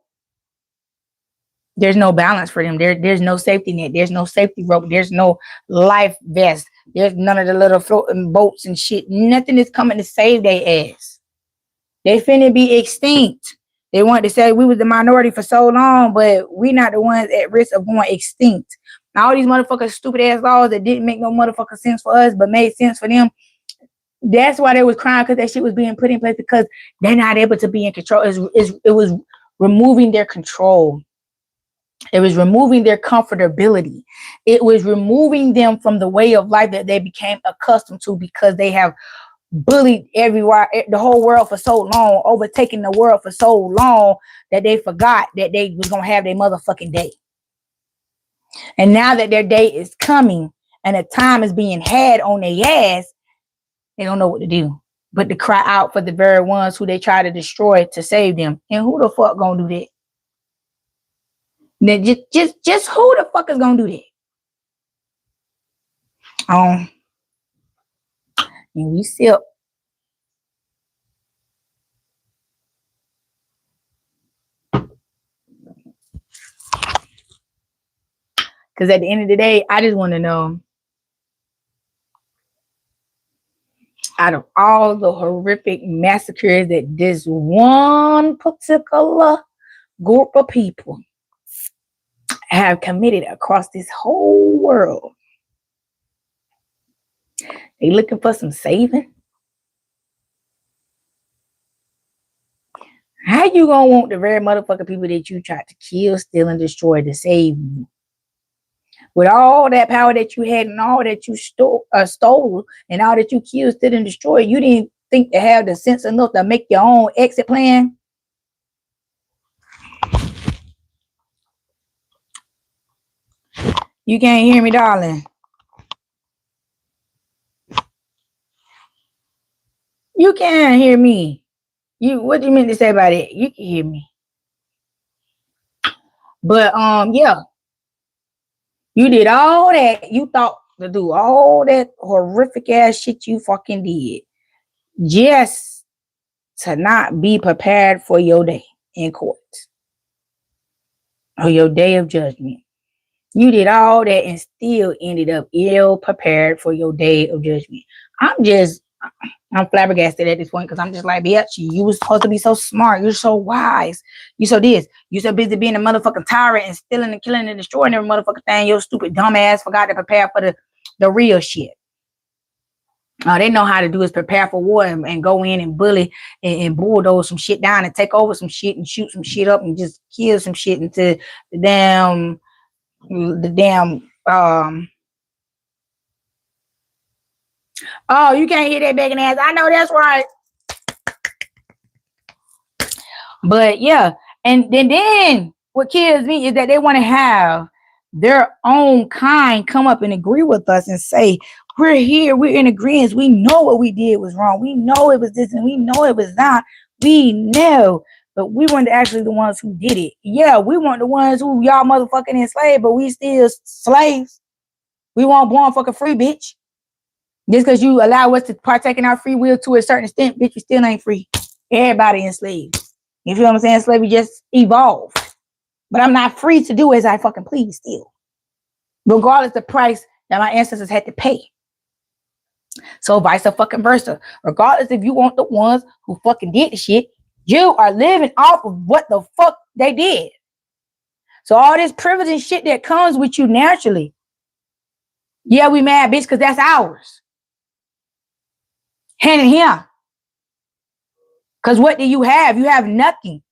[SPEAKER 1] there's no balance for them. There's no safety net. There's no safety rope. There's no life vest. There's none of the little floating boats and shit. Nothing is coming to save their ass. They finna be extinct. They want to say we was the minority for so long, but we not the ones at risk of going extinct. Now all these motherfuckers stupid ass laws that didn't make no motherfucking sense for us, but made sense for them. That's why they was crying, because that shit was being put in place, because they're not able to be in control. It was removing their control. It was removing their comfortability. It was removing them from the way of life that they became accustomed to, because they have bullied everywhere, the whole world for so long, overtaking the world for so long, that they forgot that they was gonna have their motherfucking day. And now that their day is coming and the time is being had on their ass, they don't know what to do but to cry out for the very ones who they try to destroy to save them. And who the fuck gonna do that? Then just who the fuck is gonna do that? And we sip. Because at the end of the day, I just want to know, out of all the horrific massacres that this one particular group of people have committed across this whole world, they looking for some saving? How you gonna want the very motherfucking people that you tried to kill, steal, and destroy to save you? With all that power that you had and all that you stole and all that you killed, steal, and destroyed, you didn't think to have the sense enough to make your own exit plan? You can't hear me, darling. You can't hear me. What do you mean to say about it? You can hear me. But yeah. You did all that. You thought to do all that horrific ass shit you fucking did. Just to not be prepared for your day in court. Or your day of judgment. You did all that and still ended up ill prepared for your day of judgment. I'm flabbergasted at this point because I'm just like, bitch, you was supposed to be so smart. You're so wise. You so this. You so busy being a motherfucking tyrant and stealing and killing and destroying every motherfucking thing. Your stupid dumb ass forgot to prepare for the real shit. All they know how to do is prepare for war and go in and bully and bulldoze some shit down and take over some shit and shoot some shit up and just kill some shit into the damn oh, you can't hear that begging ass. I know that's right. But yeah, and then what kills me is that they want to have their own kind come up and agree with us and say, we're here, we're in agreement. We know what we did was wrong. We know it was this and we know it was that. We know. But we weren't actually the ones who did it. Yeah, we weren't the ones who y'all motherfucking enslaved, but we still slaves. We weren't born fucking free, bitch. Just because you allow us to partake in our free will to a certain extent, bitch, you still ain't free. Everybody enslaved. You feel what I'm saying? Slavery just evolved. But I'm not free to do as I fucking please still. Regardless the price that my ancestors had to pay. So vice fucking versa. Regardless if you want the ones who fucking did the shit, you are living off of what the fuck they did. So all this privilege and shit that comes with you naturally. Yeah, we mad, bitch, because that's ours. Hand in here. Because what do you have? You have nothing.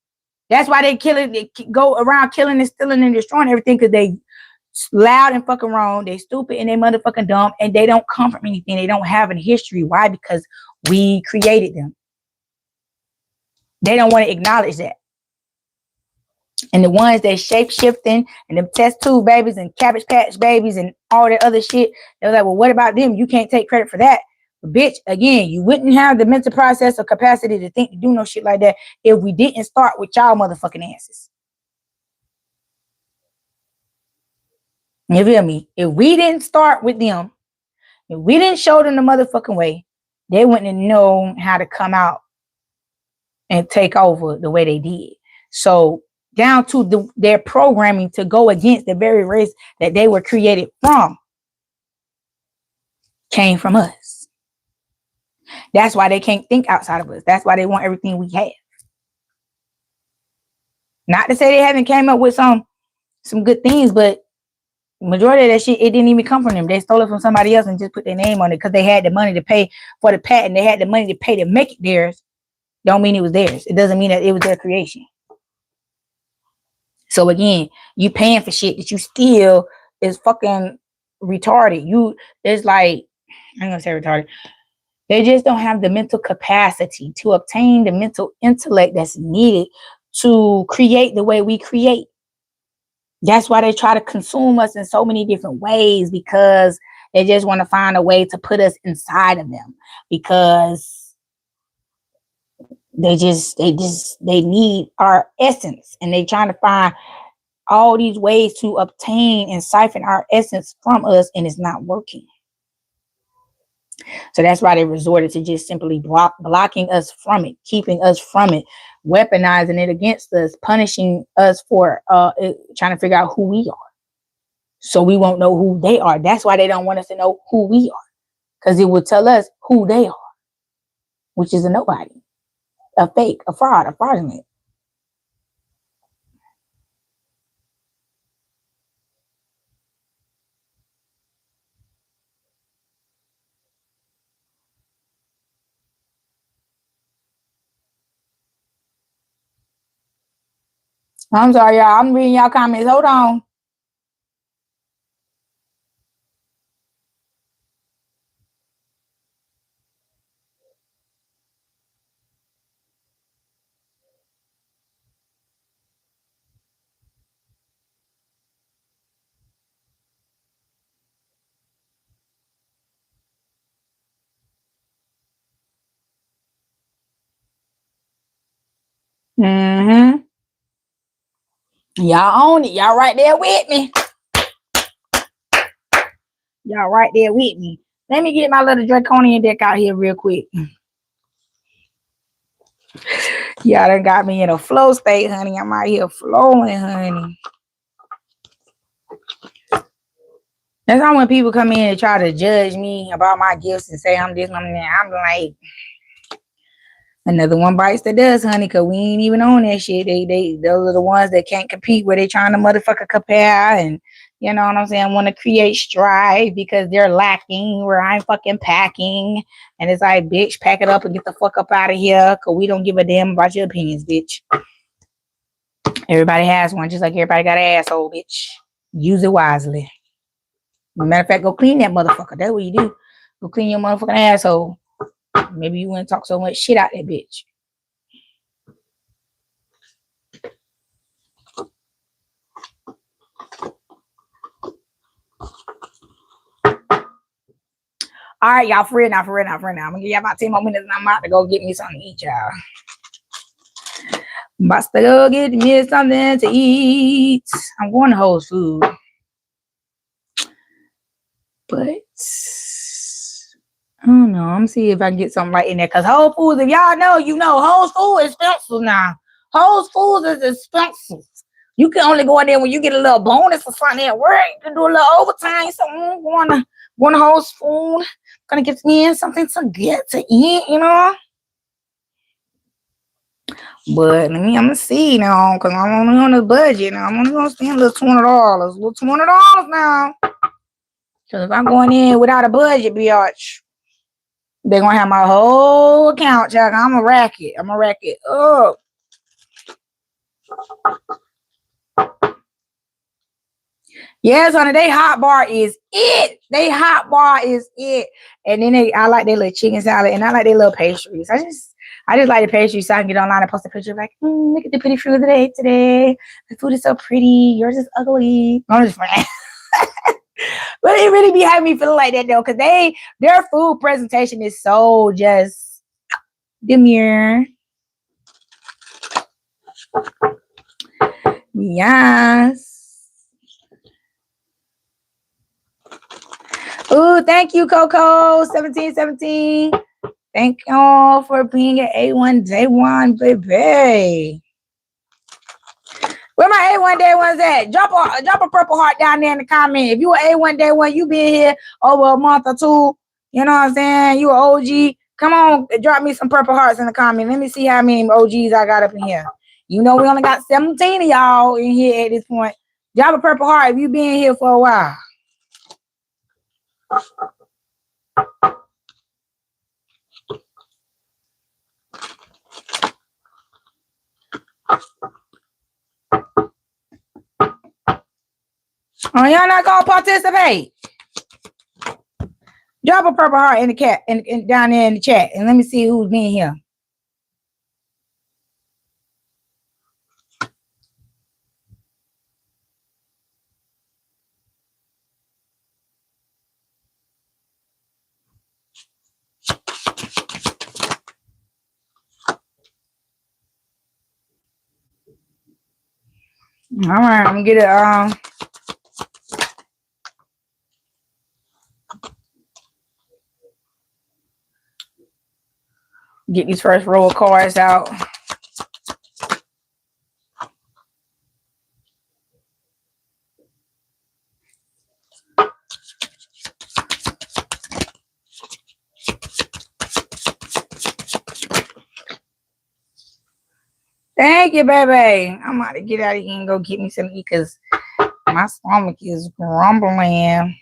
[SPEAKER 1] That's why they go around killing and stealing and destroying everything, because they loud and fucking wrong. They stupid and they motherfucking dumb, and they don't come from anything. They don't have a history. Why? Because we created them. They don't want to acknowledge that. And the ones that shape shifting and them test tube babies and cabbage patch babies and all that other shit, they're like, well, what about them? You can't take credit for that. But bitch, again, you wouldn't have the mental process or capacity to think to do no shit like that if we didn't start with y'all motherfucking asses. You feel me? If we didn't start with them, if we didn't show them the motherfucking way, they wouldn't have known how to come out and take over the way they did. So down to their programming to go against the very race that they were created from came from us. That's why they can't think outside of us. That's why they want everything we have. Not to say they haven't came up with some good things, but majority of that shit, it didn't even come from them. They stole it from somebody else and just put their name on it because they had the money to pay for the patent. They had the money to pay to make it theirs. Don't mean it was theirs. It doesn't mean that it was their creation. So again, you paying for shit that you still is fucking retarded. It's like, I'm gonna say retarded. They just don't have the mental capacity to obtain the mental intellect that's needed to create the way we create. That's why they try to consume us in so many different ways, because they just want to find a way to put us inside of them, because they need our essence, and they trying to find all these ways to obtain and siphon our essence from us, and it's not working. So that's why they resorted to just simply blocking us from it, keeping us from it, weaponizing it against us, punishing us for trying to figure out who we are. So we won't know who they are. That's why they don't want us to know who we are, because it will tell us who they are, which is a nobody, a fake, a fraud, a fraudulent. I'm sorry, y'all. I'm reading y'all comments. Hold on. Mm-hmm. Y'all own it. Y'all right there with me. Y'all right there with me. Let me get my little draconian deck out here real quick. Y'all done got me in a flow state, honey. I'm out here flowing, honey. That's how when people come in and try to judge me about my gifts and say I'm this, I'm that, I'm like, another one bites the dust, honey, because we ain't even on that shit. Those are the ones that can't compete where they trying to motherfucker compare and, you know what I'm saying, want to create strife because they're lacking where I'm fucking packing. And it's like, bitch, pack it up and get the fuck up out of here because we don't give a damn about your opinions, bitch. Everybody has one, just like everybody got an asshole, bitch. Use it wisely. Matter of fact, go clean that motherfucker. That's what you do. Go clean your motherfucking asshole. Maybe you wouldn't talk so much shit out that bitch. All right, y'all, for real now. I'm gonna give y'all about 10 more minutes and I'm about to go get me something to eat, y'all. I'm about to go get me something to eat. I'm going to Whole Foods. But I don't know. I'm gonna see if I can get something right in there. Cause Whole Foods, if y'all know, you know, Whole Foods is expensive now. Whole Foods is expensive. You can only go in there when you get a little bonus or something at work. You can do a little overtime. Something going to Whole Foods. Gonna get me in something to get to eat, you know. But I'm gonna see now, cause I'm only on a budget now. I'm only gonna spend a little $20 now. Cause if I'm going in without a budget, biatch, they're gonna have my whole account, child. I'm gonna rack it up. Yes, honey, they hot bar is it. And then I like their little chicken salad and I like their little pastries. I just like the pastries so I can get online and post a picture like, look at the pretty food today. The food is so pretty. Yours is ugly. I'm just playing. But it really be having me feeling like that though, because their food presentation is so just demure. Yes. Oh, thank you, Coco 1717. Thank y'all for being an A1 Day One, baby. Where my A1 Day Ones at? Drop a purple heart down there in the comment. If you an A1 Day One, you been here over a month or two. You know what I'm saying? You an OG. Come on, drop me some purple hearts in the comment. Let me see how many OGs I got up in here. You know we only got 17 of y'all in here at this point. Drop a purple heart if you been here for a while. Oh, y'all not gonna participate? Drop a purple heart in the cat and down there in the chat, and let me see who's been here. All right, I'm gonna get it. Get these first row of cards out. Thank you, baby. I'm about to get out of here and go get me some eat because my stomach is grumbling.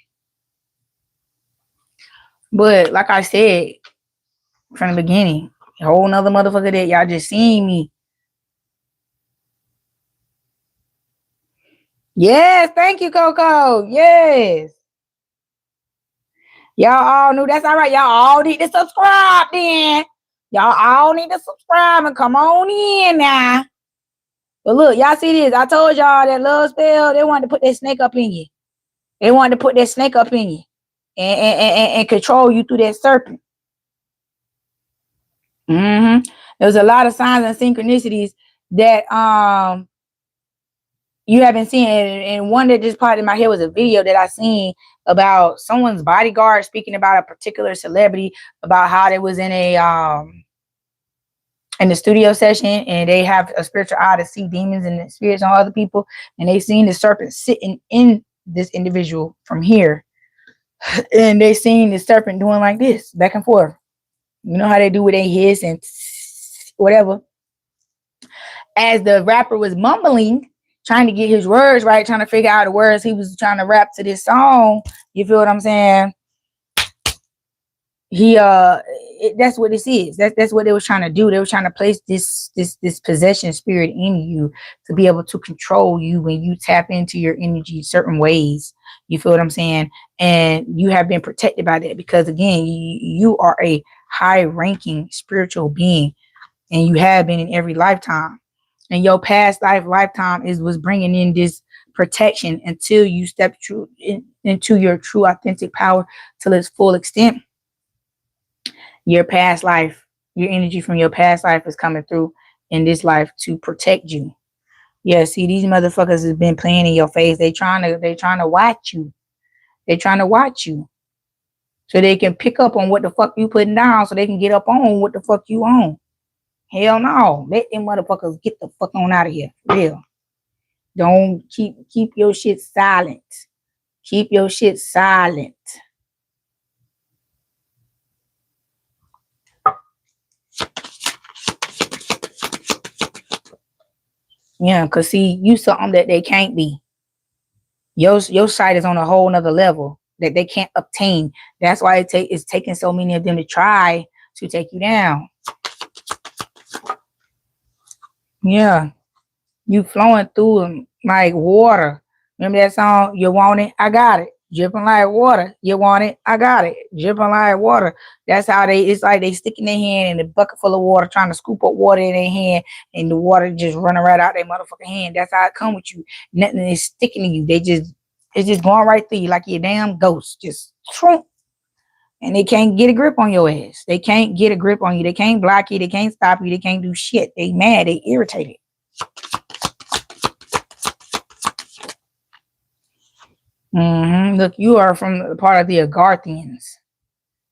[SPEAKER 1] But like I said from the beginning, a whole nother motherfucker that y'all just seen me. Yes, thank you, Coco. Yes. Y'all all knew that's all right. Y'all all need to subscribe then. Y'all all need to subscribe and come on in now. But look, y'all see this. I told y'all that love spell, they wanted to put that snake up in you. They wanted to put that snake up in you and control you through that serpent. There's a lot of signs and synchronicities that you haven't seen, and one that just popped in my head was a video that I seen about someone's bodyguard speaking about a particular celebrity, about how they was in the studio session, and they have a spiritual eye to see demons and spirits on other people, and they seen the serpent sitting in this individual from here, and they seen the serpent doing like this back and forth. You know how they do with their hiss and whatever. As the rapper was mumbling, trying to get his words right, trying to figure out the words he was trying to rap to this song, you feel what I'm saying? He that's what this is. That's what they was trying to do. They were trying to place this possession spirit in you to be able to control you when you tap into your energy certain ways. You feel what I'm saying? And you have been protected by that because, again, you are a high-ranking spiritual being, and you have been in every lifetime. And your past lifetime was bringing in this protection until you step into your true authentic power to its full extent. Your past life, your energy from your past life is coming through in this life to protect you. Yeah, see, these motherfuckers has been playing in your face. They trying to watch you. They trying to watch you so they can pick up on what the fuck you putting down, so they can get up on what the fuck you on. Hell no. Let them motherfuckers get the fuck on out of here. For real. Don't keep your shit silent. Keep your shit silent. Yeah, because see, you something that they can't be. Your sight is on a whole nother level that they can't obtain. That's why it's taking so many of them to try to take you down. Yeah. You flowing through them like water. Remember that song? You want it? I got it. Dripping like water. You want it? I got it. Dripping like water. That's how it's like they sticking their hand in a bucket full of water, trying to scoop up water in their hand, and the water just running right out their motherfucking hand. That's how it come with you. Nothing is sticking to you. It's just going right through you like you're a damn ghost. Just trump. And they can't get a grip on your ass. They can't get a grip on you. They can't block you. They can't stop you. They can't do shit. They mad. They irritated. Look, you are from the part of the Agarthians.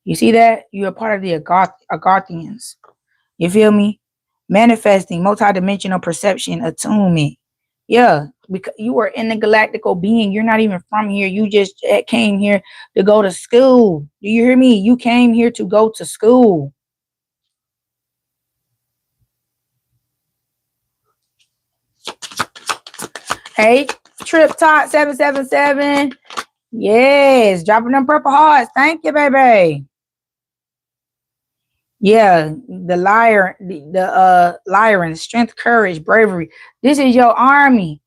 [SPEAKER 1] You see that? You are part of the Agarthians. You feel me? Manifesting, multidimensional perception, attunement. Yeah, because you are in the galactical being. You're not even from here. You just came here to go to school. Do you hear me? You came here to go to school. Hey, Trip Talk 777. Yes, dropping them purple hearts. Thank you, baby. Yeah, the liar, the liar, strength, courage, bravery. This is your army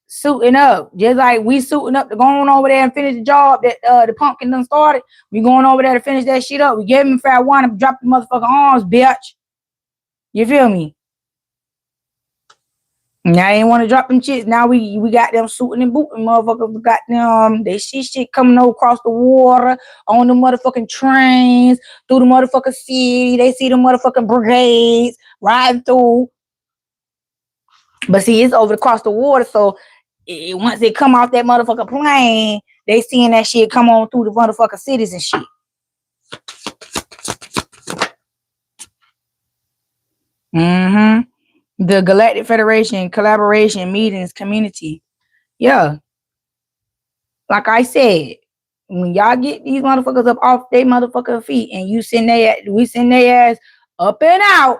[SPEAKER 1] suiting up, just like we suiting up to go on over there and finish the job that the pumpkin done started. We going over there to finish that shit up. We gave him fat one and drop the motherfucking arms, bitch. You feel me? Now they ain't want to drop them shits. Now we got them suiting and booting motherfuckers. We got them. They see shit coming over across the water on the motherfucking trains through the motherfucking city. They see the motherfucking brigades riding through. But see, it's over across the water. So once they come off that motherfucking plane, they seeing that shit come on through the motherfucking cities and shit. The Galactic Federation, collaboration, meetings, community. Yeah. Like I said, when y'all get these motherfuckers up off their motherfucking feet and we send their ass up and out,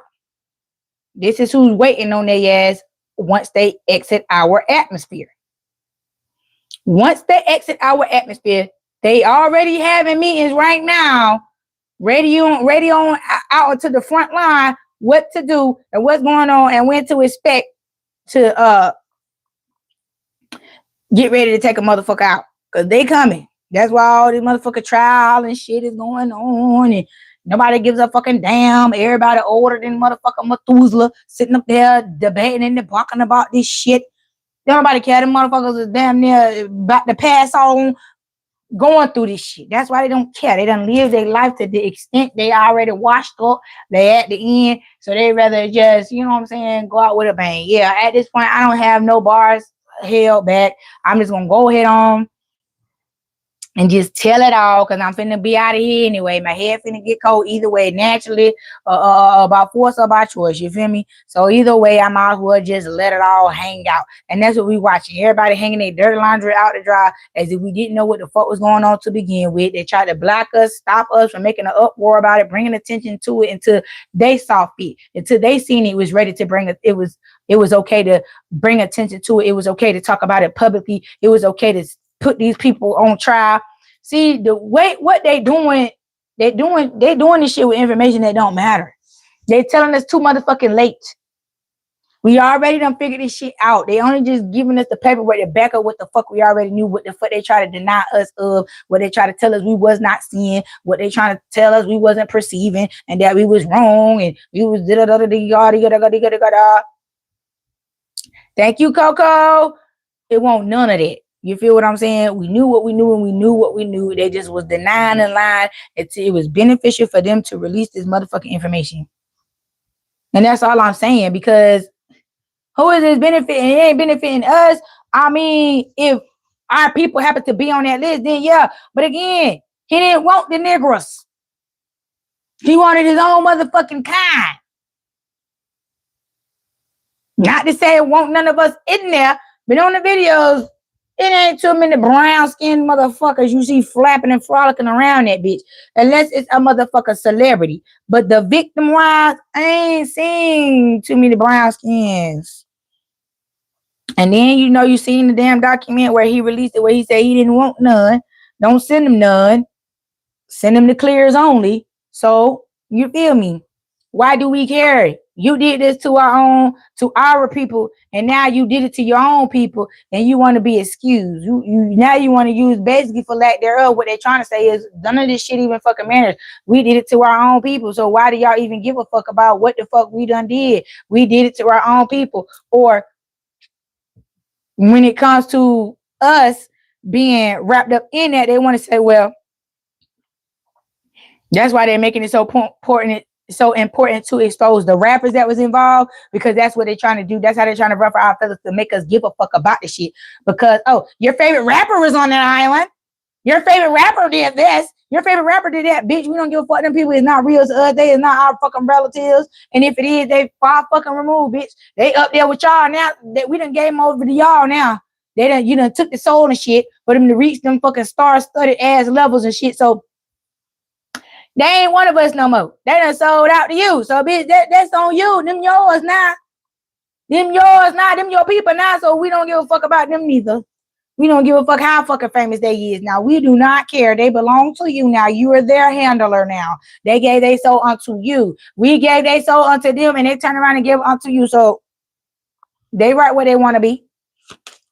[SPEAKER 1] this is who's waiting on their ass once they exit our atmosphere. Once they exit our atmosphere, they already having meetings right now, ready on out to the front line, what to do and what's going on and when to expect to get ready to take a motherfucker out. Because they coming. That's why all this motherfucker trial and shit is going on. And nobody gives a fucking damn. Everybody older than motherfucking Methuselah sitting up there debating and talking about this shit. Nobody care. Them motherfuckers is damn near about to pass on going through this shit. That's why they don't care. They done live their life to the extent they already washed up. They at the end. So they rather just, you know what I'm saying, go out with a bang. Yeah, at this point, I don't have no bars held back. I'm just going to go ahead on and just tell it all, because I'm finna be out of here anyway. My head finna get cold either way, naturally, by force or by choice. You feel me? So either way, I might as well just let it all hang out. And that's what we watching. Everybody hanging their dirty laundry out to dry as if we didn't know what the fuck was going on to begin with. They tried to block us, stop us from making an uproar about it, bringing attention to it until they saw fit, until they seen it was ready to bring it. It was okay to bring attention to it. It was okay to talk about it publicly. It was okay to put these people on trial. See, the way what they doing this shit with information that don't matter. They telling us too motherfucking late. We already done figured this shit out. They only just giving us the paperwork to back up what the fuck we already knew, what the fuck they try to deny us of, what they try to tell us we was not seeing, what they trying to tell us we wasn't perceiving, and that we was wrong, and we was Thank you, Coco. It won't none of that. You feel what I'm saying? We knew what we knew, and we knew what we knew. They just was denying and lying until it was beneficial for them to release this motherfucking information. And that's all I'm saying, because who is this benefiting? It ain't benefiting us. I mean, if our people happen to be on that list, then yeah. But again, he didn't want the Negroes. He wanted his own motherfucking kind. Not to say it won't none of us in there, but on the videos, it ain't too many brown-skinned motherfuckers you see flapping and frolicking around that bitch. Unless it's a motherfucker celebrity. But the victim-wise, I ain't seen too many brown skins. And then, you know, you seen the damn document where he released it, where he said he didn't want none. Don't send him none. Send him the clears only. So, you feel me? Why do we care? You did this to our people, and now you did it to your own people, and you want to be excused. Now you want to use, basically for lack thereof, what they're trying to say is none of this shit even fucking matters. We did it to our own people, so why do y'all even give a fuck about what the fuck we done did? We did it to our own people. Or when it comes to us being wrapped up in that, they want to say, well, that's why they're making it so important to expose the rappers that was involved, because that's what they're trying to do. That's how they're trying to ruffle our feathers, to make us give a fuck about the shit. Because, oh, your favorite rapper was on that island. Your favorite rapper did this. Your favorite rapper did that. Bitch, we don't give a fuck. Them people is not real to us. They is not our fucking relatives. And if it is, they far fucking removed, bitch. They up there with y'all now. That we done gave them over to y'all now. You done took the soul and shit for them to reach them fucking star-studded ass levels and shit. So they ain't one of us no more. They done sold out to you. So, bitch, that's on you. Them yours now. Them yours now. Them your people now. So we don't give a fuck about them neither. We don't give a fuck how fucking famous they is now. We do not care. They belong to you now. You are their handler now. They gave their soul unto you. We gave their soul unto them, and they turn around and give unto you. So they right where they want to be.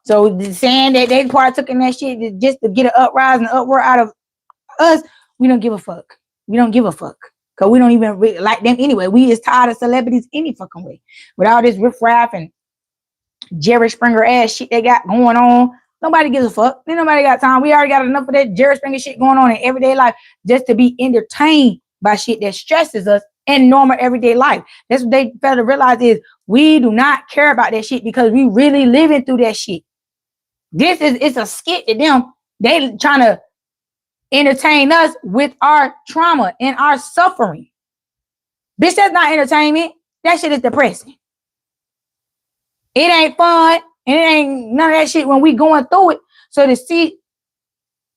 [SPEAKER 1] So saying that they partook in that shit just to get an uprising, uproar out of us, we don't give a fuck. We don't give a fuck. Because we don't even really like them anyway. We is tired of celebrities any fucking way. With all this riffraff and Jerry Springer ass shit they got going on, nobody gives a fuck. Ain't nobody got time. We already got enough of that Jerry Springer shit going on in everyday life just to be entertained by shit that stresses us in normal everyday life. That's what they fail to realize, is we do not care about that shit because we really living through that shit. It's a skit to them. They trying to entertain us with our trauma and our suffering. Bitch, that's not entertainment. That shit is depressing. It ain't fun, and it ain't none of that shit when we going through it. So to see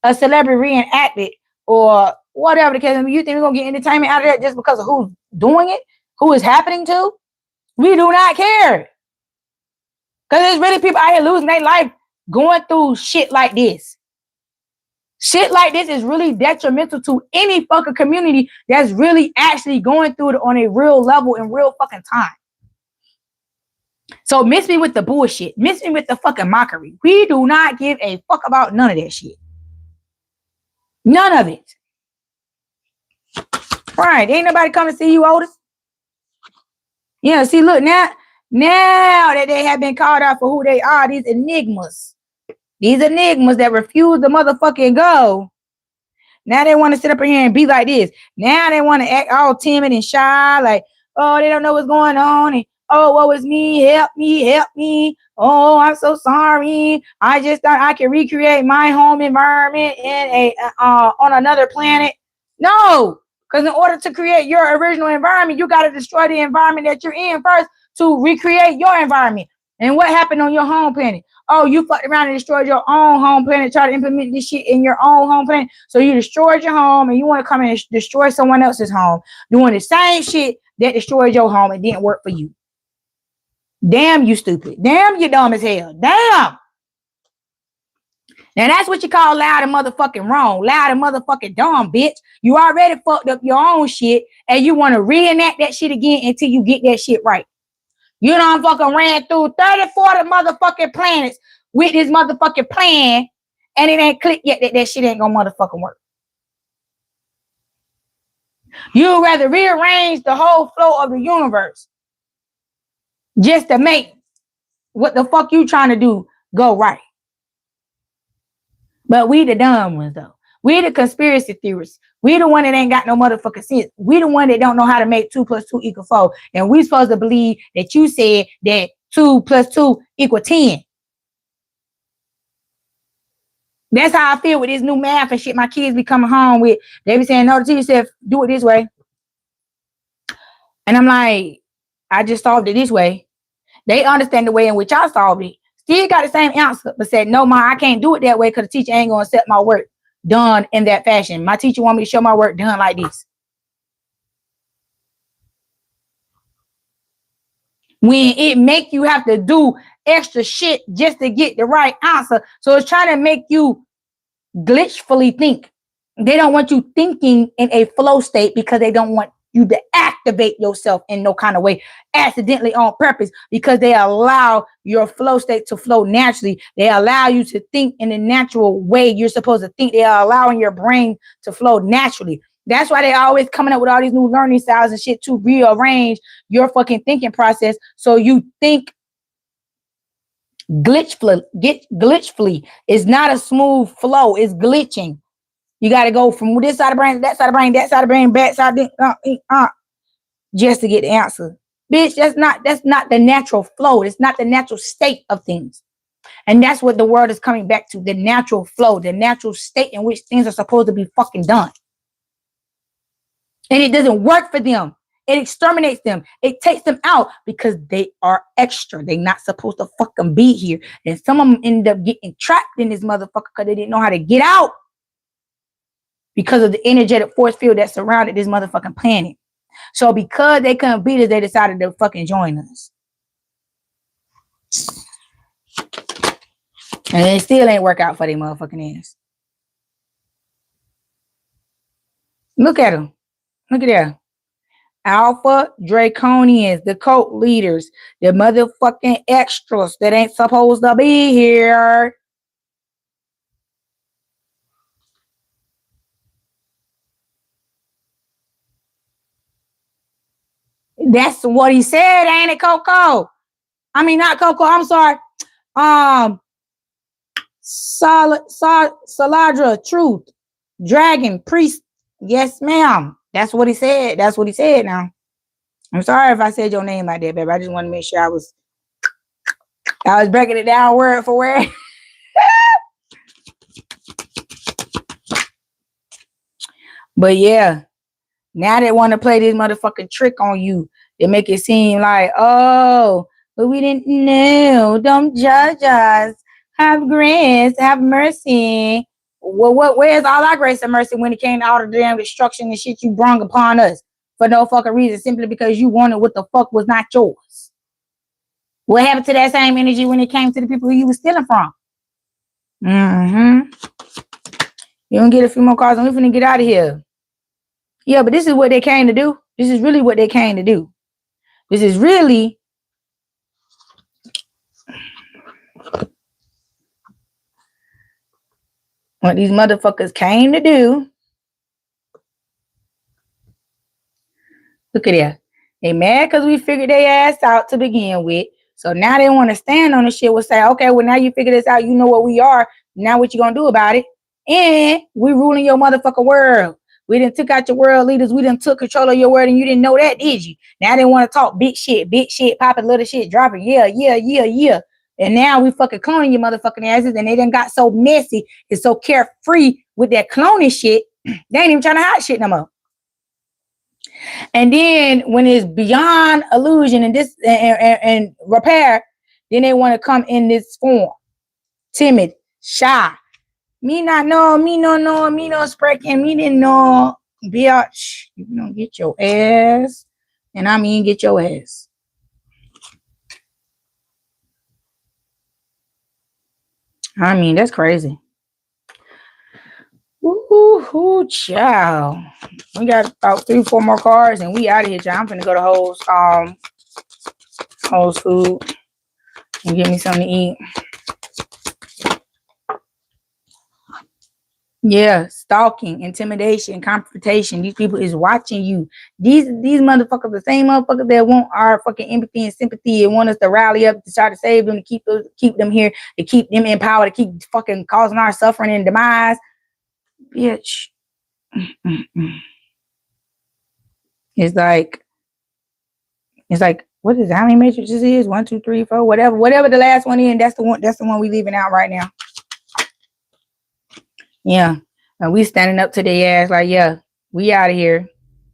[SPEAKER 1] a celebrity reenact it or whatever the case, you think we're gonna get entertainment out of that just because of who's doing it, who is happening to? We do not care. Because there's really people out here losing their life going through shit like this. Shit like this is really detrimental to any fucking community that's really actually going through it on a real level in real fucking time. So miss me with the bullshit. Miss me with the fucking mockery. We do not give a fuck about none of that shit. None of it. Right. Ain't nobody come to see you, Otis. Yeah, see, look, now that they have been called out for who they are, these enigmas that refuse to motherfucking go. Now they want to sit up in here and be like this. Now they want to act all timid and shy, like, oh, they don't know what's going on. And, oh, what was me? Help me, help me. Oh, I'm so sorry. I just thought I could recreate my home environment in on another planet. No, because in order to create your original environment, you got to destroy the environment that you're in first to recreate your environment. And what happened on your home planet? Oh, you fucked around and destroyed your own home planet, try to implement this shit in your own home planet. So you destroyed your home and you want to come in and destroy someone else's home, doing the same shit that destroyed your home and didn't work for you. Damn, you stupid. Damn, you dumb as hell. Damn. Now that's what you call loud and motherfucking wrong. Loud and motherfucking dumb, bitch. You already fucked up your own shit and you want to reenact that shit again until you get that shit right. You done fucking ran through 30, 40 motherfucking planets with this motherfucking plan and it ain't clicked yet that shit ain't gonna motherfucking work. You'd rather rearrange the whole flow of the universe just to make what the fuck you trying to do go right. But we the dumb ones though. We the conspiracy theorists. We the one that ain't got no motherfucking sense. We the one that don't know how to make 2 + 2 = 4. And we supposed to believe that you said that 2 + 2 = 10. That's how I feel with this new math and shit my kids be coming home with. They be saying, no, the teacher said, do it this way. And I'm like, I just solved it this way. They understand the way in which I solved it. Still got the same answer, but said, no, ma, I can't do it that way because the teacher ain't going to accept my work done in that fashion. My teacher want me to show my work done like this. When it make you have to do extra shit just to get the right answer. So it's trying to make you glitchfully think. They don't want you thinking in a flow state because they don't want you to activate yourself in no kind of way accidentally on purpose, because they allow your flow state to flow naturally. They allow you to think in the natural way you're supposed to think. They are allowing your brain to flow naturally. That's why they always coming up with all these new learning styles and shit to rearrange your fucking thinking process so you think glitchfully. It's not a smooth flow. It's glitching. You got to go from this side of the brain to that side of the brain, that side of the brain, back side of the, just to get the answer. Bitch, that's not the natural flow. It's not the natural state of things. And that's what the world is coming back to, the natural flow, the natural state in which things are supposed to be fucking done. And it doesn't work for them. It exterminates them. It takes them out because they are extra. They're not supposed to fucking be here. And some of them end up getting trapped in this motherfucker because they didn't know how to get out because of the energetic force field that surrounded this motherfucking planet. So because they couldn't beat us, they decided to fucking join us. And it still ain't work out for their motherfucking ass. Look at them. Look at that. Alpha Draconians, the cult leaders, the motherfucking extras that ain't supposed to be here. That's what he said, ain't it, Coco? I mean, not Coco, I'm sorry. Saladra, Truth, Dragon, Priest. Yes, ma'am. That's what he said. That's what he said now. I'm sorry if I said your name like that, baby. I just want to make sure I was breaking it down word for word. But yeah, now they want to play this motherfucking trick on you. They make it seem like, oh, but we didn't know. Don't judge us. Have grace. Have mercy. Well, where's all our grace and mercy when it came to all the damn destruction and shit you brung upon us for no fucking reason, simply because you wanted what the fuck was not yours? What happened to that same energy when it came to the people who you was stealing from? You don't get a few more cards and we're finna get out of here. Yeah, but this is what they came to do. This is really what they came to do. This is really what these motherfuckers came to do. Look at that. They mad because we figured their ass out to begin with. So now they want to stand on the shit. We'll say, okay, well, now you figure this out. You know what we are. Now what you gonna do about it? And we ruling your motherfucking world. We done took out your world leaders. We done took control of your world, and you didn't know that, did you? Now they want to talk big shit, popping little shit, dropping. Yeah. And now we fucking cloning your motherfucking asses, and they done got so messy and so carefree with that cloning shit. They ain't even trying to hide shit no more. And then when it's beyond illusion and this and repair, then they want to come in this form. Timid, shy. Me not know, me no know, me no sprechen, me didn't know. Bitch, you know, get your ass. And I mean get your ass. I mean, that's crazy. Ooh, child. We got about 3-4 more cards and we out of here, child. I'm finna go to Whole's Food and get me something to eat. Yeah, stalking, intimidation, confrontation. These people is watching you. These motherfuckers, the same motherfuckers that want our fucking empathy and sympathy and want us to rally up to try to save them, to keep them here, to keep them in power, to keep fucking causing our suffering and demise. Bitch. It's like, what is it? How many matrices is? 1, 2, 3, 4, whatever the last one is, that's the one we leaving out right now. Yeah. And we standing up to their ass like, yeah, we out of here.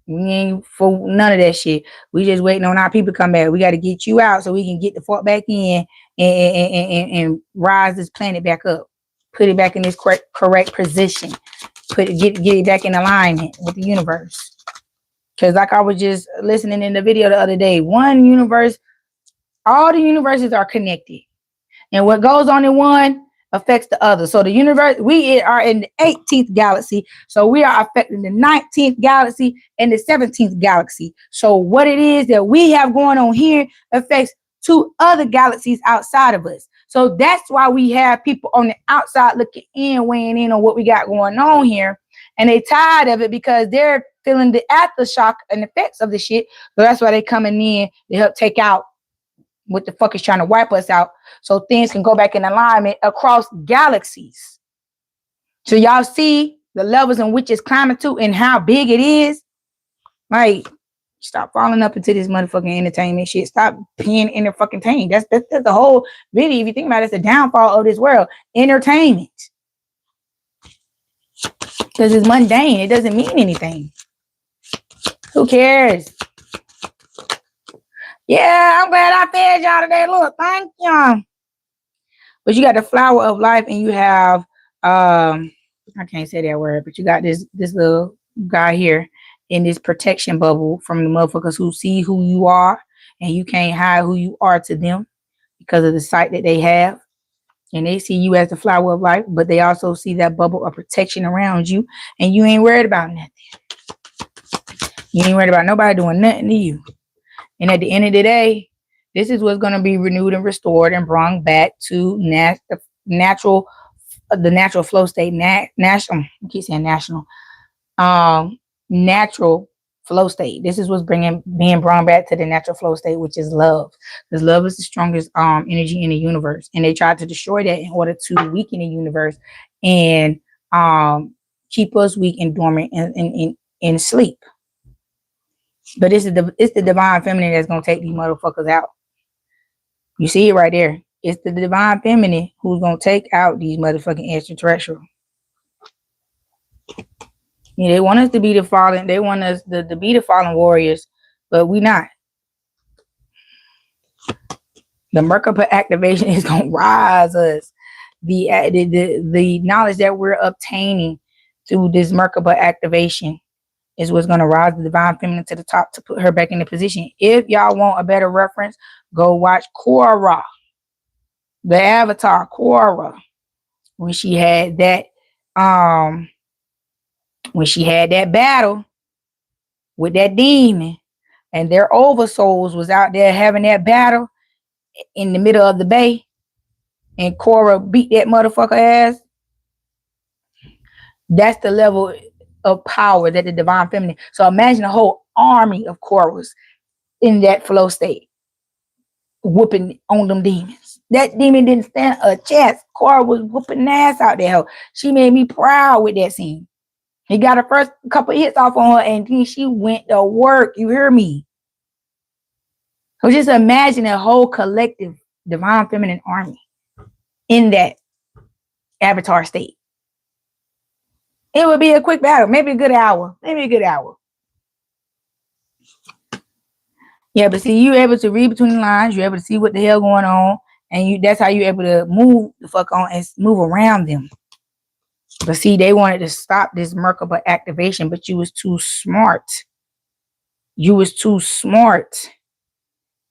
[SPEAKER 1] We ain't for none of that shit. We just waiting on our people to come back. We got to get you out so we can get the fuck back in and rise this planet back up. Put it back in this correct position. Get it back in alignment with the universe. Because like I was just listening in the video the other day, one universe, all the universes are connected. And what goes on in one affects the other. So the universe, we are in the 18th galaxy. So we are affecting the 19th galaxy and the 17th galaxy. So what it is that we have going on here affects 2 other galaxies outside of us. So that's why we have people on the outside looking in, weighing in on what we got going on here. And they tired of it because they're feeling the aftershock and effects of the shit. So that's why they coming in to help take out what the fuck is trying to wipe us out so things can go back in alignment across galaxies. So y'all see the levels in which it's climbing to and how big it is. Like, stop falling up into this motherfucking entertainment shit. Stop being entertained. That's the whole video. If you think about it, it's the downfall of this world. Entertainment. Because it's mundane. It doesn't mean anything. Who cares? Yeah, I'm glad I fed y'all today. Look, thank y'all. But you got the flower of life and you have, I can't say that word, but you got this little guy here in this protection bubble from the motherfuckers who see who you are and you can't hide who you are to them because of the sight that they have. And they see you as the flower of life, but they also see that bubble of protection around you and you ain't worried about nothing. You ain't worried about nobody doing nothing to you. And at the end of the day, this is what's going to be renewed and restored and brought back to the natural flow state. Natural flow state. This is what's being brought back to the natural flow state, which is love. Because love is the strongest energy in the universe, and they tried to destroy that in order to weaken the universe and keep us weak and dormant in sleep. But it's the divine feminine that's gonna take these motherfuckers out. You see it right there. It's the divine feminine who's gonna take out these motherfucking extraterrestrials. Yeah, they want us to be the fallen. They want us to be the fallen warriors, but we not. The Merkaba activation is gonna rise us. The knowledge that we're obtaining through this Merkaba activation is what's going to rise the divine feminine to the top to put her back in the position. If y'all want a better reference, go watch Korra, the Avatar Korra, when she had that battle with that demon and their oversouls was out there having that battle in the middle of the bay and Korra beat that motherfucker ass. That's the level of power that the divine feminine. So imagine a whole army of Korras in that flow state, whooping on them demons. That demon didn't stand a chance. Cora was whooping ass out there. She made me proud with that scene. He got her first couple hits off on her, and then she went to work. You hear me? So just imagine a whole collective divine feminine army in that avatar state. It would be a quick battle, maybe a good hour. Yeah, but see, you're able to read between the lines. You're able to see what the hell going on, and that's how you're able to move the fuck on and move around them. But see, they wanted to stop this Merkaba activation, but you was too smart.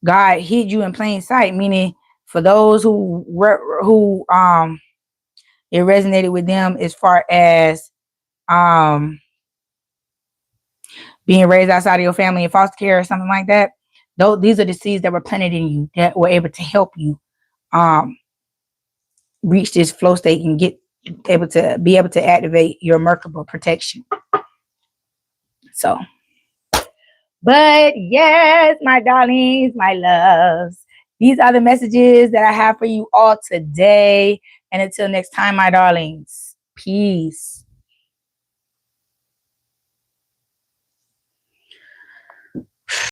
[SPEAKER 1] God hid you in plain sight, meaning for those who it resonated with them as far as being raised outside of your family in foster care or something like that. These are the seeds that were planted in you that were able to help you reach this flow state and be able to activate your Merkaba protection. So, but yes, my darlings, my loves, these are the messages that I have for you all today. And until next time, my darlings, peace.